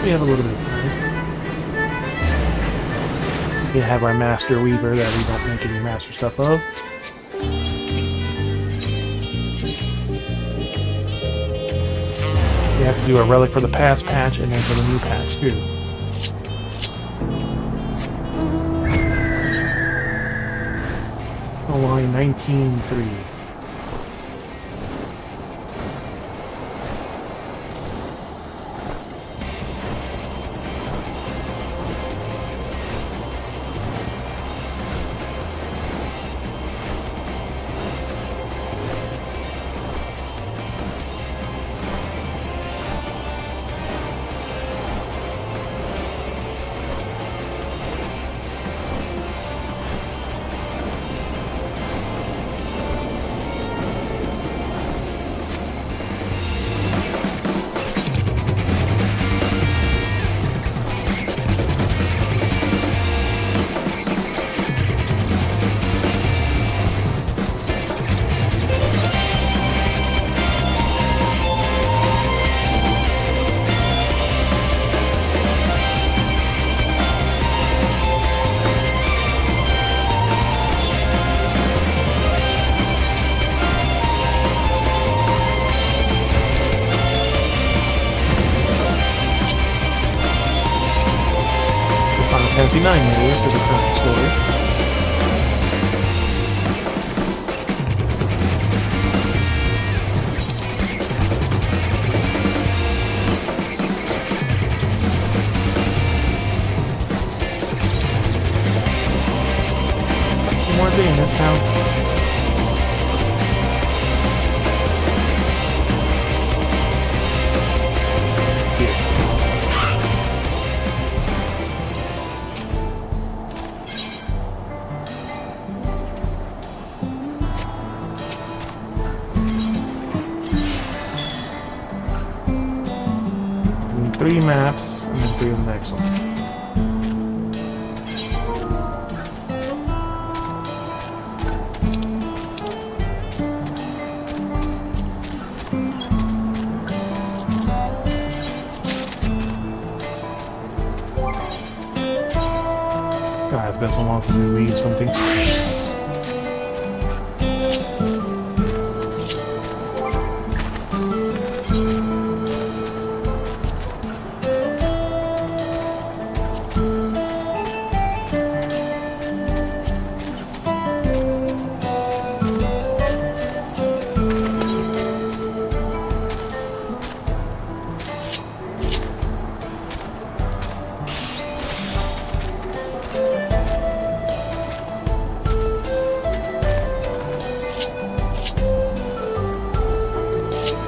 We have a little bit of time. We have our Master Weaver that we don't make any Master stuff of. We have to do a relic for the past patch and then for the new patch too. Oh, line 19.3. million for the current story. One more thing in this town. Three maps, and then 3 of the next one. God, it's been so long since we read something.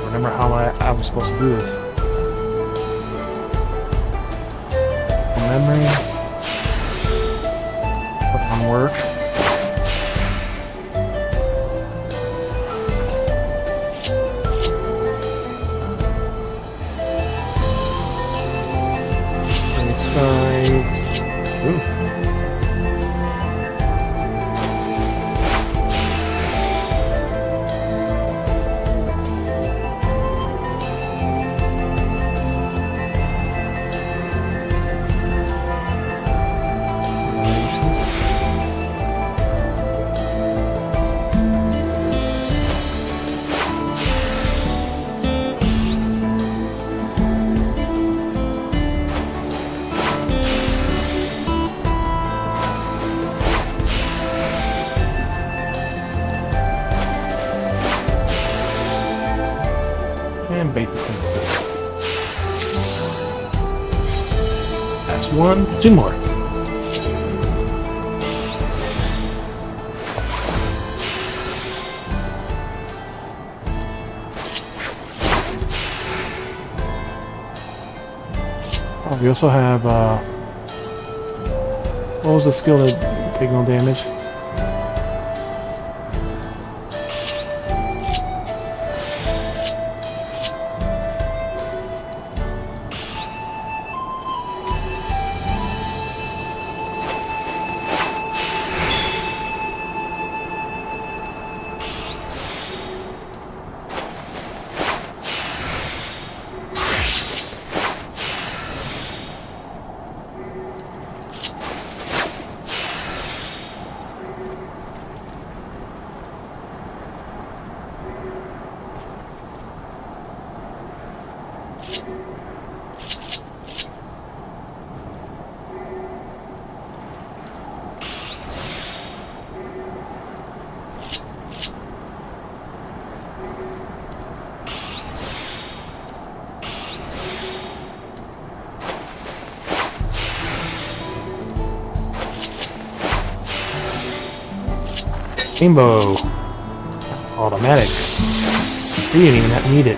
Remember how I was supposed to do this. Memory. Put on work. Sides. Ooh. And basic synthesis. That's 1, 2 more. Oh, we also have, what was the skill that take no damage? Rainbow. Automatic. You didn't even need it.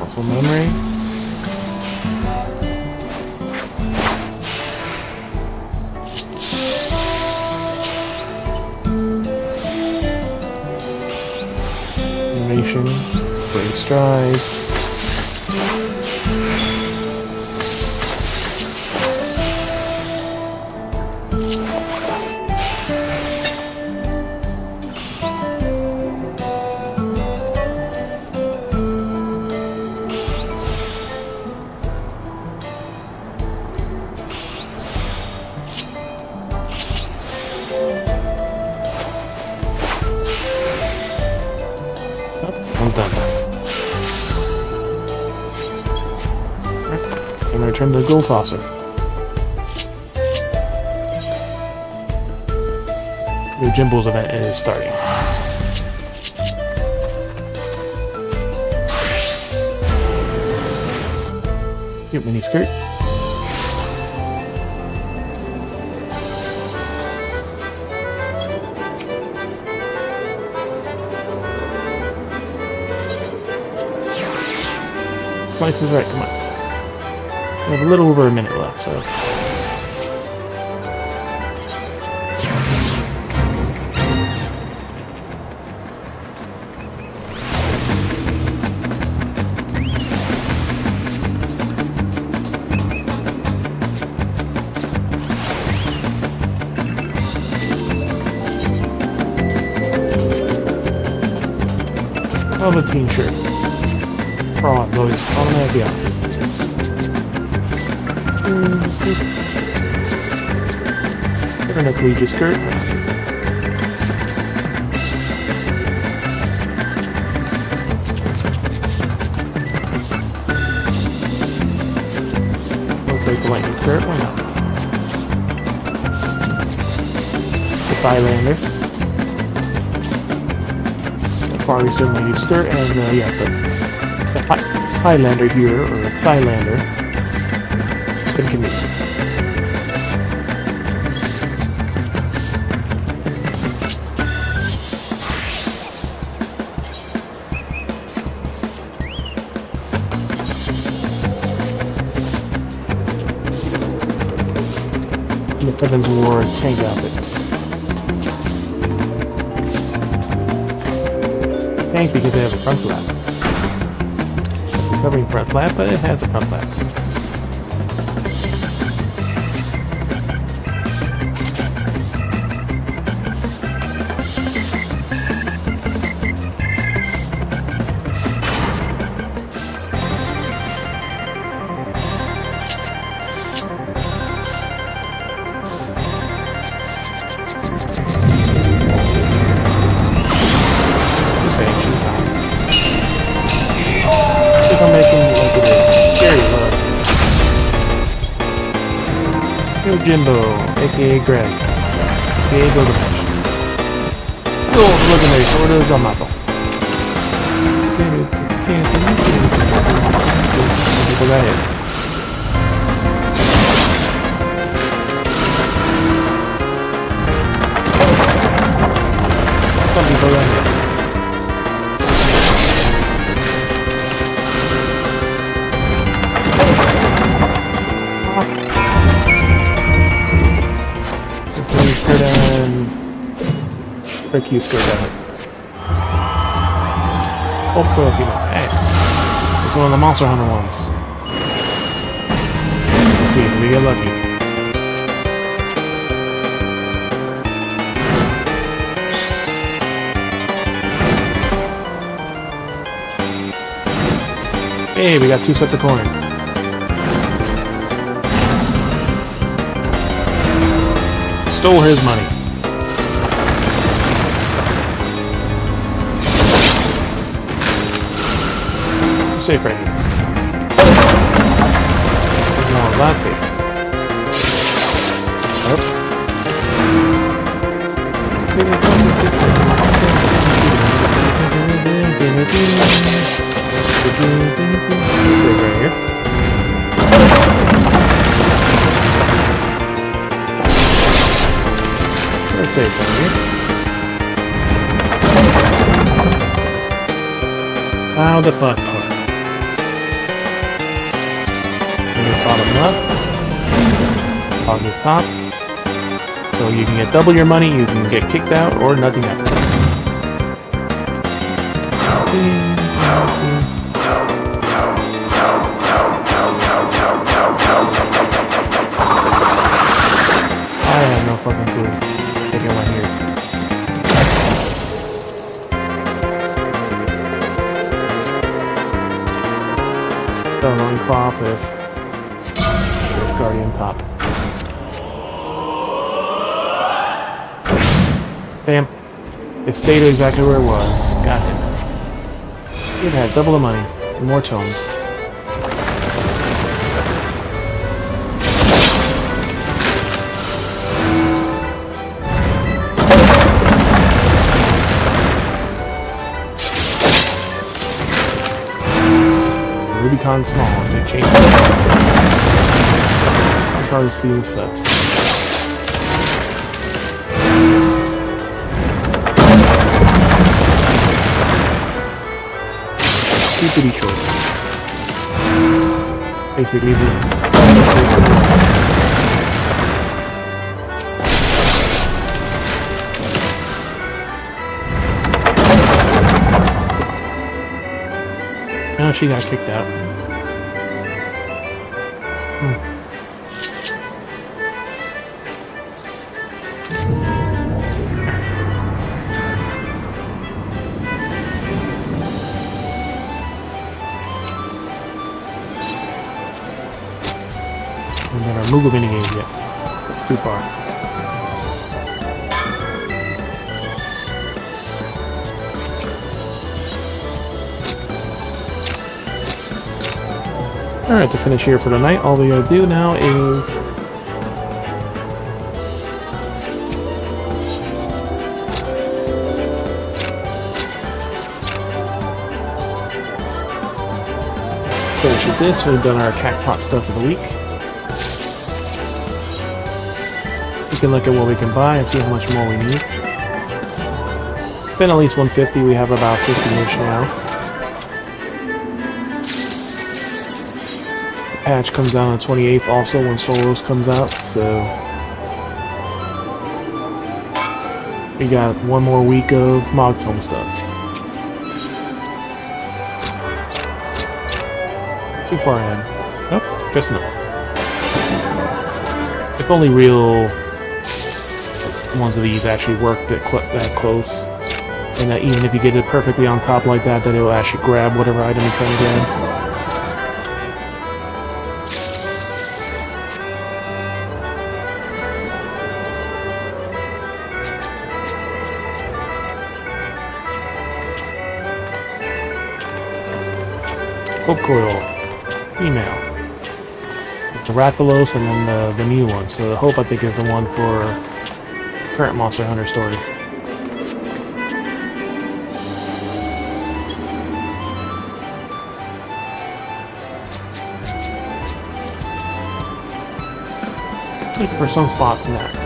Also memory. Brain stride. I'm done. Alright, I'm gonna return to the gold saucer. New Jimbo's event is starting. Cute mini skirt. Slice is right, come on. We have a little over a minute left, so. Velveteen shirt. Fraud, always automatic out. And a collegiate skirt. Looks like the lightning skirt, why not? The Thailander. Probably certainly need skirt and yeah, the Highlander here, or Thailander. Continue. And the Evans wore tank outfit. Tank because they have a front flap. Covering front flap, but it has a front flap. I'm making like a scary look. Yo Jimbo, aka Greg, aka Gilgamesh. Yo, Gilgamesh, order Zamato. People got hit. Some people got hit. And Rick you skirt at it. Oh, cool, hey. It's one of the Monster Hunter ones. Let's see if we get lucky. Hey, we got 2 sets of coins. Stole his money. Safe right here. No, that's safe. Yep. Safe right here. Let's save one here. Now the fun part. Bottom left. Hog is top. So you can get double your money, you can get kicked out, or nothing happens. I have no fucking clue. Taking one here. Don't unclop if Guardian top. Damn. It stayed exactly where it was. Got him. It had double the money and more tomes. Rubicon small, they change it. I'm trying to see these folks. Stupid choice. Basically, no, she got kicked out. And then our Moogle mini game yet. Too far. Alright, to finish here for the night, all we gotta do now is finish with this. We've done our Cactpot stuff of the week. We can look at what we can buy and see how much more we need. Spend at least 150, we have about 50-ish now. Patch comes out on the 28th also when Solos comes out, so we got one more week of Mogtome stuff. Too far ahead. Nope, just no. If only real ones of these actually work that close, and that even if you get it perfectly on top like that, then it will actually grab whatever item you're trying to grab. Coil, female. It's the Rathalos and then the new one. So the Hope I think is the one for current Monster Hunter story. Look for some spots in that.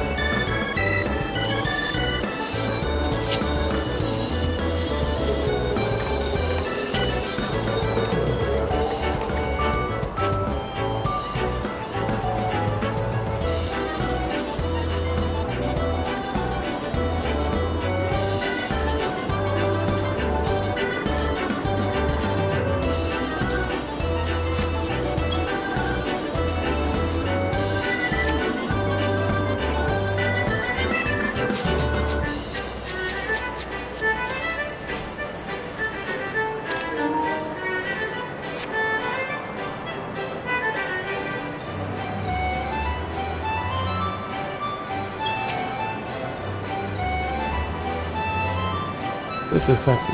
This is sexy.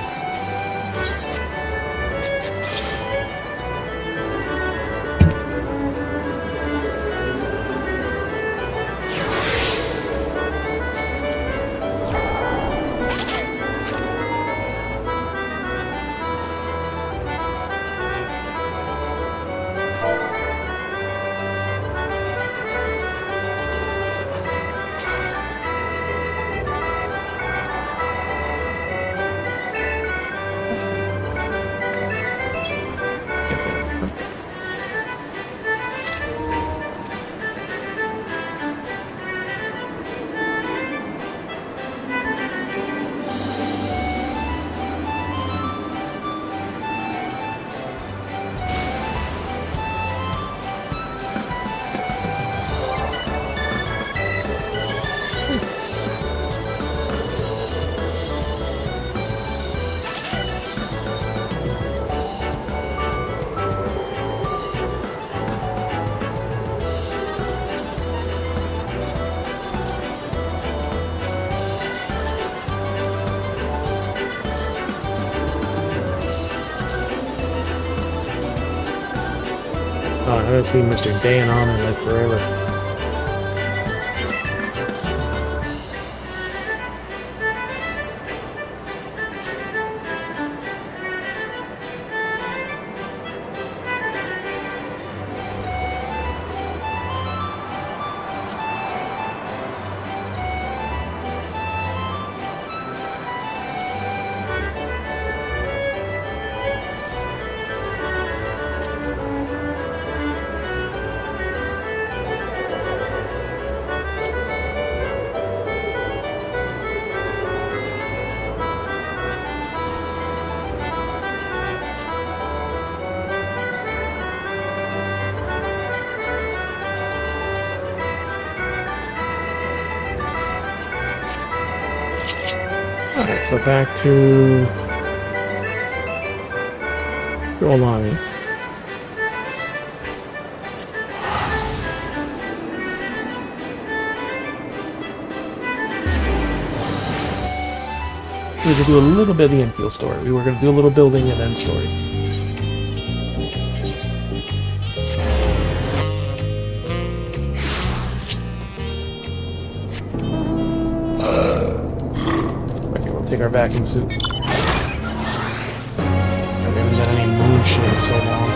Oh, I haven't seen Mr. Dan on in like forever. Alright, so back to Olani. We could do a little bit of the Endfield story. We were going to do a little building and then story. Okay, we'll take our vacuum suit. I haven't done any moon shit in so long.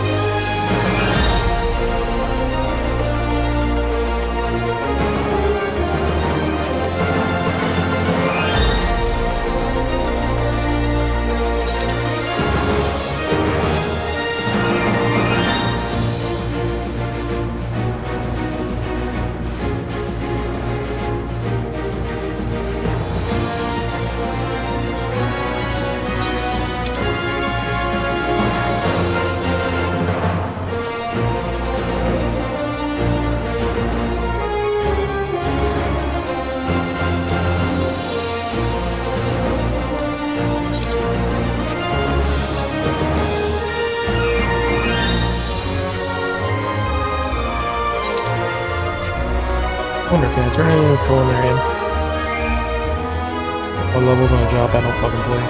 I wonder, can I turn any of this culinary in? What levels on a job I don't fucking play?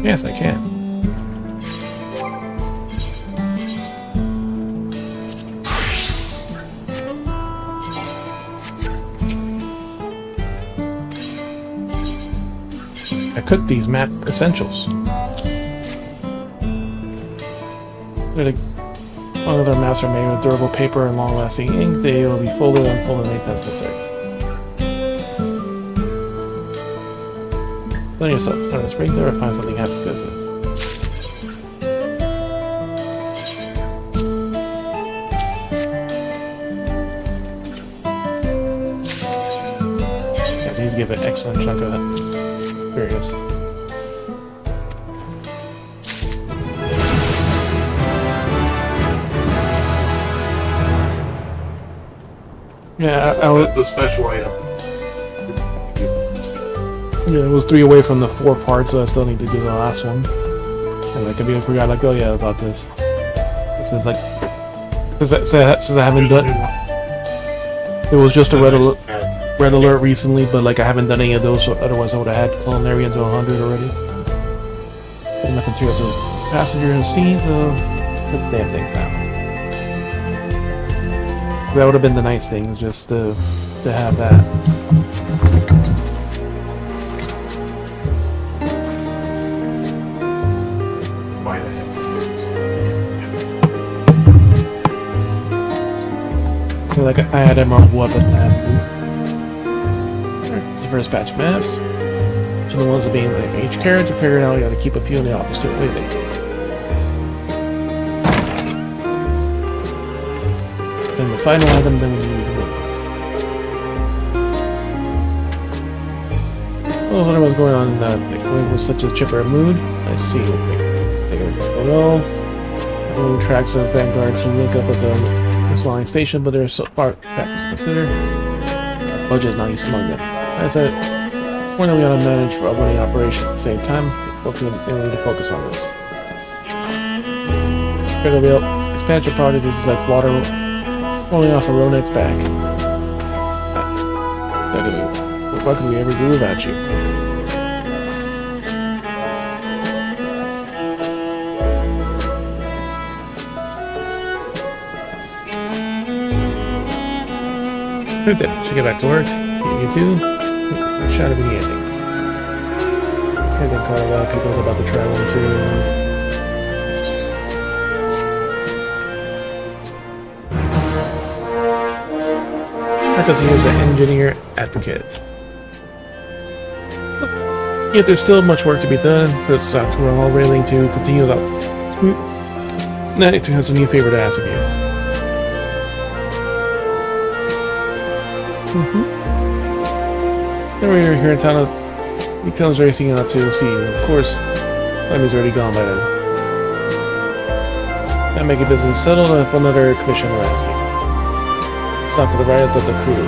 Yes, I can. I cooked these matte essentials. They're like, one of their maps are made with durable paper and long-lasting ink. They will be folded, unfolded, and made necessary. Learn yourself. Learn the spring there, find something half as good as this. Yeah, these give an excellent chunk of experience. Yeah, I was the special item. Yeah, it was 3 away from the 4 parts, so I still need to do the last one. And I completely forgot, like, oh yeah, about this. So it's like, since I haven't done, it was just a red alert recently, but like I haven't done any of those, so otherwise I would have had culinary into 100 already. And nothing serious with passenger and scenes, so put the damn things down. That would have been the nice thing, is just to have that. Like I had Emerald Weapon and alright, it's the first batch of maps. So the ones that being like each character figured out, you gotta keep a few in the office too. What do you think? And the final item, then we need to win. Well, whatever was going on in that it was such a chipper mood. Let's see real quick. Below. Tracks of vanguards to link up with the flying station, but there's so far factors to consider. Budget is not used among them. That's it. We're not going to manage for uploading operations at the same time. We need to focus on this. Critical expansion project is like water rolling off a Ronek's back. What could we ever do without you? Right there. Should get back to work. You too. Shot at the ending. And then caught a lot of people about the travel too. Because he is an engineer advocate. Yet there's still much work to be done, but we're all willing to continue that. Natty has a new favor to ask of you. Then we're here in town. He comes racing out to see you. Of course, Lemmy's already gone by then. Can't make a business settled up another commission we're asking. It's not for the riders, but the crew.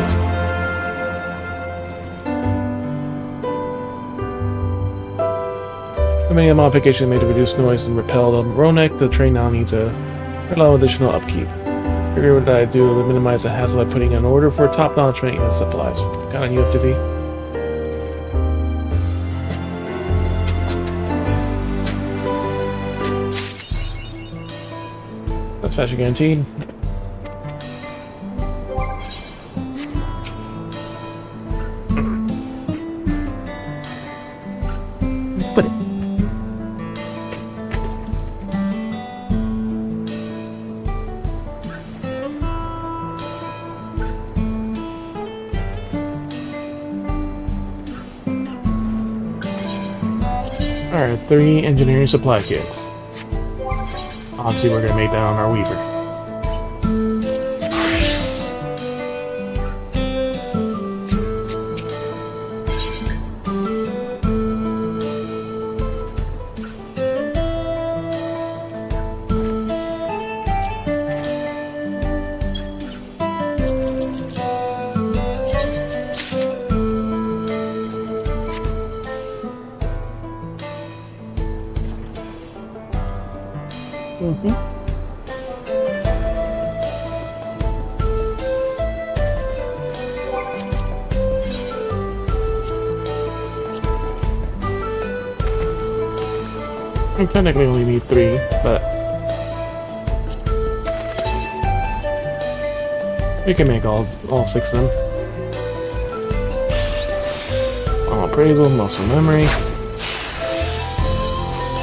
The many modifications made to reduce noise and repel the Ronek, the train now needs a lot of additional upkeep. Figure what I do to minimize the hassle by putting an order for top-notch maintenance supplies. Count on you up to see. That's fashion guaranteed. Put it. Alright, 3 engineering supply kits. Obviously, we're gonna make that on our Weaver. I technically only need 3, but we can make all 6 of them. All appraisal, muscle memory,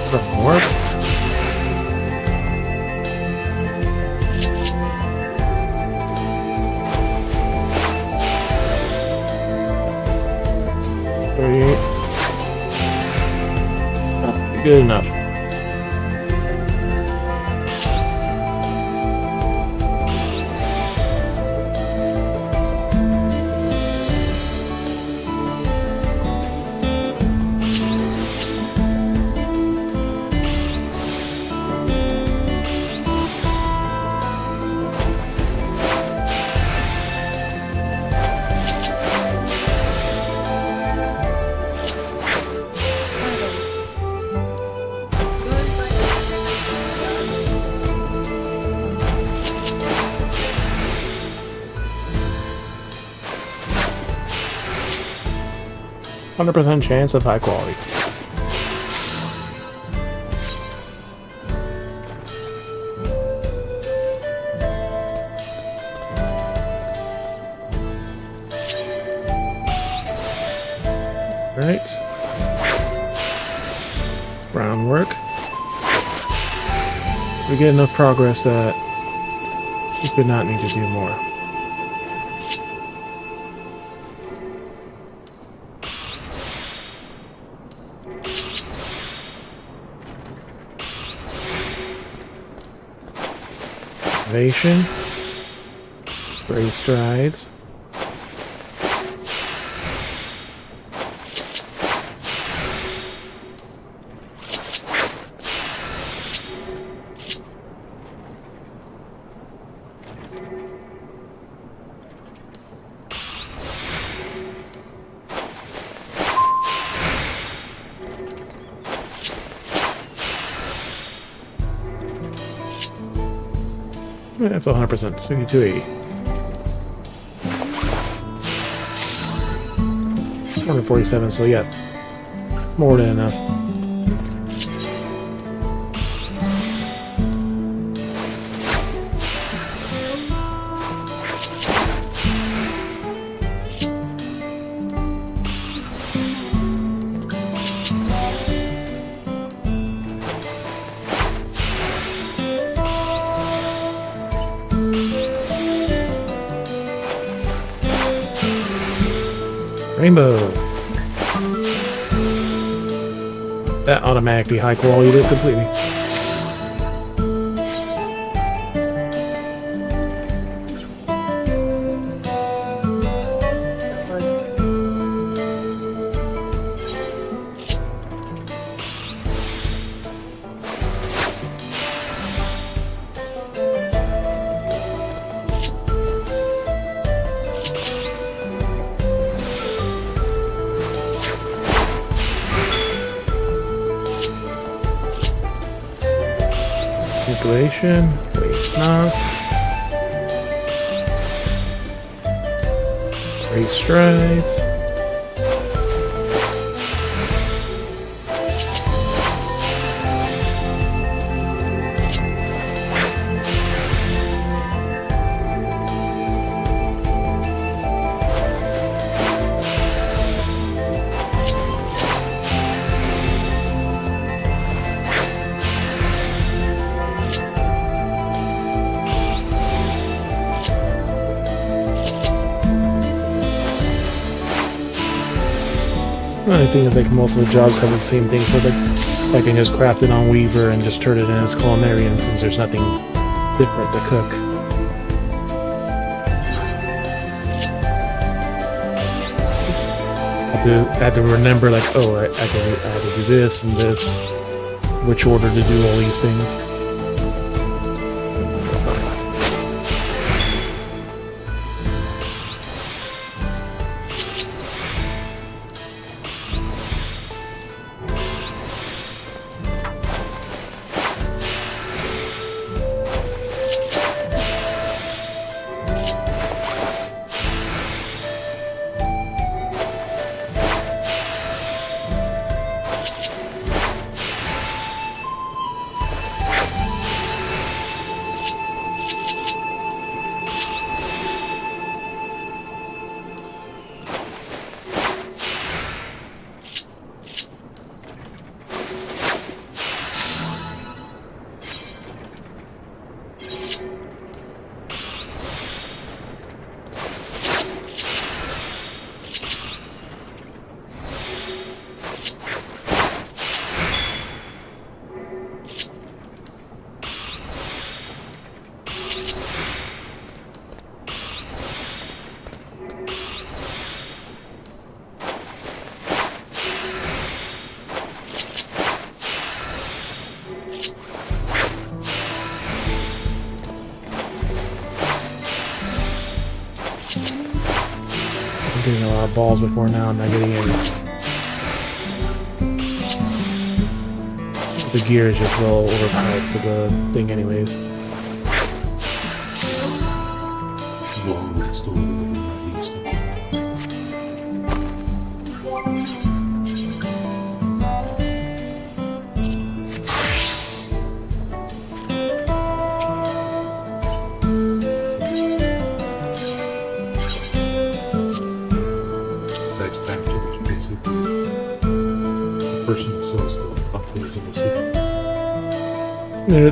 from work. Good enough. %, chance of high quality. Right. Brown work. We get enough progress that we could not need to do more. Innovation. Great strides. That's 100%. 6280. 147, so yeah. More than enough. Rainbow. That automatically high quality did completely. Manipulation, waste not. Race strides. The only thing is like most of the jobs cover the same thing, so like I can just craft it on Weaver and just turn it in as culinarian since there's nothing different to cook. I had to remember like, oh, I had to do this and this, which order to do all these things. That's fine. Getting a lot of balls before now, I'm not getting any. The gear is just well overpowered for the thing anyways.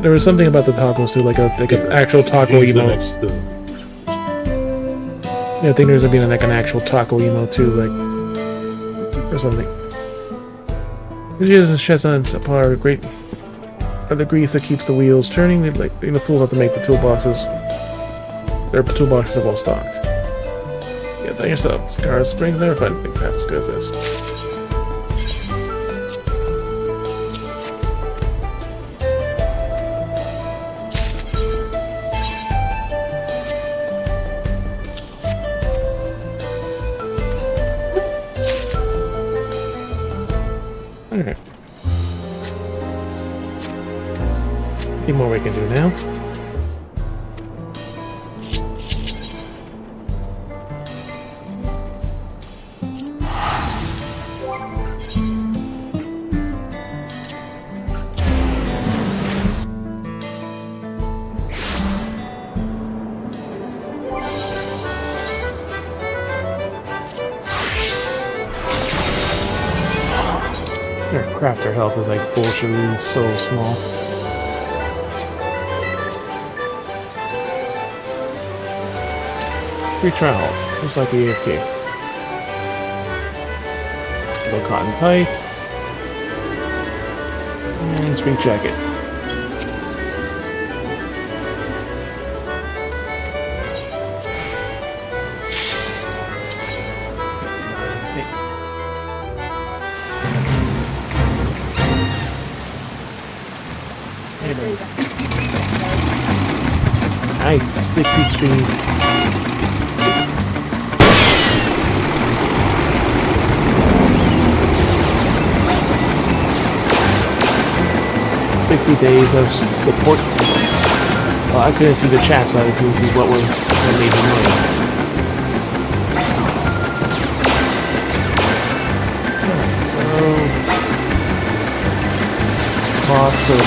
There was something about the tacos too, like an actual taco emote. Yeah, I think there's gonna be like an actual taco emote too, like or something. Uses chestnuts are great. Are the grease that keeps the wheels turning. They like the tools have to make the toolboxes. Their toolboxes are well stocked. Get that yourself. Scar Springs never find things half as good as this. Alright. Anything more we can do now? Their crafter health is like bullshitly so small. Free trial, just like the AFK. Little cotton tights. And spring jacket. Nice, 60 speed. Days of support. Well, I couldn't see the chat, so I couldn't see what made the noise. Alright, so lots of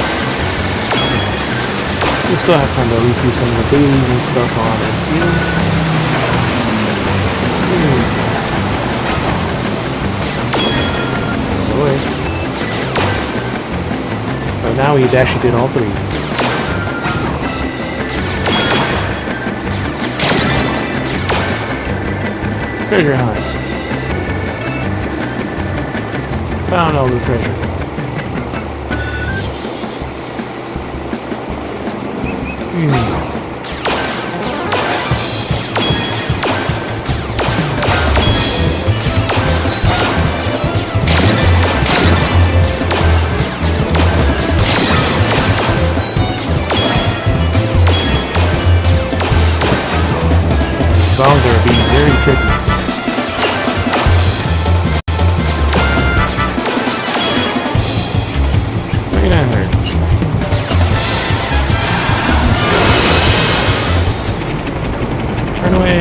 we still have time to read through some of the dailies and stuff on Endfield. Boy. But now he actually did all three. Treasure hunt. Found all the treasure. Songs are being very tricky. Right on her. Turn away.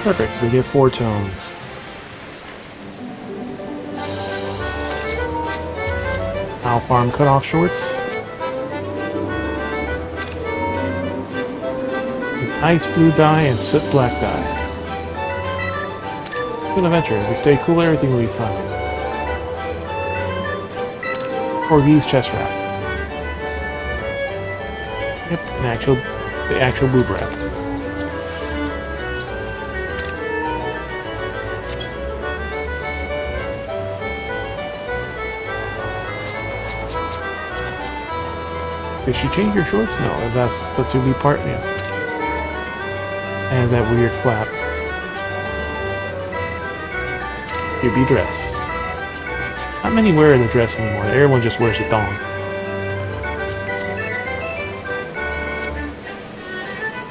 Perfect, so we get 4 tones. Owl Farm cutoff shorts. Ice blue dye and soot black dye. Good adventure. If we stay cool, everything will be fine. Portuguese chest wrap. Yep, the actual boob wrap. Did she change your shorts? No, that's the 2B part, yeah. And that weird flap. 2B dress. Not many wear the dress anymore. Everyone just wears a thong.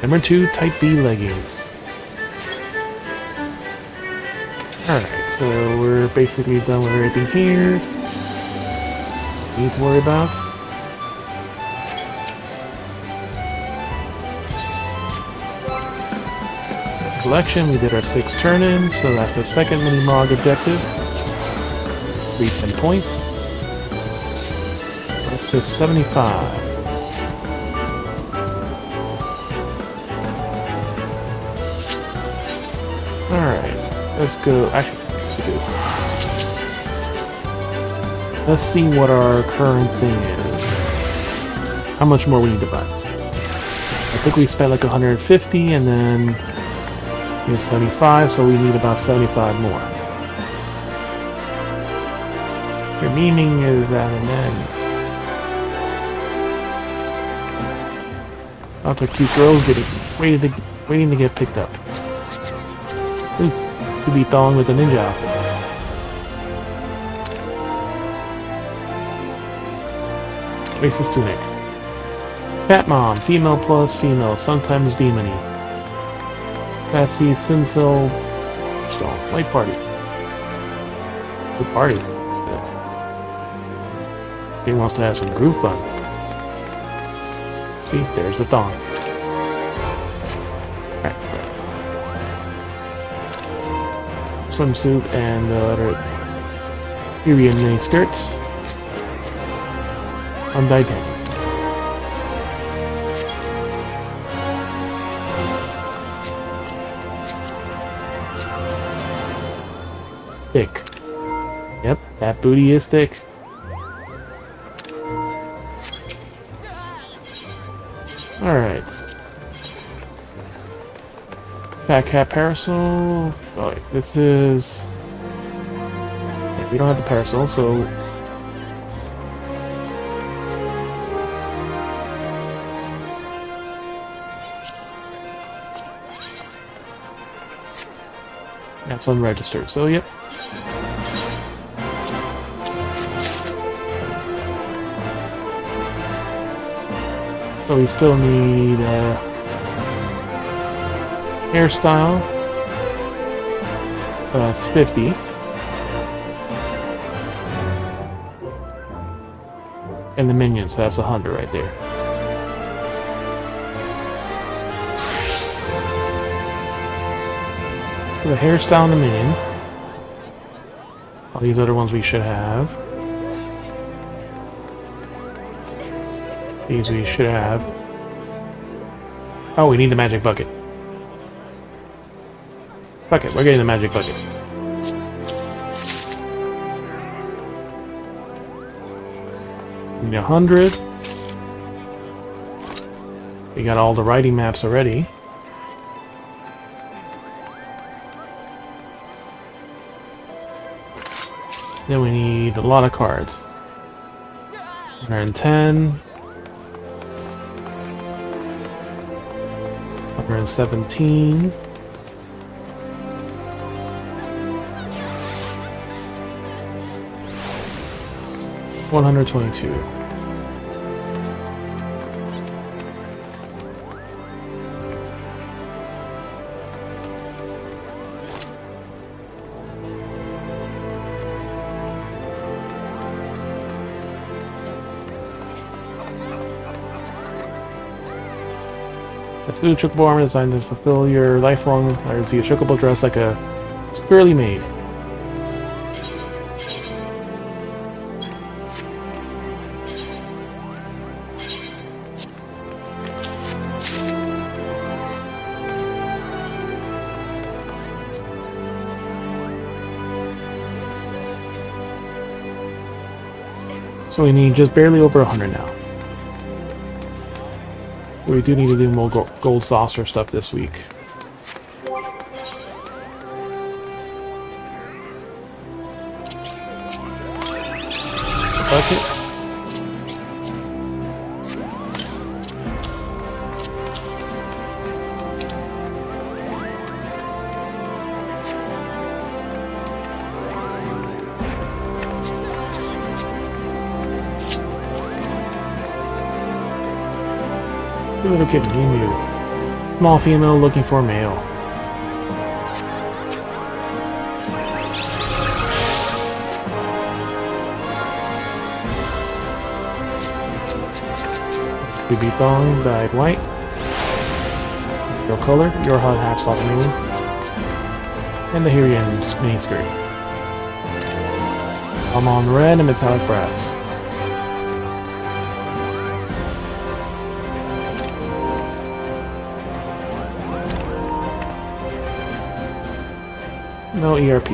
Number 2, Type B leggings. Alright, so we're basically done with everything here. Need to worry about. Collection, we did our 6 turn-ins, so that's the second mini-mog objective. 310 points. Up to 75. Alright, let's go. Actually, let's see what our current thing is. How much more we need to buy. I think we spent like 150 and then we have 75, so we need about 75 more. Your meaning is that and then. Lots of cute girls waiting to get picked up. Ooh, could be thong with a ninja outfit. Racist tunic. Cat Mom, female plus female, sometimes demony. Sassy Sincil Stone, Light Party. Good party. He wants to have some groove fun. See, there's the thong. Alright. Swimsuit and the other Syrian mini skirts. Undyed tank. Thick. Yep, that booty is thick. Alright. Fat Cat Parasol. Oh, wait, this is... Yeah, we don't have the parasol, so... That's unregistered, so yep. So we still need a hairstyle. That's 50. And the minions, so that's 100 right there. The hairstyle and the minion. All these other ones we should have. These we should have. Oh, we need the magic bucket. Fuck it, we're getting the magic bucket. We need 100. We got all the writing maps already. Then we need a lot of cards. 110. 117. 122. The food chocobo armor designed to fulfill your lifelong desire to see a chocobo dress like a squarely made. So we need just barely over 100 now. We do need to do more gold saucer stuff this week. Bucket. Little kitten, emu. Small female looking for male. Baby thong dyed white. Your color, your hot half soft moon. And the Hyrian mini skirt. I'm on red and metallic brass. No ERP.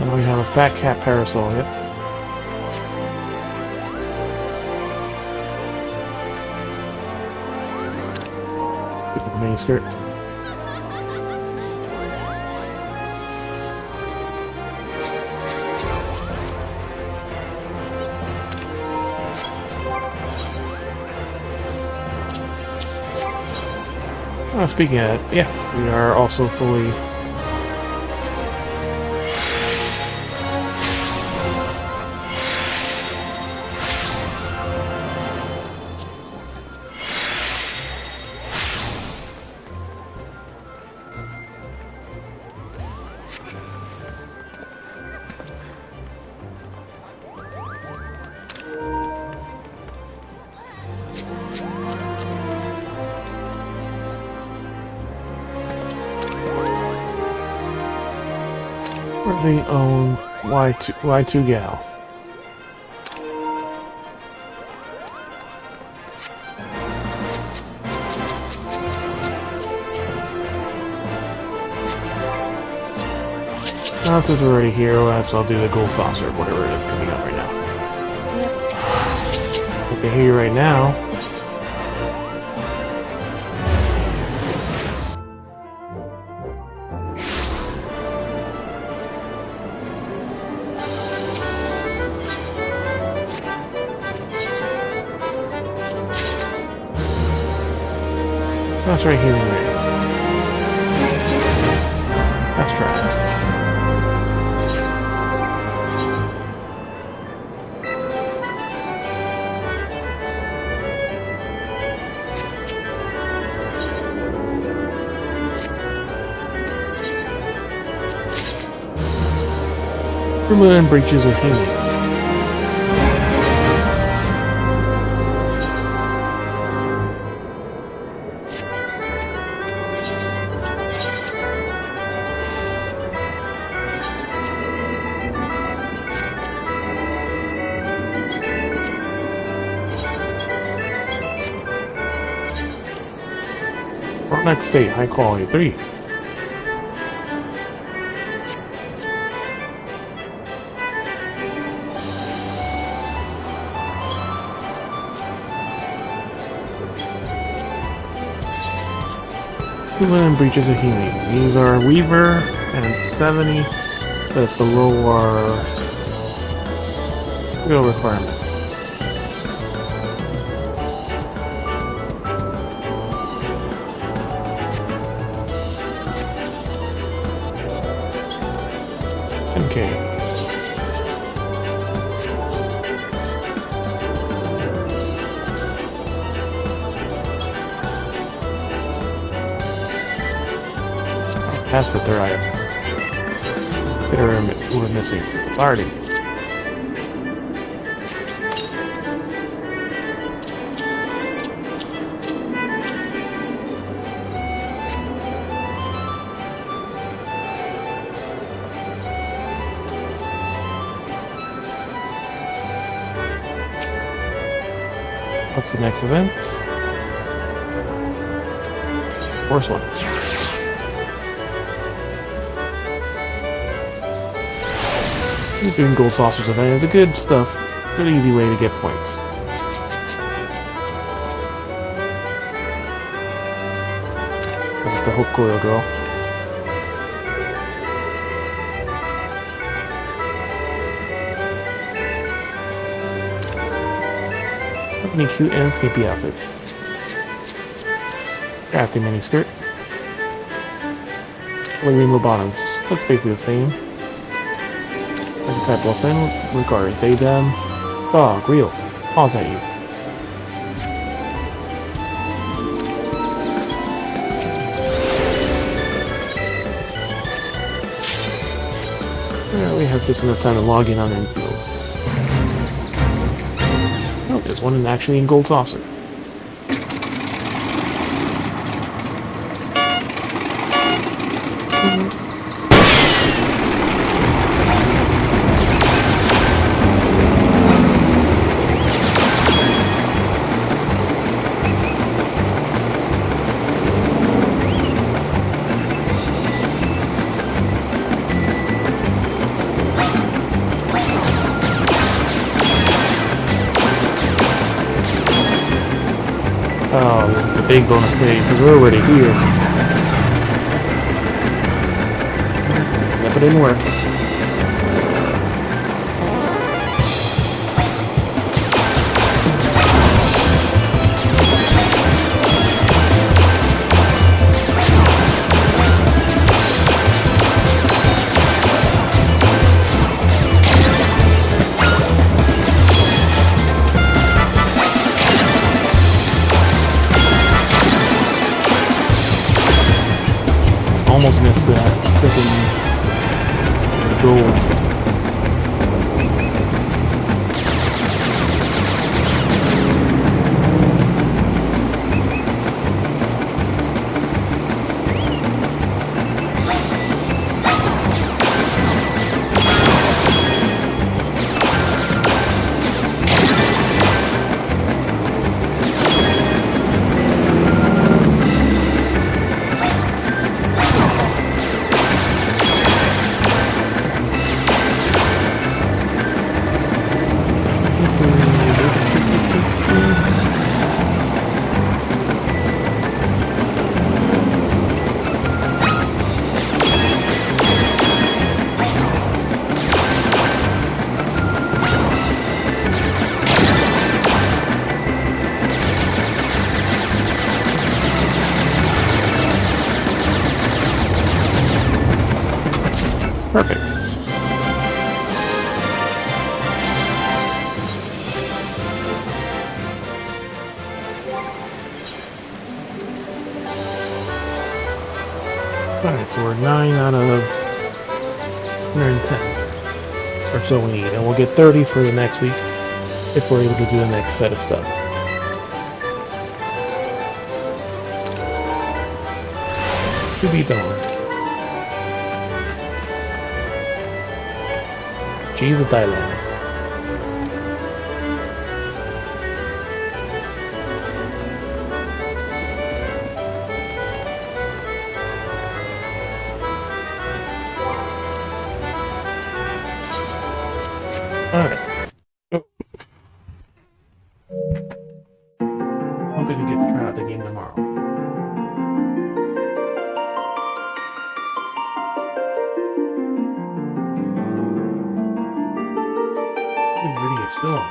Now we have a fat cat parasol, yep. Mini skirt. Speaking of that, yeah, we are also fully currently own Y2 Gal. Now since we're already here, so I'll do the gold saucer, whatever it is coming up right now. Okay, here right now. That's right here, right? That's right. And breaches of healing. Next state, high quality 3. And breaches of healing. These are Weaver and 70. That's below our skill requirements. Okay. That's the third item. We're missing. Party. What's the next event? First one. Doing gold saucers event is a good stuff, good easy way to get points. That's the hook coil girl. How many cute and skimpy outfits? Crafty mini skirt. Rainbow bottoms. Looks basically the same. Type will send regards. They them. Dog, real. Pause at you. Yeah, we have just enough time to log in on Endfield. Oh, there's one actually in gold saucer. Oh, this is the big bonus page, because we're already here. Yep, it didn't work. Almost missed that freaking gold. Perfect. Alright, so we're 9 out of 110 or so we need, and we'll get 30 for the next week if we're able to do the next set of stuff. To be done. She's a Thailand. Alright. Oh. Hoping to get to try out the game tomorrow. Reading it still.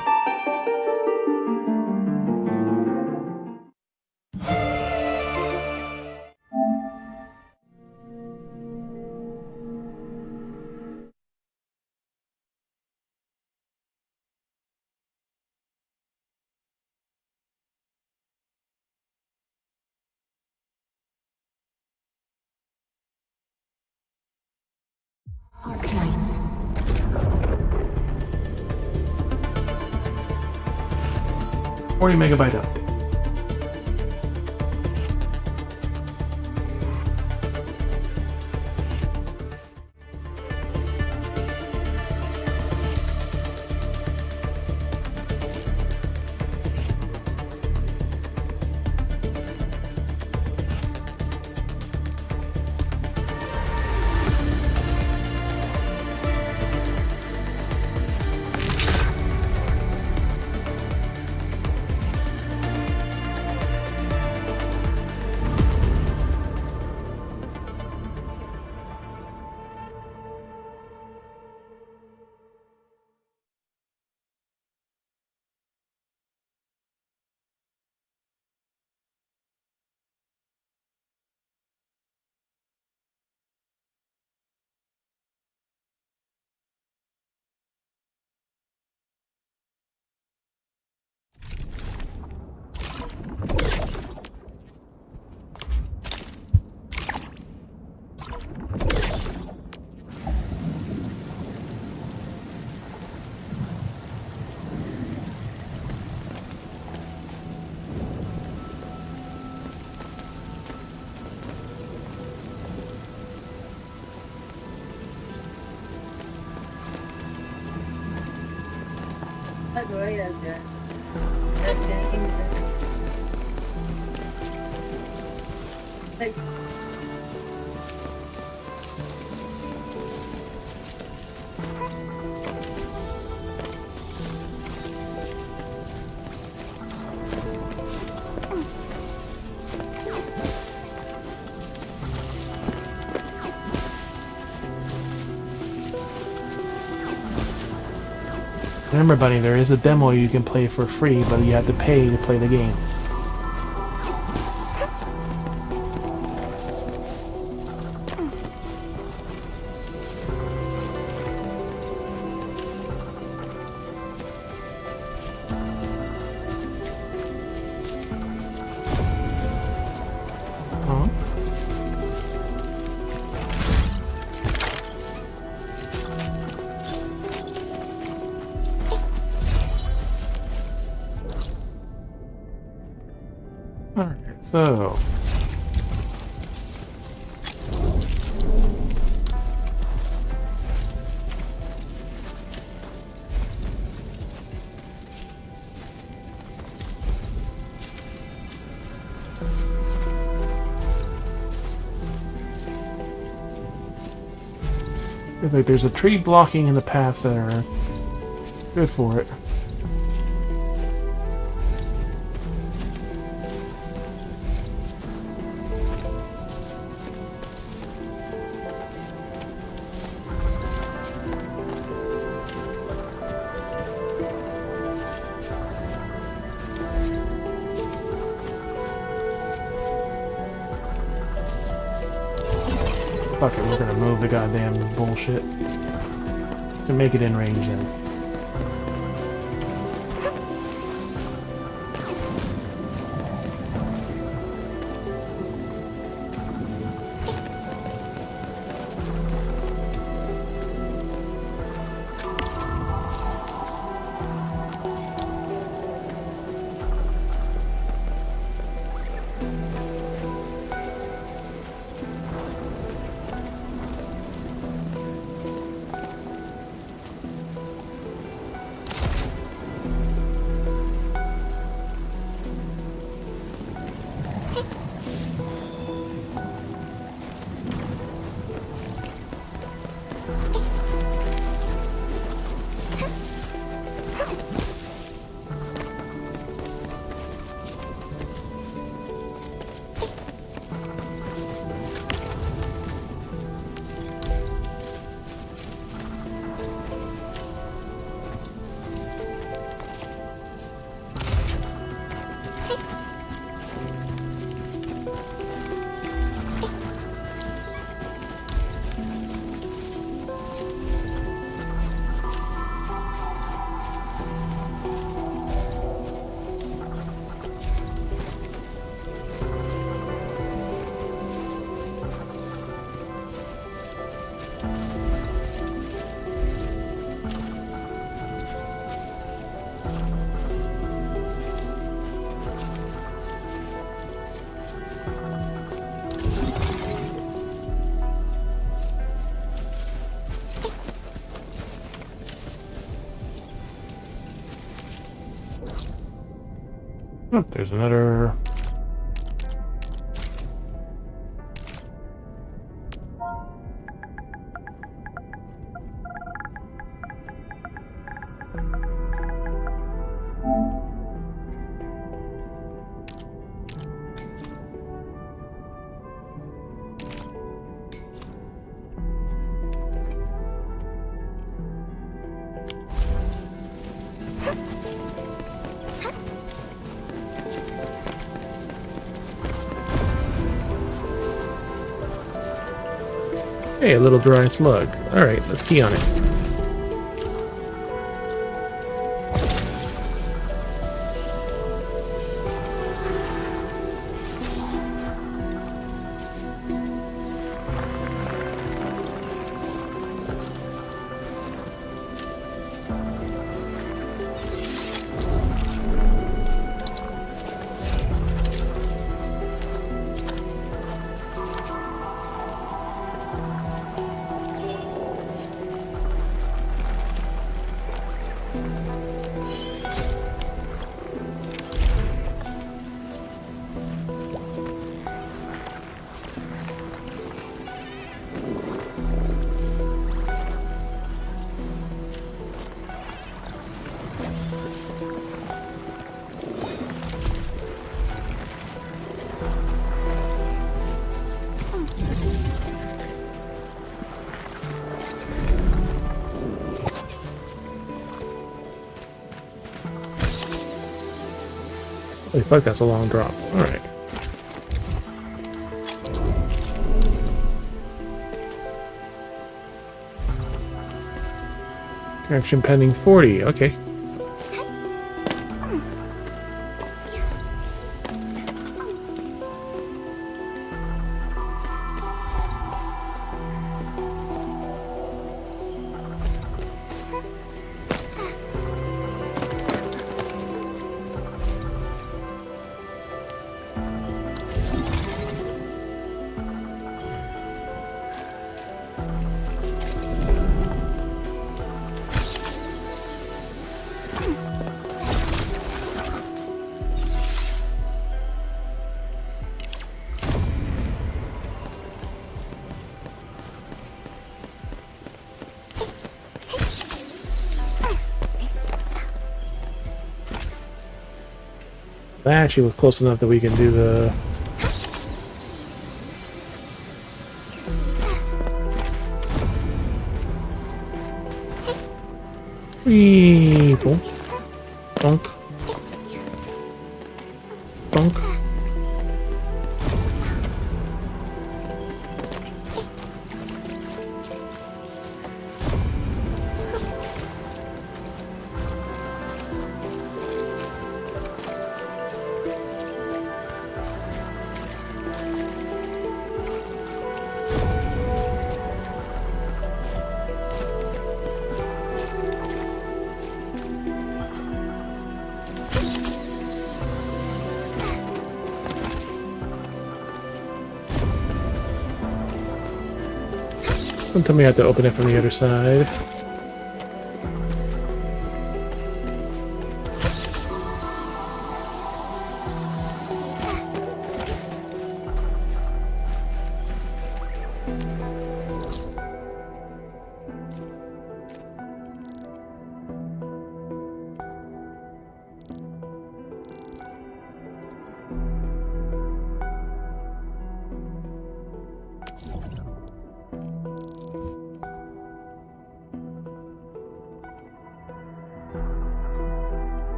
Arkanites. 40 megabyte update. That's right out there. Like, Remember, Bunny, there is a demo you can play for free, but you have to pay to play the game. Alright, so... Feels like there's a tree blocking in the paths that are good for it. Fuck it, we're gonna move the goddamn bullshit. To make it in range then. Oh, there's another... Hey, a little dry slug. Alright, let's key on it. Holy fuck, that's a long drop. Alright. Action pending 40, okay. That actually was close enough that we can do the... Weevil. Bonk. Bonk. Don't tell me I have to open it from the other side.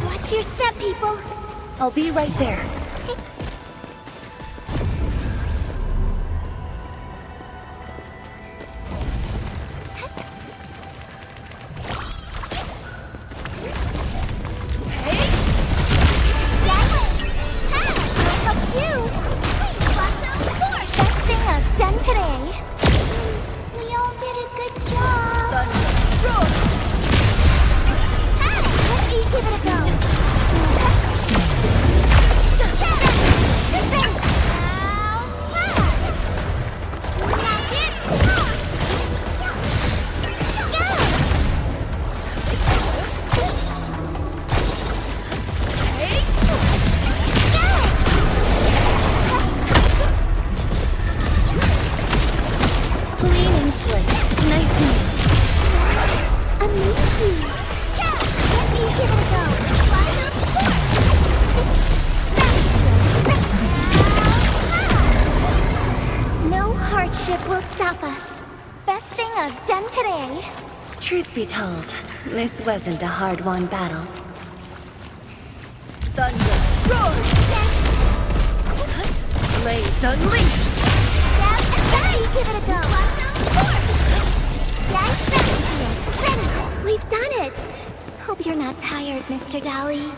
Watch your step, people. I'll be right there. Truth be told, this wasn't a hard-won battle. Thunder roar! Blades unleashed! Give it a go! Ready! We've done it! Hope you're not tired, Mr. Dally.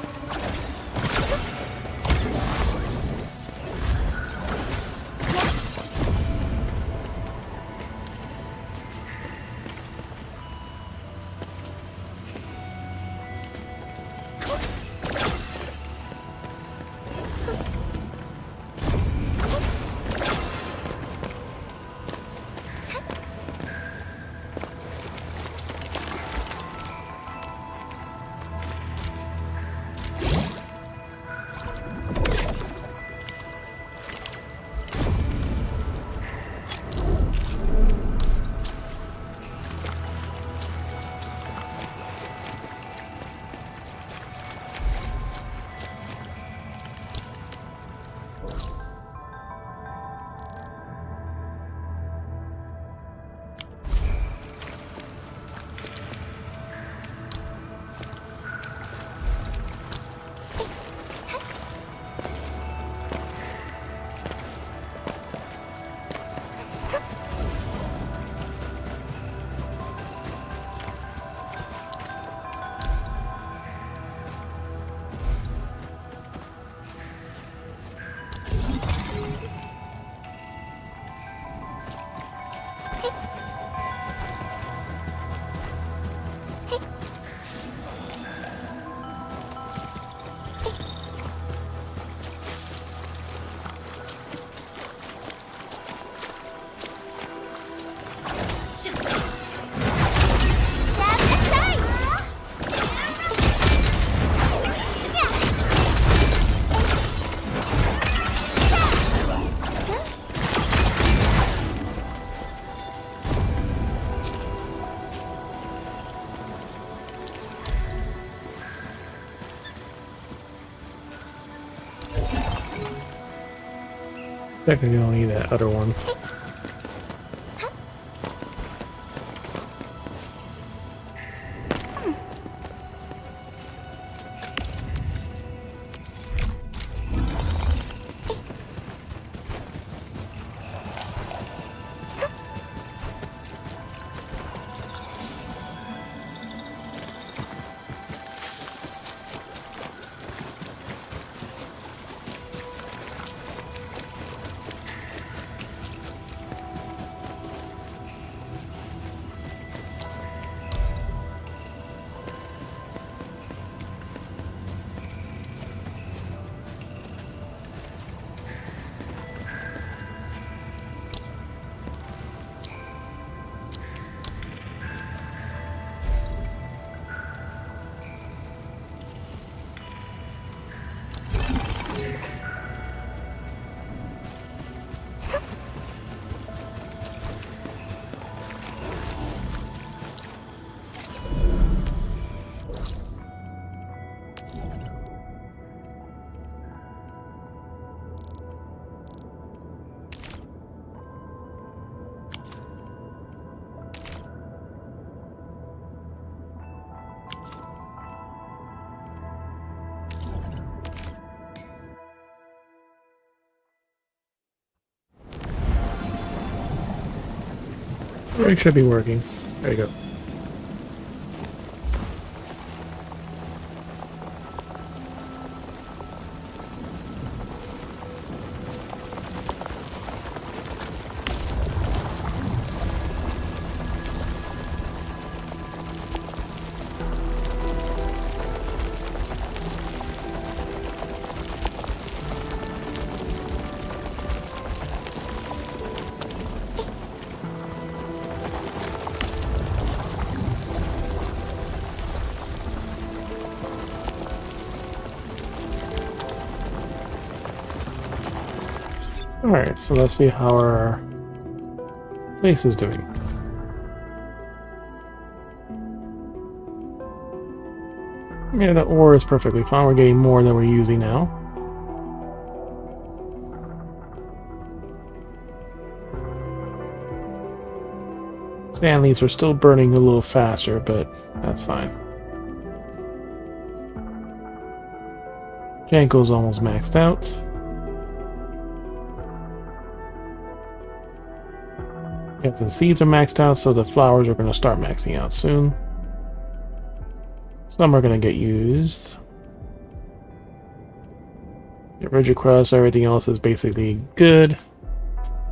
Technically, don't need that other one. It should be working. There you go. Alright, so let's see how our place is doing. Yeah, the ore is perfectly fine. We're getting more than we're using now. Sand leaves are still burning a little faster, but that's fine. Janko's almost maxed out. Yes, the seeds are maxed out, so the flowers are going to start maxing out soon. Some are going to get used. Get rigid crust, everything else is basically good.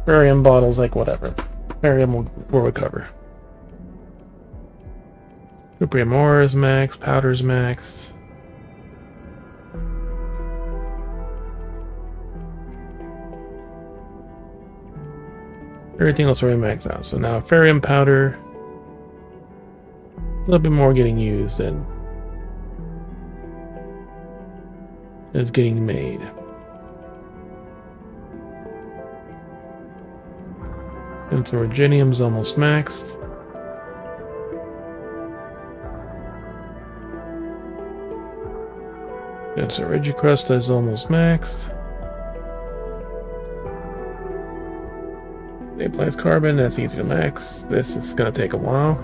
Barium bottles, like whatever. Barium will recover. Cuprium ore is max, powder's max. Everything else already maxed out. So now ferrium powder, a little bit more getting used and is getting made. And so orginium's almost maxed. And so rigicrust is almost maxed. Stabilized carbon, that's easy to max. This is going to take a while.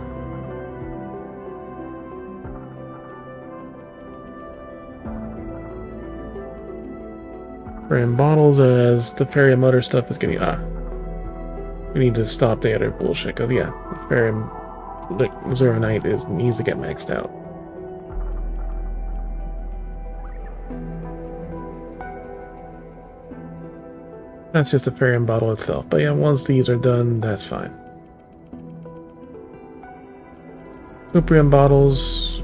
Brand bottles as the ferrium other stuff is getting... we need to stop the other bullshit, because yeah, the ferrium zeronite needs to get maxed out. That's just a ferrium bottle itself. But yeah, once these are done, that's fine. Cuprium bottles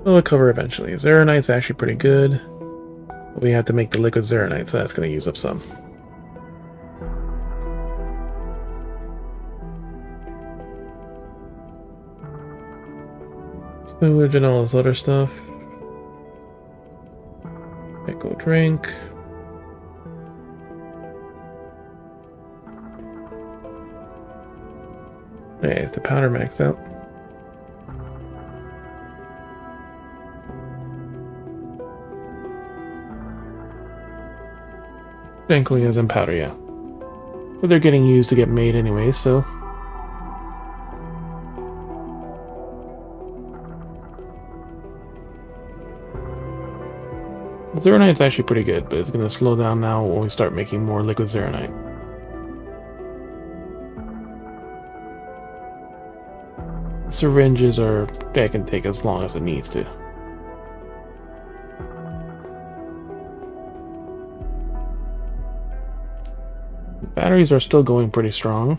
will recover eventually. Zeronite's actually pretty good. We have to make the liquid zeronite, so that's going to use up some. Sewage and all this other stuff. Go drink. Hey, is the powder maxed out? Thankfully, as in powder, yeah. But they're getting used to get made anyway, so. Zeronite's actually pretty good, but it's going to slow down now when we start making more liquid Zeronite. Syringes are, that can take as long as it needs to. Batteries are still going pretty strong.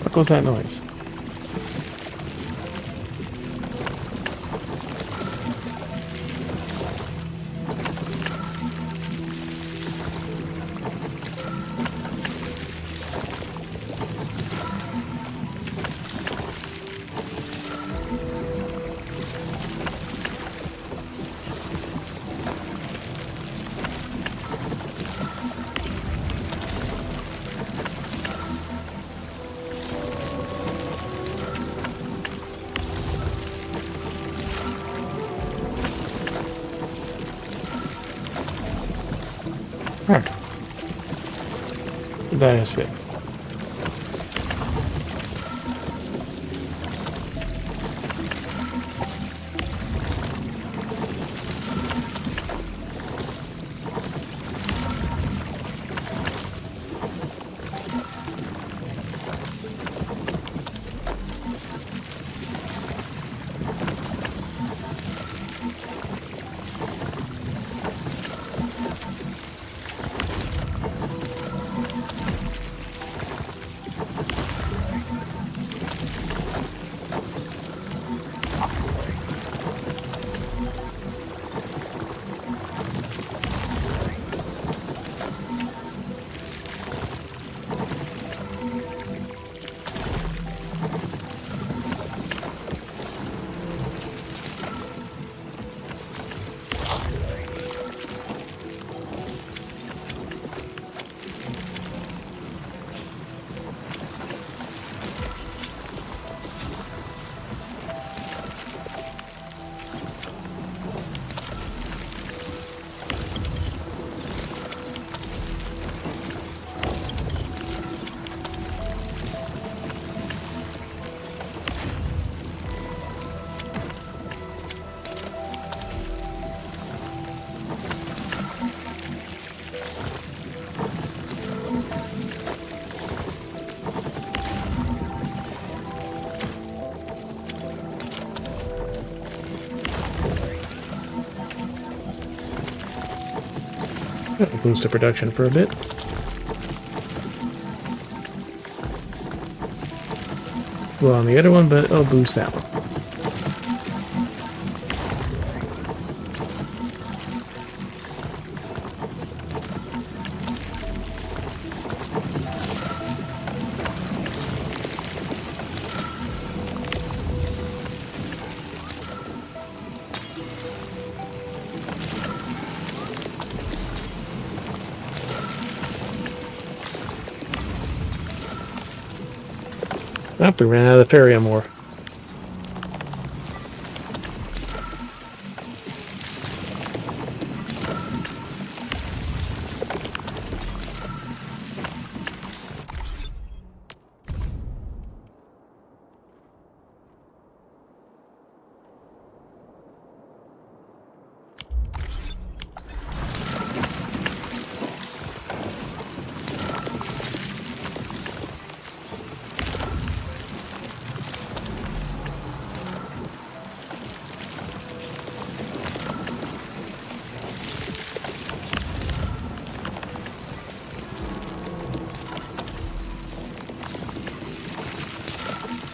What was that noise? Alright. That is fixed. That'll boost the production for a bit. Well, on the other one, but it'll boost that one. Oh, we ran out of Therium ore.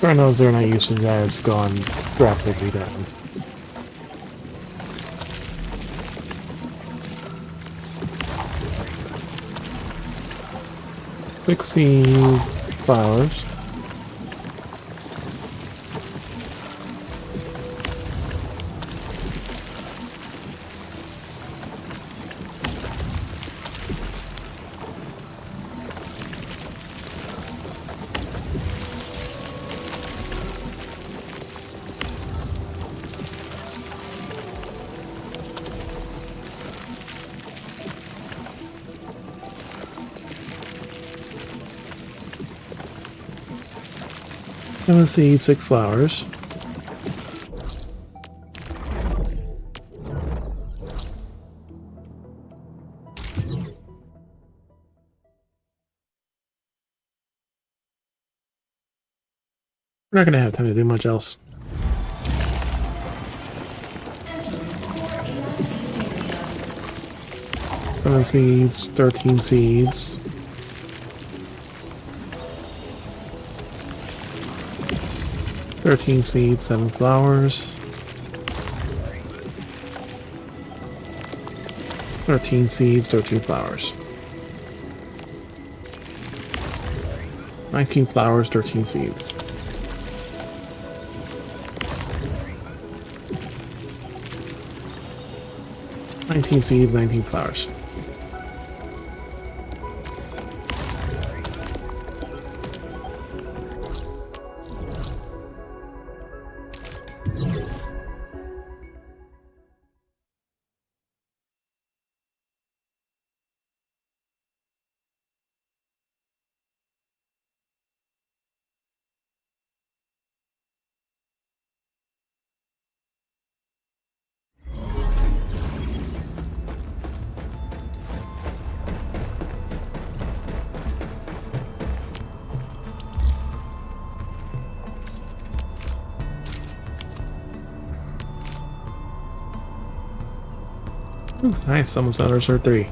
far as they're not using that has gone rapidly down. 16 flowers. Seven seeds, 6 flowers. We're not gonna have time to do much else. Seven seeds, 13 seeds. Seeds, 7 flowers. 13 seeds, 13 flowers. 19 flowers, 13 seeds. Seeds, 19 flowers. Ooh, nice, almost another Sword 3.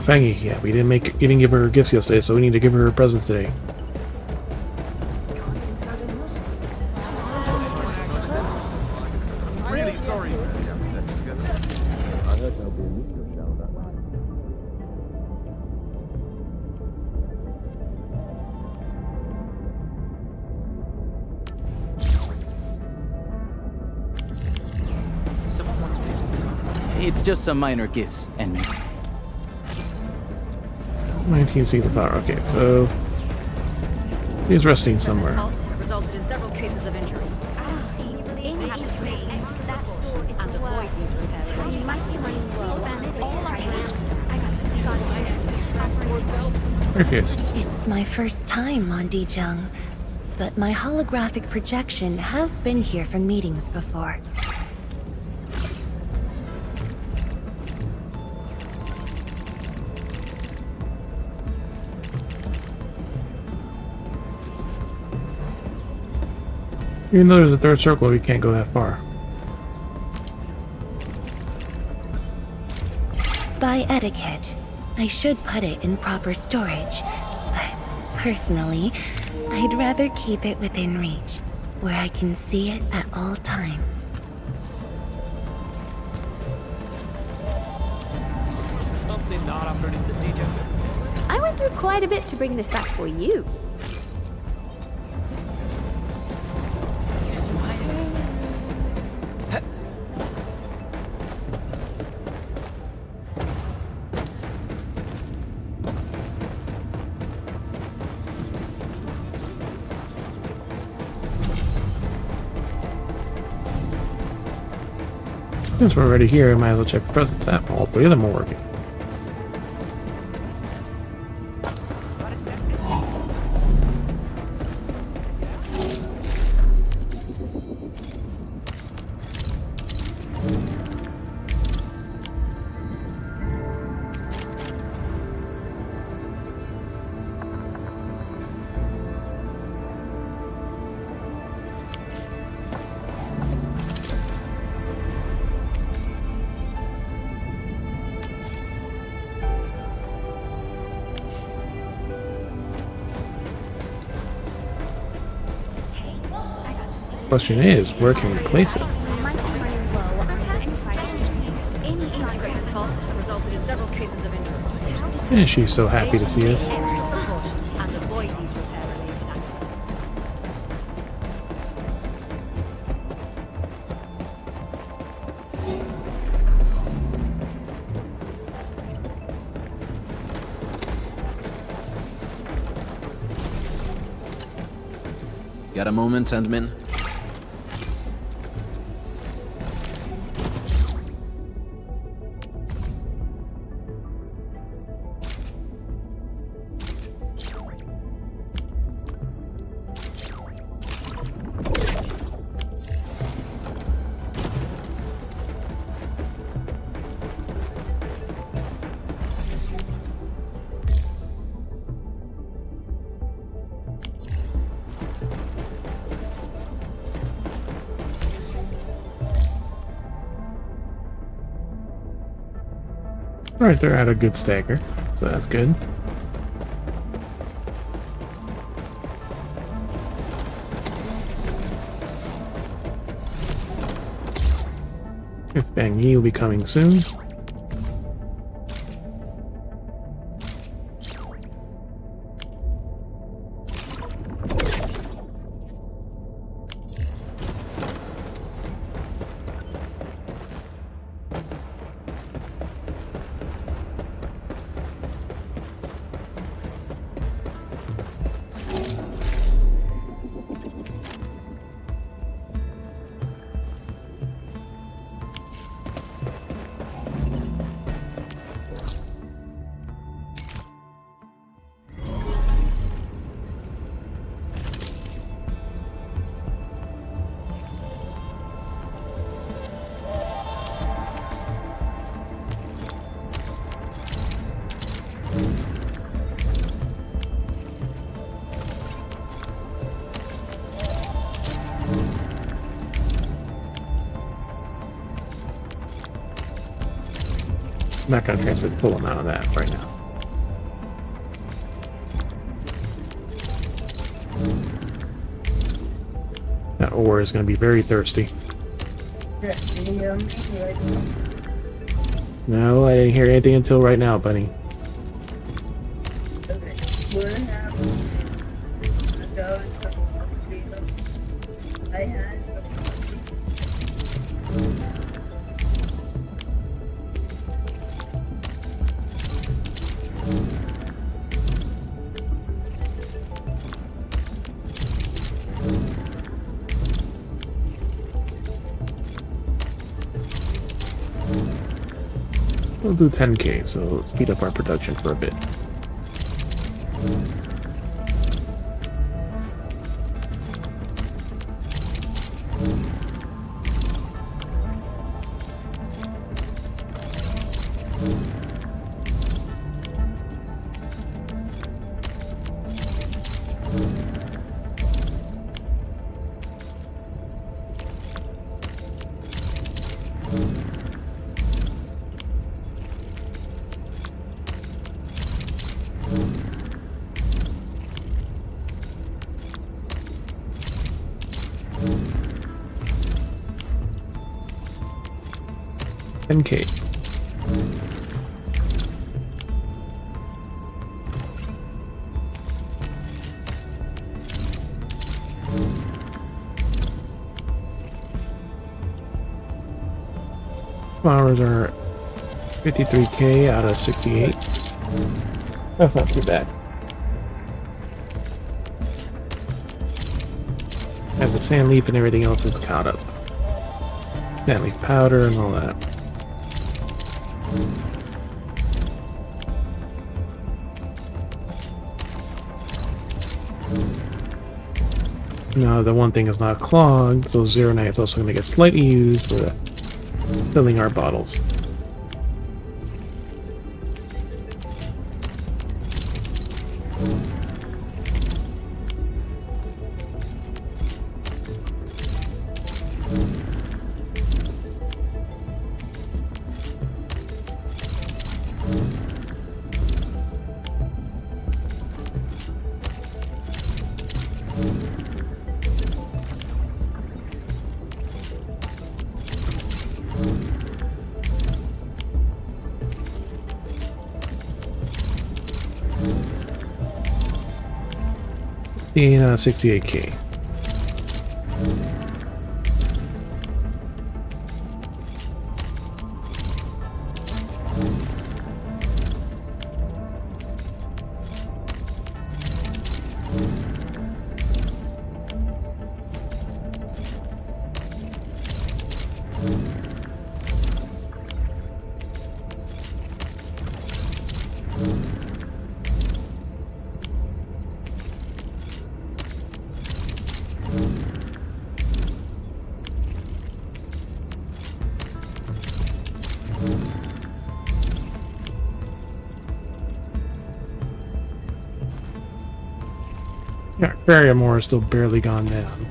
Fangy, yeah, we didn't give her gifts yesterday, so we need to give her presents today. Really sorry. It's just some minor gifts, and 19 seeds of power. Okay, so he's resting somewhere. Resulted in several cases of injuries. There she is. It's my first time on Dijung, but my holographic projection has been here for meetings before. Even though there's a third circle, we can't go that far. By etiquette, I should put it in proper storage, but personally, I'd rather keep it within reach, where I can see it at all times. something not offered in the DJ. I went through quite a bit to bring this back for you. Since we're already here, I might as well check the present tab. All three of them are working. Question is, where can we place it? Any integrated faults resulted in several cases of injury. And she's so happy to see us. And avoid these repair-related accidents. Got a moment, Endmin? Alright, they're at a good stagger, so that's good. Fifth Bang Yi will be coming soon. I'm not going to transfer the full amount of that right now. That ore is going to be very thirsty. No, I didn't hear anything until right now, Bunny. We'll do 10k, so speed up our production for a bit. $10K. Flowers are 53k out of 68. That's not too bad. As the sand leaf and everything else is caught up. Stanley powder and all that. Now the one thing is not clogged, so 09 is also going to get slightly used for filling our bottles. In 68K. Yeah, Barrymore is still barely gone down.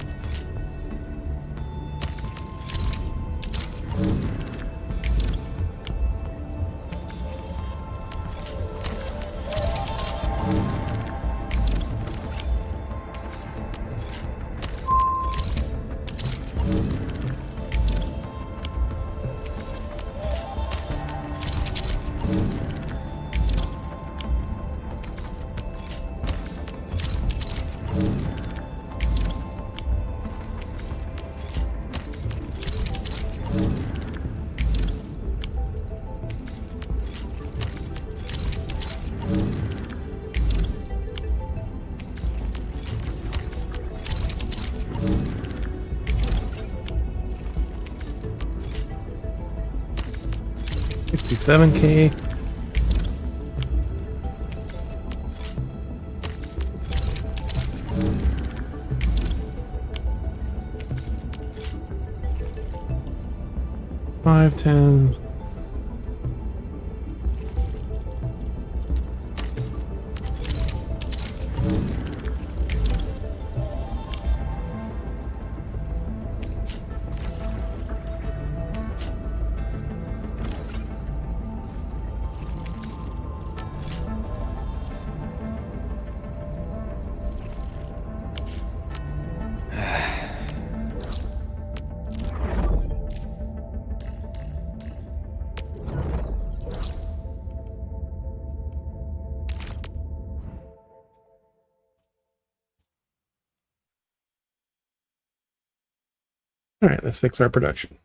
$67K. $510. All right, let's fix our production.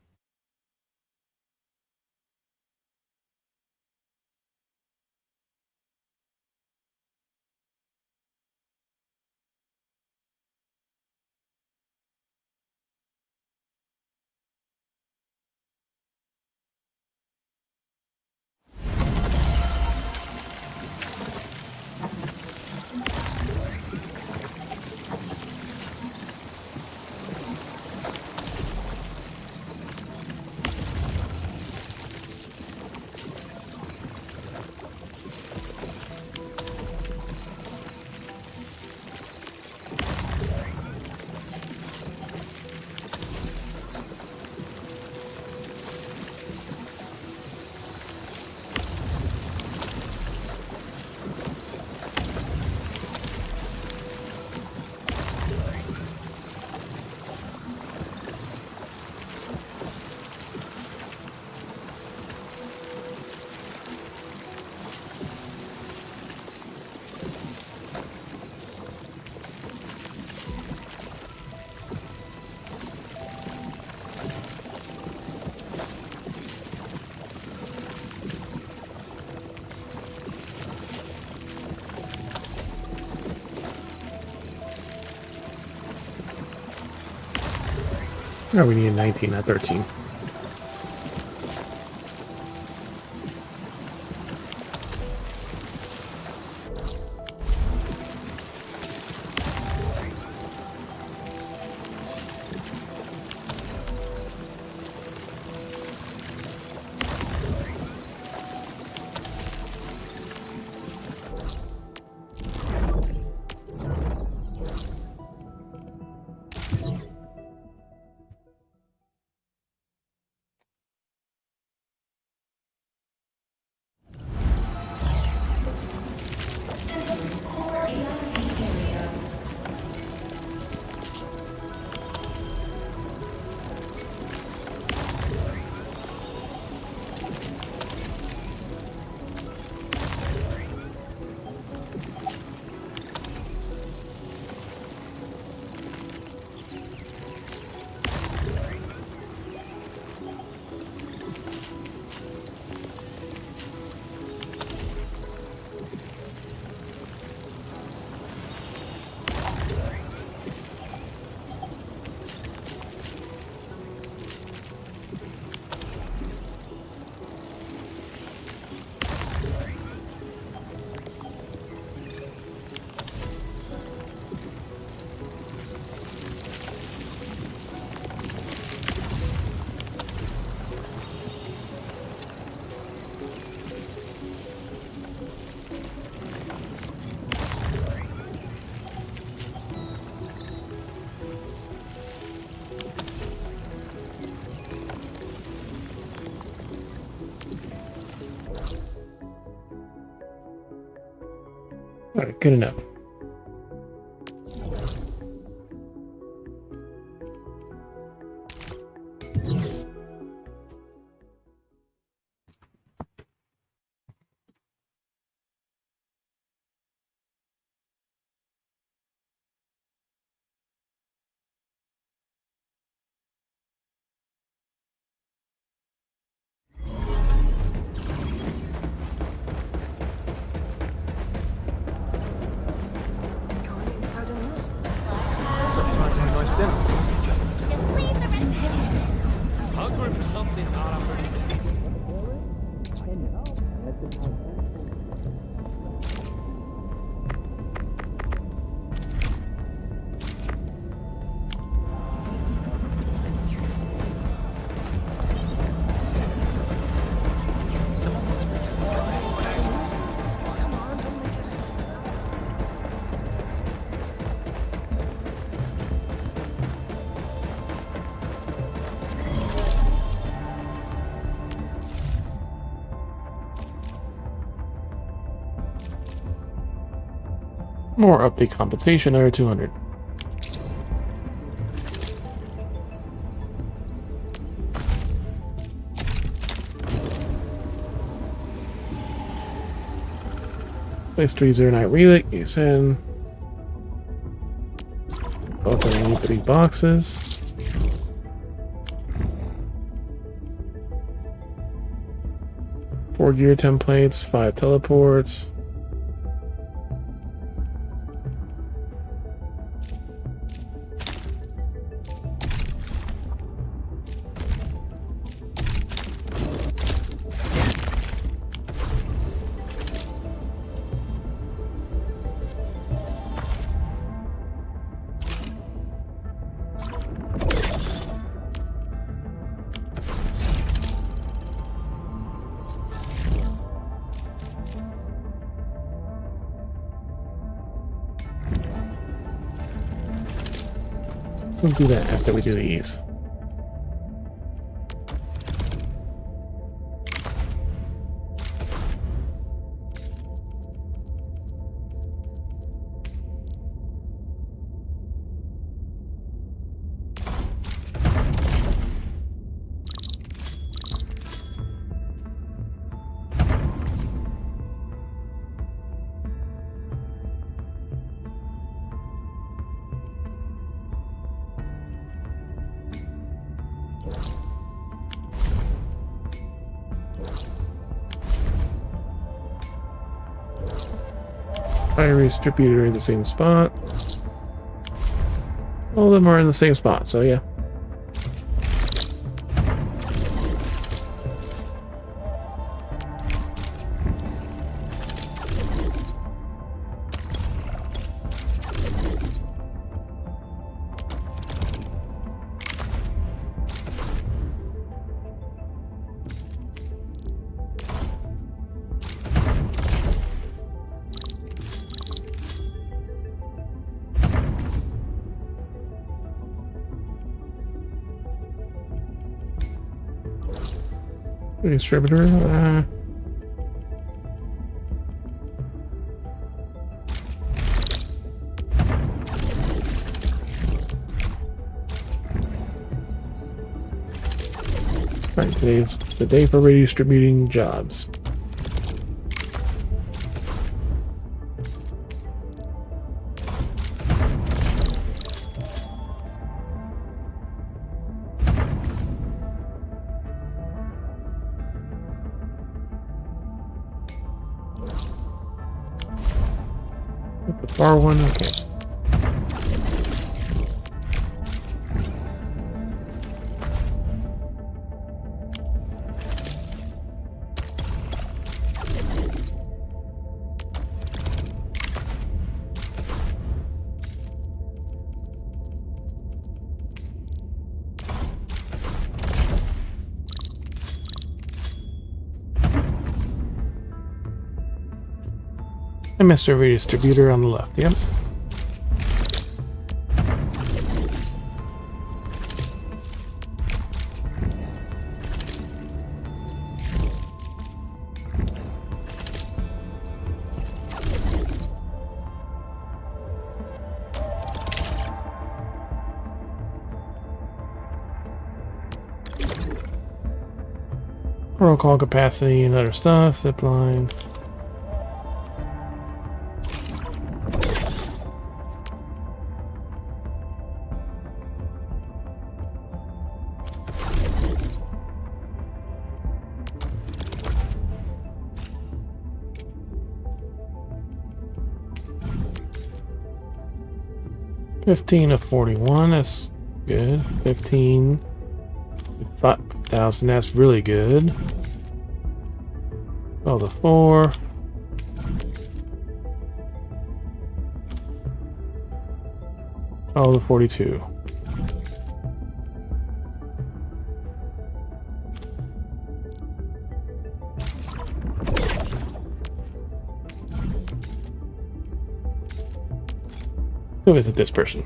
Oh, we need a 19, not 13. Alright, good enough. Sometimes a nice dinner. Hungry for something not offered in the More update compensation, another 200. Place 309 relic, you send. Opening 3 boxes. Four gear templates, 5 teleports. We'll do that after we do these. Fire distributor in the same spot. All of them are in the same spot, so yeah. Distributor, Right, today's the day for redistributing jobs. The far one, okay. And Mr. Redistributor on the left, yep. Protocol capacity and other stuff, zip lines. $15 of 41, that's good. 15, 5,000, that's really good. Oh, the 4. Oh, the 42. Go visit this person.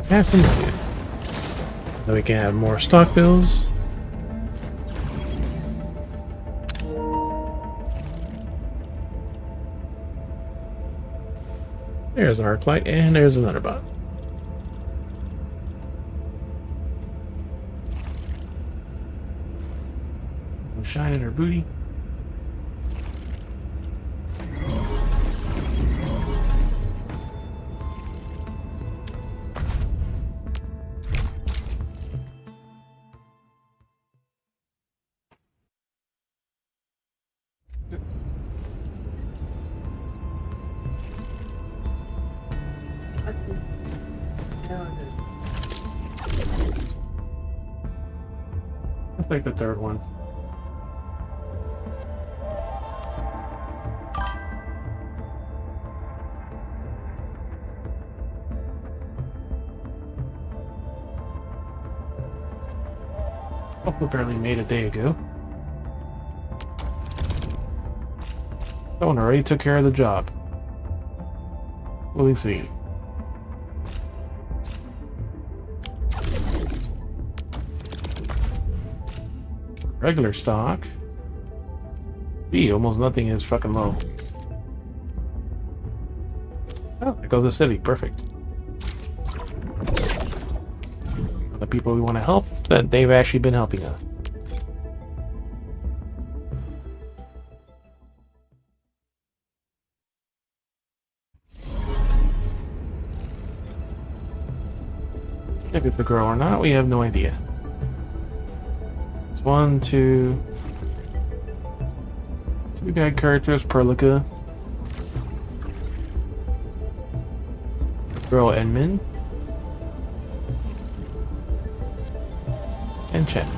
Half a million. Then we can have more stock bills. There's an arc light, and there's another bot. Shine in her booty. Let's take the third one. Also barely made a day ago. Someone already took care of the job. We'll see. Regular stock. B, almost nothing is fucking low. Oh, there goes the city. Perfect. The people we want to help, that they've actually been helping us. If it's a girl or not, we have no idea. It's 1, 2 guide characters, Perlica, girl Edmund, and Chen.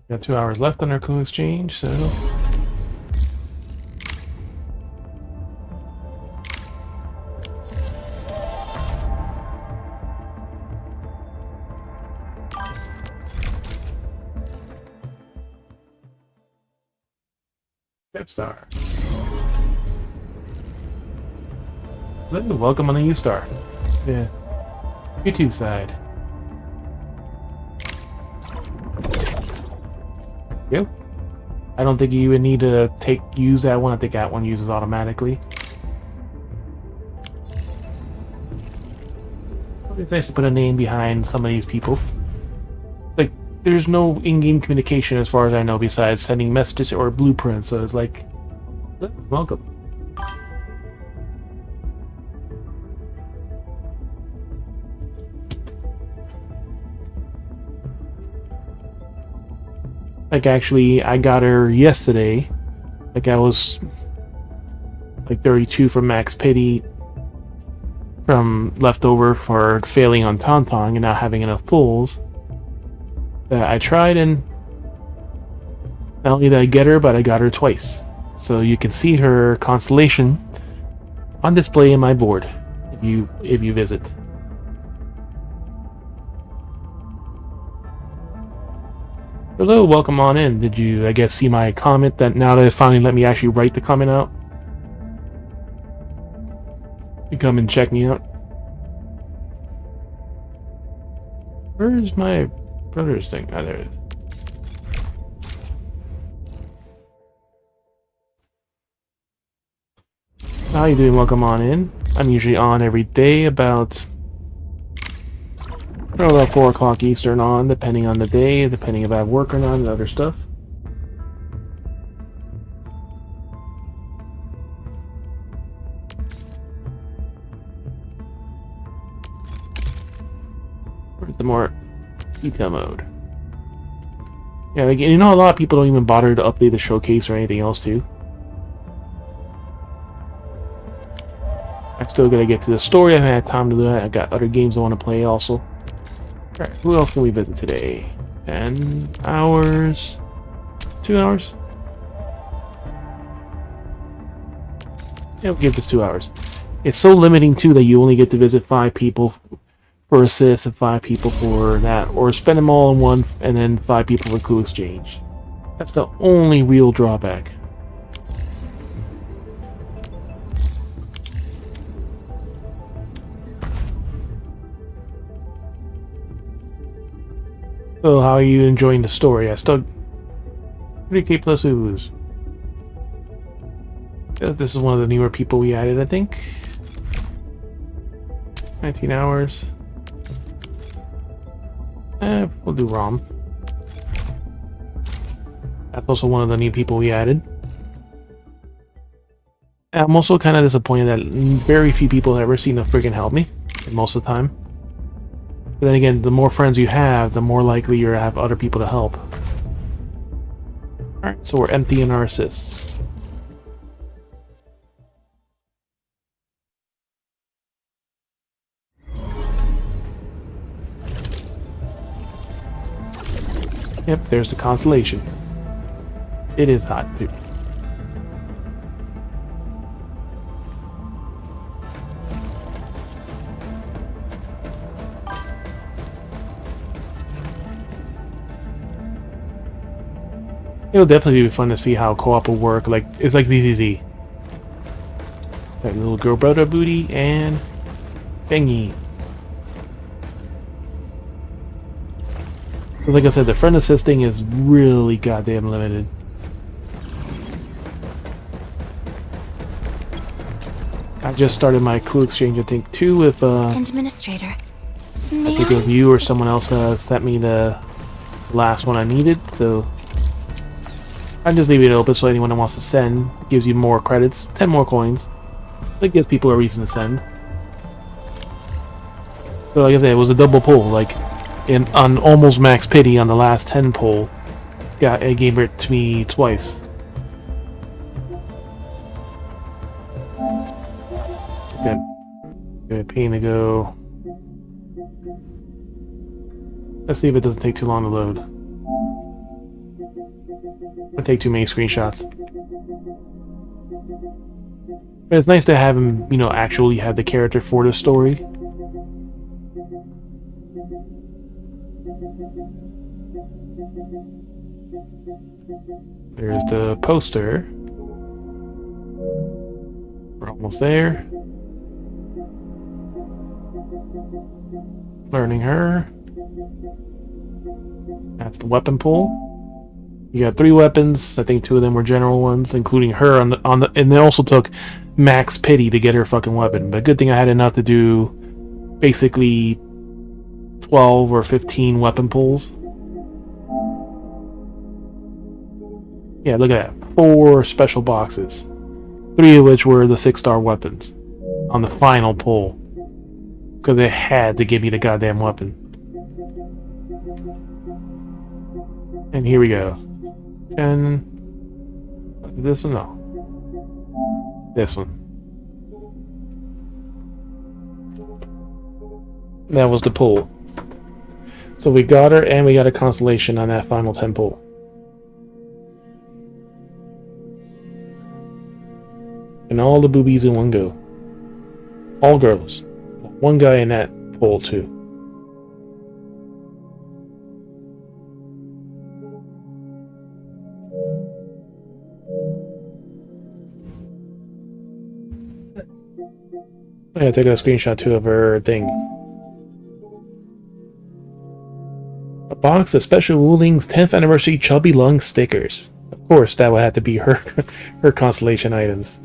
Got 2 hours left on our clue exchange, so Death Star. Welcome on the U-Star. Yeah. YouTube side. You? I don't think you would need to use that one. I think that one uses automatically. It's nice to put a name behind some of these people. Like, there's no in-game communication as far as I know besides sending messages or blueprints, so it's like, welcome. Like, actually, I got her yesterday. Like, I was like 32 from Max Pity from leftover for failing on Tauntaunt and not having enough pulls. That I tried, and not only did I get her, but I got her twice. So you can see her constellation on display in my board if you visit. Hello, welcome on in. Did you, I guess, see my comment that now that it finally let me actually write the comment out? You come and check me out. Where's my brother's thing? Oh, there it is. How you doing? Welcome on in. I'm usually on every day about 4 o'clock Eastern on, depending on the day, depending if I have work or not, and other stuff. Where's the more detail mode? Yeah, like, you know, a lot of people don't even bother to update the showcase or anything else too. I still gotta get to the story. I haven't had time to do that. I got other games I want to play also. Alright, who else can we visit today? 10 hours? 2 hours? Yeah, we'll give this 2 hours. It's so limiting too that you only get to visit 5 people for assists and 5 people for that, or spend them all in one and then 5 people for clue exchange. That's the only real drawback. So how are you enjoying the story? I still 3K plus ooze. This is one of the newer people we added, I think. 19 hours. We'll do ROM. That's also one of the new people we added. I'm also kind of disappointed that very few people have ever seen to freaking help me most of the time. But then again, the more friends you have, the more likely you're to have other people to help. Alright, so we're emptying our assists. Yep, there's the constellation. It is hot, too. It'll definitely be fun to see how co-op will work. Like, it's like ZZZ. That little girl brother booty and thingy. Like I said, the friend assisting is really goddamn limited. I just started my clue exchange, I think, too, with Administrator, I think it was you or someone else sent me the last one I needed, so I'm just leaving it open so anyone that wants to send, it gives you more credits, 10 more coins. It gives people a reason to send. So like I said, it was a double pull, like on almost max pity on the last 10 pull. It gave it to me twice. Good pain to go. Let's see if it doesn't take too long to load. It'll take too many screenshots. But it's nice to have him, you know, actually have the character for the story. There's the poster. We're almost there. Learning her. That's the weapon pool. You got 3 weapons. I think 2 of them were general ones, including her on the and they also took max pity to get her fucking weapon. But good thing I had enough to do basically 12 or 15 weapon pulls. Yeah, look at that. 4 special boxes. 3 of which were the 6-star weapons on the final pull. Because it had to give me the goddamn weapon. And here we go. And this one, no. This one. That was the pull. So we got her, and we got a constellation on that final 10 pull. And all the boobies in one go. All girls. One guy in that pull, too. I gotta take a screenshot too of her thing. A box of Special Wooling's 10th anniversary Chubby Lung stickers. Of course, that would have to be her her constellation items.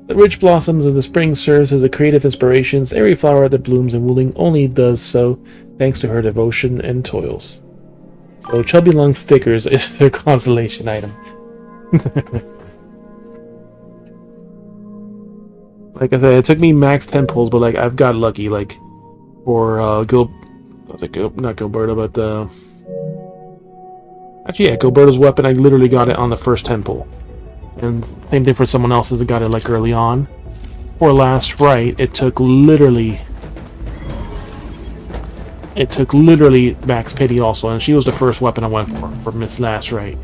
The rich blossoms of the spring serves as a creative inspiration. Every flower that blooms in Wooling only does so thanks to her devotion and toils. So Chubby Lung stickers is her constellation item. Like I said, it took me max 10 pulls, but like I've got lucky, like for not Gilberto, but actually yeah, Gilberto's weapon. I literally got it on the first 10 pull, and same thing for someone else's that got it like early on. For Last Right, it took literally max pity also, and she was the first weapon I went for Miss Last Right.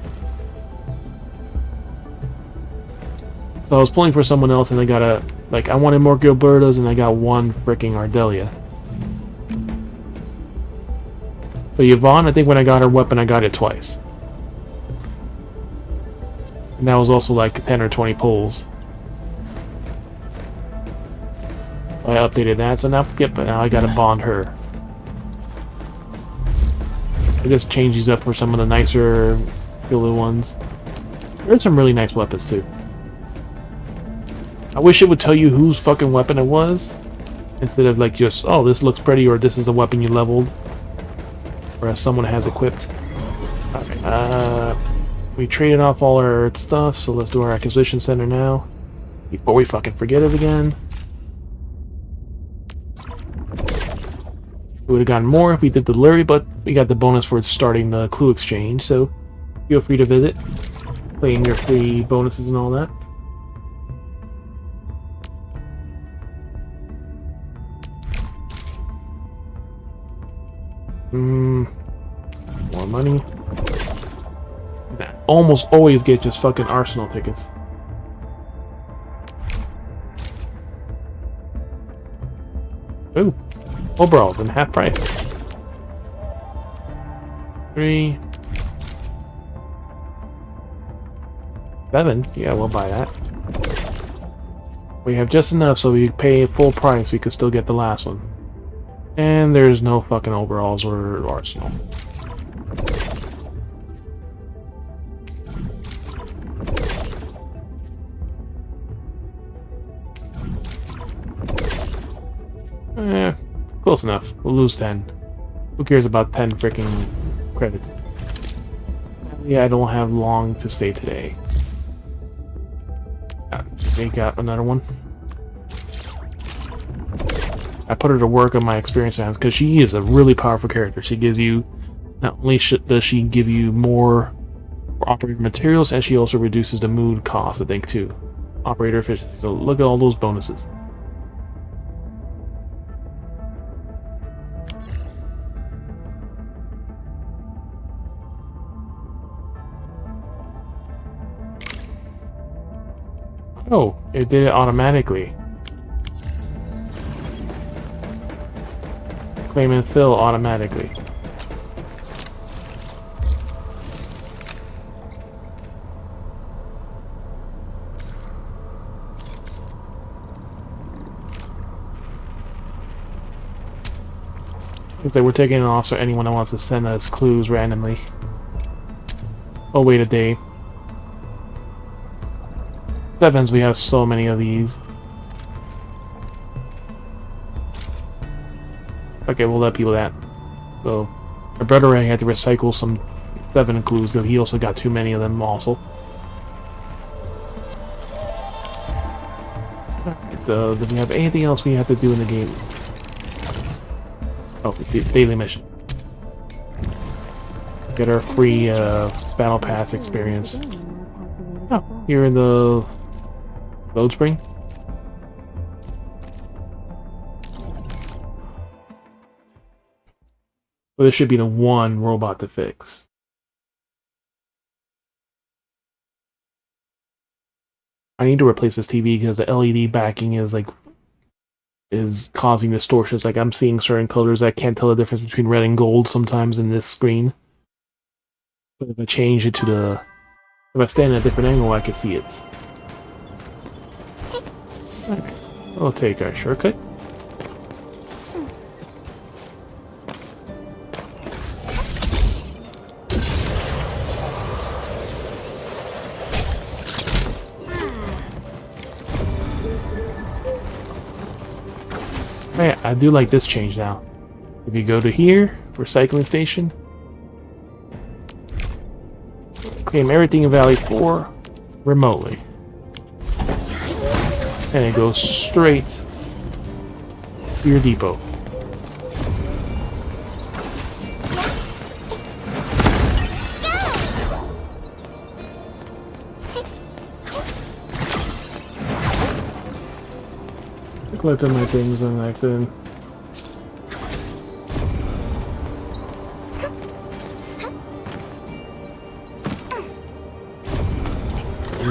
So I was pulling for someone else, and I got a I wanted more Gilbertos, and I got one freaking Ardelia. But Yvonne, I think when I got her weapon, I got it twice. And that was also like 10 or 20 pulls. I updated that, so now, yep, now I gotta bond her. I just changed these up for some of the nicer filler ones. There's some really nice weapons too. I wish it would tell you whose fucking weapon it was, instead of like just, oh, this looks pretty, or this is a weapon you leveled, or someone has equipped. Alright, we traded off all our stuff, so let's do our acquisition center now, before we fucking forget it again. We would have gotten more if we did the delivery, but we got the bonus for starting the clue exchange, so feel free to visit, claim your free bonuses and all that. More money. That almost always get just fucking Arsenal tickets. Ooh, overalls in half price. 3, 7. Yeah, we'll buy that. We have just enough so we pay full price. We could still get the last one. And there's no fucking overalls or Arsenal. Close enough. We'll lose 10. Who cares about 10 freaking credit? Yeah, I don't have long to stay today. They got another one. I put her to work on my experience rounds because she is a really powerful character. She gives you, not only does she give you more operator materials, and she also reduces the mood cost, I think, too. Operator efficiency. So look at all those bonuses. Oh, it did it automatically. Claim and fill automatically. Looks like we're taking it off so anyone that wants to send us clues randomly. Oh, wait a day. Sevens, we have so many of these. Okay, we'll let people that. So, my brother and I had to recycle some 7 clues because he also got too many of them also. Alright, do we have anything else we have to do in the game? Oh, the daily mission. Get our free Battle Pass experience. Oh, here in the load spring. So this should be the one robot to fix. I need to replace this TV because the LED backing is causing distortions. Like I'm seeing certain colors I can't tell the difference between red and gold sometimes in this screen. But if I change it to if I stand at a different angle, I can see it. Okay, we'll take our shortcut. Man, I do like this change now. If you go to here, recycling station, claim everything in Valley 4 remotely. And it goes straight to your depot. I collected my things on accident.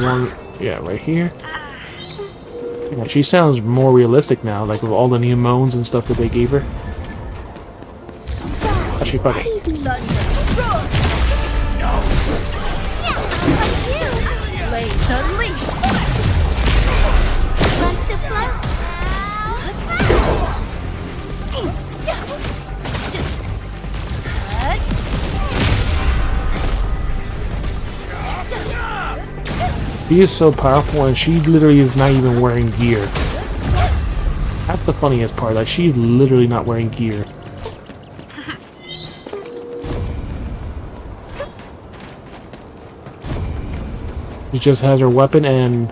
One, yeah, right here. Yeah, she sounds more realistic now, like with all the new moans and stuff that they gave her. Actually, fuck it. She is so powerful, and she literally is not even wearing gear. That's the funniest part, like she's literally not wearing gear. She just has her weapon, and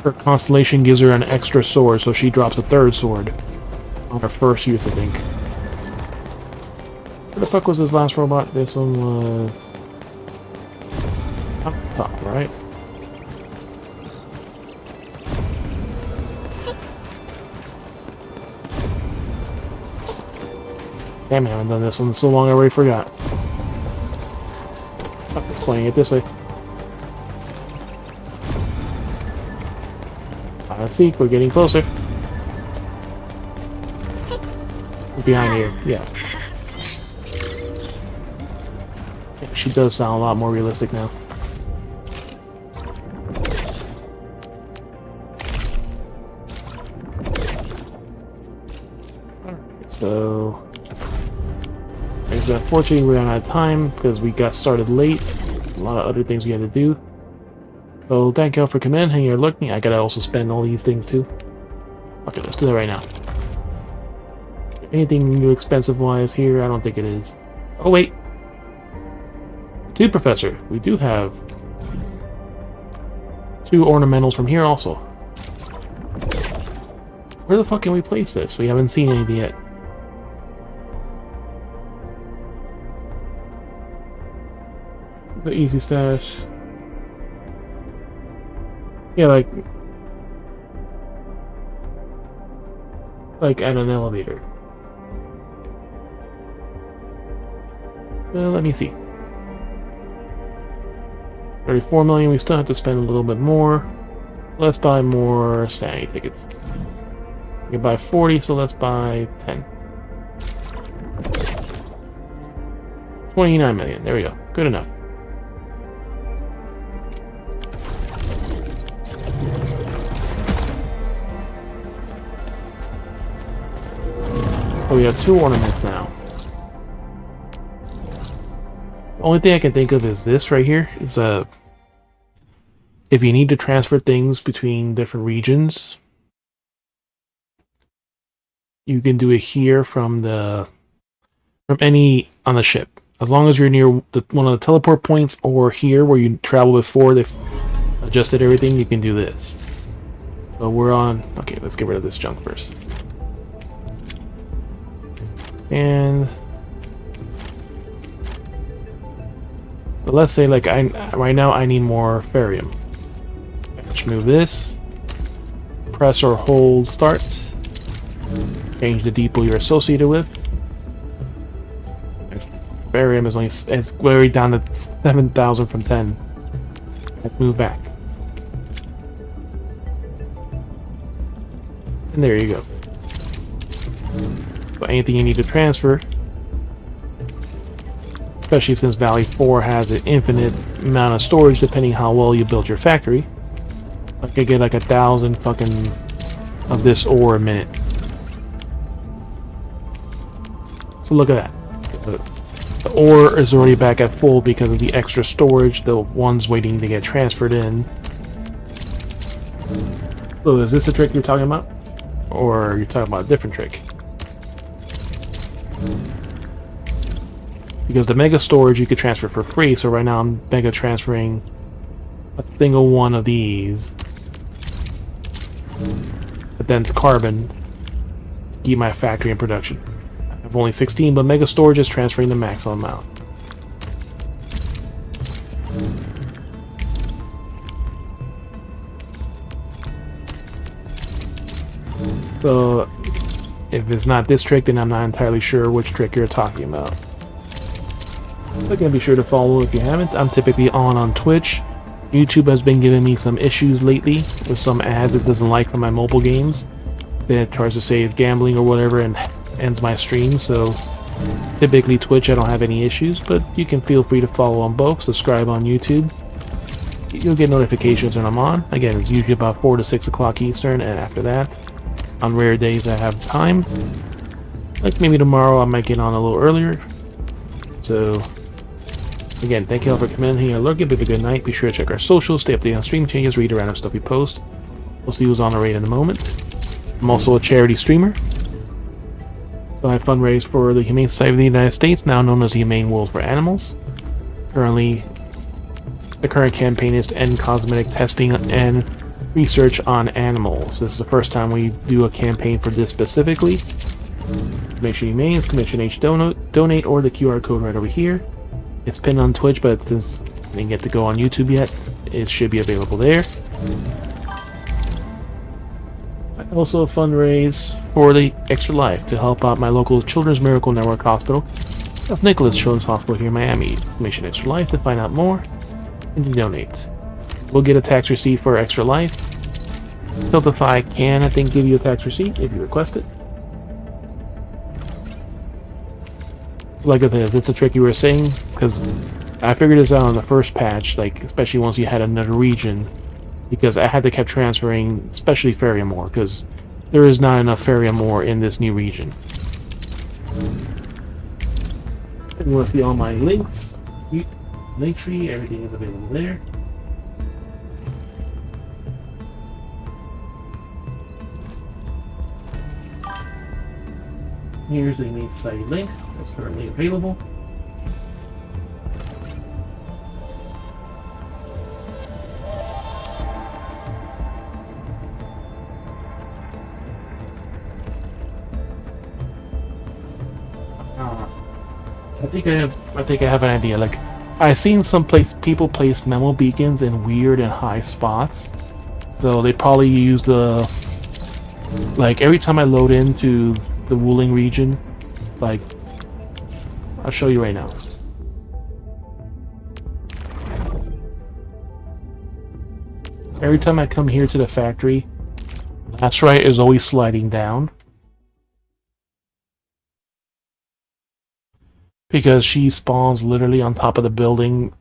her constellation gives her an extra sword, so she drops a 3rd sword on her first use, I think. Where the fuck was this last robot? This one was up top, right? Damn, I haven't done this one in so long I already forgot. Oh, it's playing it this way. Let's see, we're getting closer. Behind here, yeah. She does sound a lot more realistic now. Alright, so... unfortunately, we ran out of time because we got started late. A lot of other things we had to do. So thank you all for coming in, hanging out, looking. I gotta also spend all these things too. Okay, let's do that right now. Anything new expensive wise here? I don't think it is. Oh wait! Two Professor. We do have 2 ornamentals from here also. Where the fuck can we place this? We haven't seen anything yet. The easy stash. Yeah, like at an elevator. Let me see. 34 million, we still have to spend a little bit more. Let's buy more sanity tickets. We can buy 40, so let's buy 10. 29 million, there we go. Good enough. Oh, we have 2 ornaments now. The only thing I can think of is this right here. Is if you need to transfer things between different regions, you can do it here from the from any on the ship. As long as you're near one of the teleport points or here where you traveled before they've adjusted everything, you can do this. So we're on... Okay, let's get rid of this junk first. And... But let's say, like, right now I need more Ferium. Let's move this. Press or hold start. Change the depot you're associated with. Barium is only it's very down to 7,000 from 10. Let's move back. And there you go. But anything you need to transfer, especially since Valley 4 has an infinite amount of storage depending how well you build your factory. I could get like 1,000 fucking of this ore a minute. So look at that. The ore is already back at full because of the extra storage, the ones waiting to get transferred in. So is this the trick you're talking about? Or you're talking about a different trick? Because the mega storage you could transfer for free, so right now I'm mega transferring a single one of these. But then it's carbon to keep my factory in production. I have only 16, but mega storage is transferring the maximum amount. So if it's not this trick, then I'm not entirely sure which trick you're talking about. So again, be sure to follow if you haven't. I'm typically on Twitch. YouTube has been giving me some issues lately with some ads it doesn't like from my mobile games. Then it tries to say it's gambling or whatever and ends my stream. So typically Twitch I don't have any issues, but you can feel free to follow on both. Subscribe on YouTube. You'll get notifications when I'm on. Again, it's usually about 4 to 6 o'clock Eastern, and after that, on rare days I have time, like maybe tomorrow I might get on a little earlier. So again, thank you all for coming in here. Lurk, have a good night. Be sure to check our socials, stay updated on stream changes, read the random stuff we post. We'll see who's on the raid in a moment. I'm also a charity streamer. So I fundraise for the Humane Society of the United States, now known as the Humane World for Animals. Currently, the current campaign is to end cosmetic testing and research on animals. This is the first time we do a campaign for this specifically. Commission Humane is Commission H donate or the QR code right over here. It's pinned on Twitch, but since I didn't get to go on YouTube yet, it should be available there. I also fundraise for the Extra Life to help out my local Children's Miracle Network Hospital, of Nicholas Children's Hospital here in Miami. Commission Extra Life to find out more and to donate. We'll get a tax receipt for Extra Life. Tiltify can, I think, give you a tax receipt if you request it. Like I said, it's a trick you were saying, because I figured this out on the first patch, like especially once you had another region, because I had to keep transferring, especially Ferium ore, because there is not enough Ferium ore in this new region. If you want to see all my links, Linktree, everything is available there. Here's the Humane Society link that's currently available. I think I have an idea. Like, I've seen people place memo beacons in weird and high spots. So they probably use the, like, every time I load into the Wuling region, like, I'll show you right now. Every time I come here to the factory, that's right, is always sliding down. Because she spawns literally on top of the building,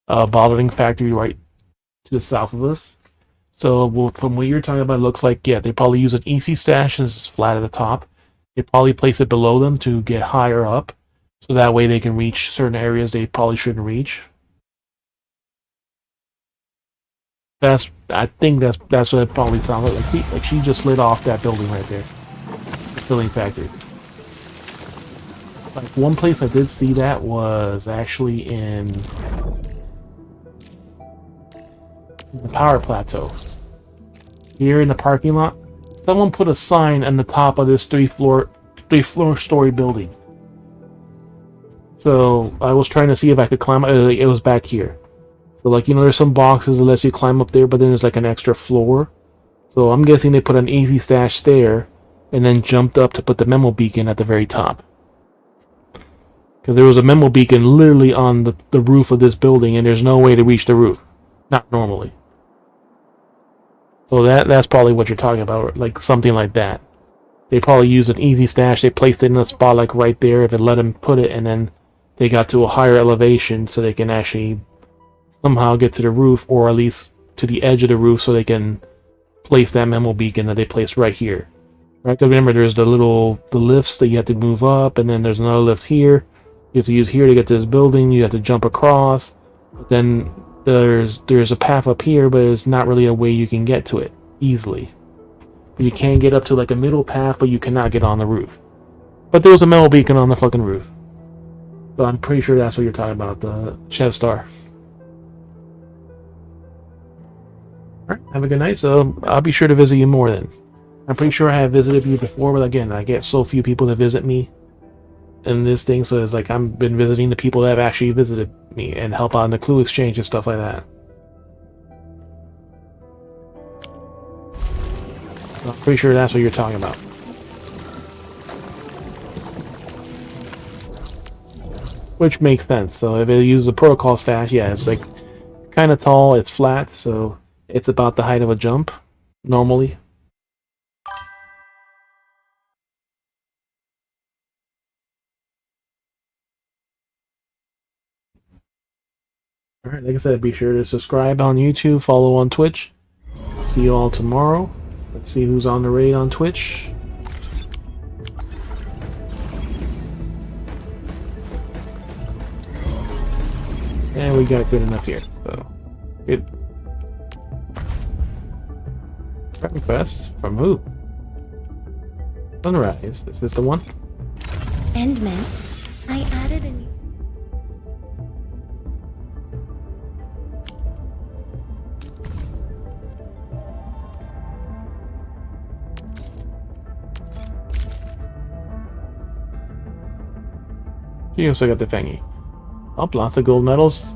bottling factory right to the south of us. So from what you're talking about, it looks like, yeah, they probably use an EC stash and it's flat at the top. They probably place it below them to get higher up, so that way they can reach certain areas they probably shouldn't reach. I think that's what it probably sounded like. She just slid off that building right there, the filling factory. Like, one place I did see that was actually in the power plateau. Here in the parking lot, someone put a sign on the top of this three-floor story building. So I was trying to see if I could climb. It was back here. So, like, you know, there's some boxes that lets you climb up there, but then there's like an extra floor. So I'm guessing they put an easy stash there, and then jumped up to put the memo beacon at the very top. Because there was a memo beacon literally on the roof of this building, and there's no way to reach the roof. Not normally. So that's probably what you're talking about, like something like that. They probably used an easy stash, they placed it in a spot like right there, if it let them put it, and then they got to a higher elevation so they can actually somehow get to the roof, or at least to the edge of the roof so they can place that memo beacon that they placed right here. Right? Because remember, there's the lifts that you have to move up, and then there's another lift here. You have to use here to get to this building, you have to jump across. But then there's a path up here, but there's not really a way you can get to it easily. You can get up to like a middle path, but you cannot get on the roof. But there was a memo beacon on the fucking roof. So I'm pretty sure that's what you're talking about, the Chev Star. Alright, have a good night. So I'll be sure to visit you more then. I'm pretty sure I have visited you before, but again, I get so few people to visit me in this thing, so it's like I've been visiting the people that have actually visited me and help out in the clue exchange and stuff like that. I'm pretty sure that's what you're talking about. Which makes sense. So if it uses a protocol stash, yeah, it's like kind of tall, it's flat, so it's about the height of a jump, normally. Alright, like I said, be sure to subscribe on YouTube, follow on Twitch. See you all tomorrow. Let's see who's on the raid on Twitch. And we got good enough here, so good. Request from who? Sunrise. Is this the one? Endman, I added a new... You also got the thingy. Oh, lots of gold medals.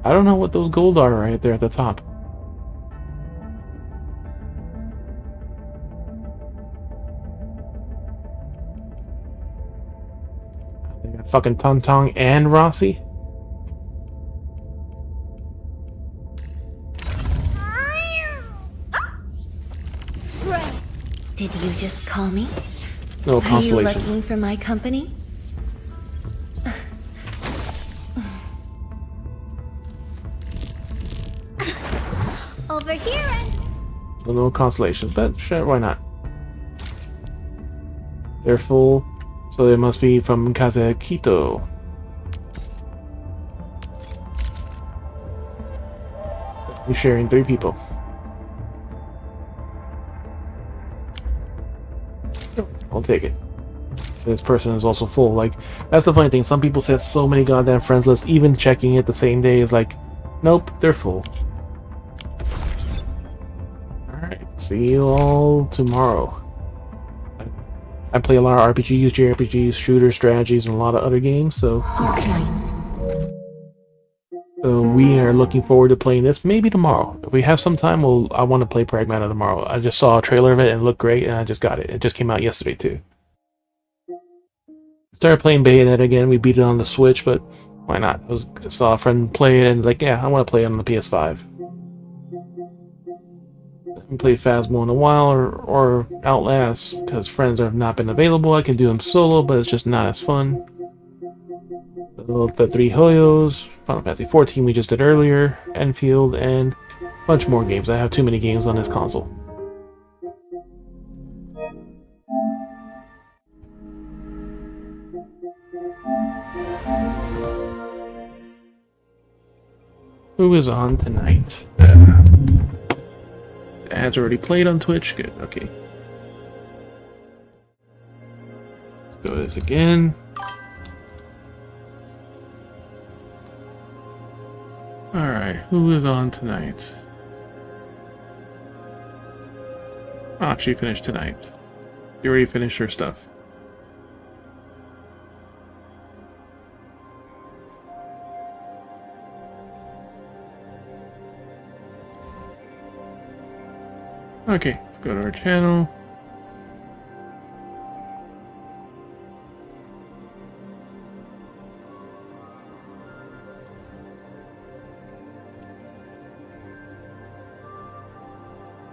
I don't know what those gold are right there at the top. They got fucking Tontong and Rossi. Did you just call me? No, Are you constellation. looking for my company? Over here, and So no constellations, but sure, why not? They're full, so they must be from Kazakito. We're sharing 3 people. I'll take it. This person is also full. Like, that's the funny thing. Some people set so many goddamn friends lists, even checking it the same day is like, nope, they're full. Alright, see you all tomorrow. I play a lot of RPGs, JRPGs, shooters, strategies, and a lot of other games, so... So we are looking forward to playing this, maybe tomorrow. If we have some time, I want to play Pragmata tomorrow. I just saw a trailer of it and it looked great, and I just got it. It just came out yesterday, too. Started playing Bayonetta again. We beat it on the Switch, but why not? I saw a friend play it, and like, yeah, I want to play it on the PS5. I haven't played Phasmo in a while, or Outlast, because friends have not been available. I can do them solo, but it's just not as fun. The 3 Hoyos, Final Fantasy 14 we just did earlier, Enfield, and a bunch more games. I have too many games on this console. Who is on tonight? Ads already played on Twitch? Good, okay. Go this again. Alright, who is on tonight? Ah, she finished tonight. She already finished her stuff. Okay, let's go to our channel.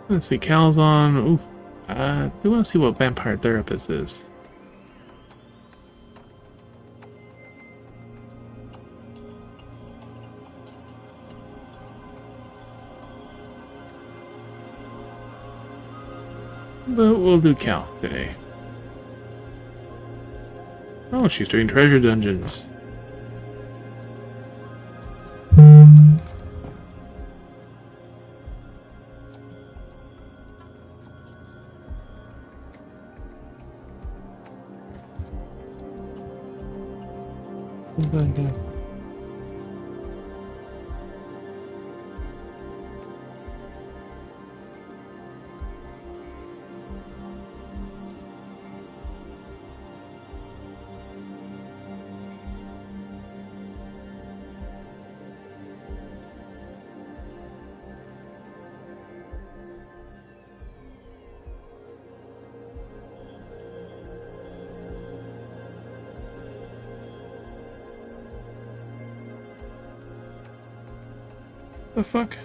Let's see, Cal's on. Ooh, I do want to see what Vampire Therapist is. But we'll do Cal today. Oh, she's doing treasure dungeons. The fuck?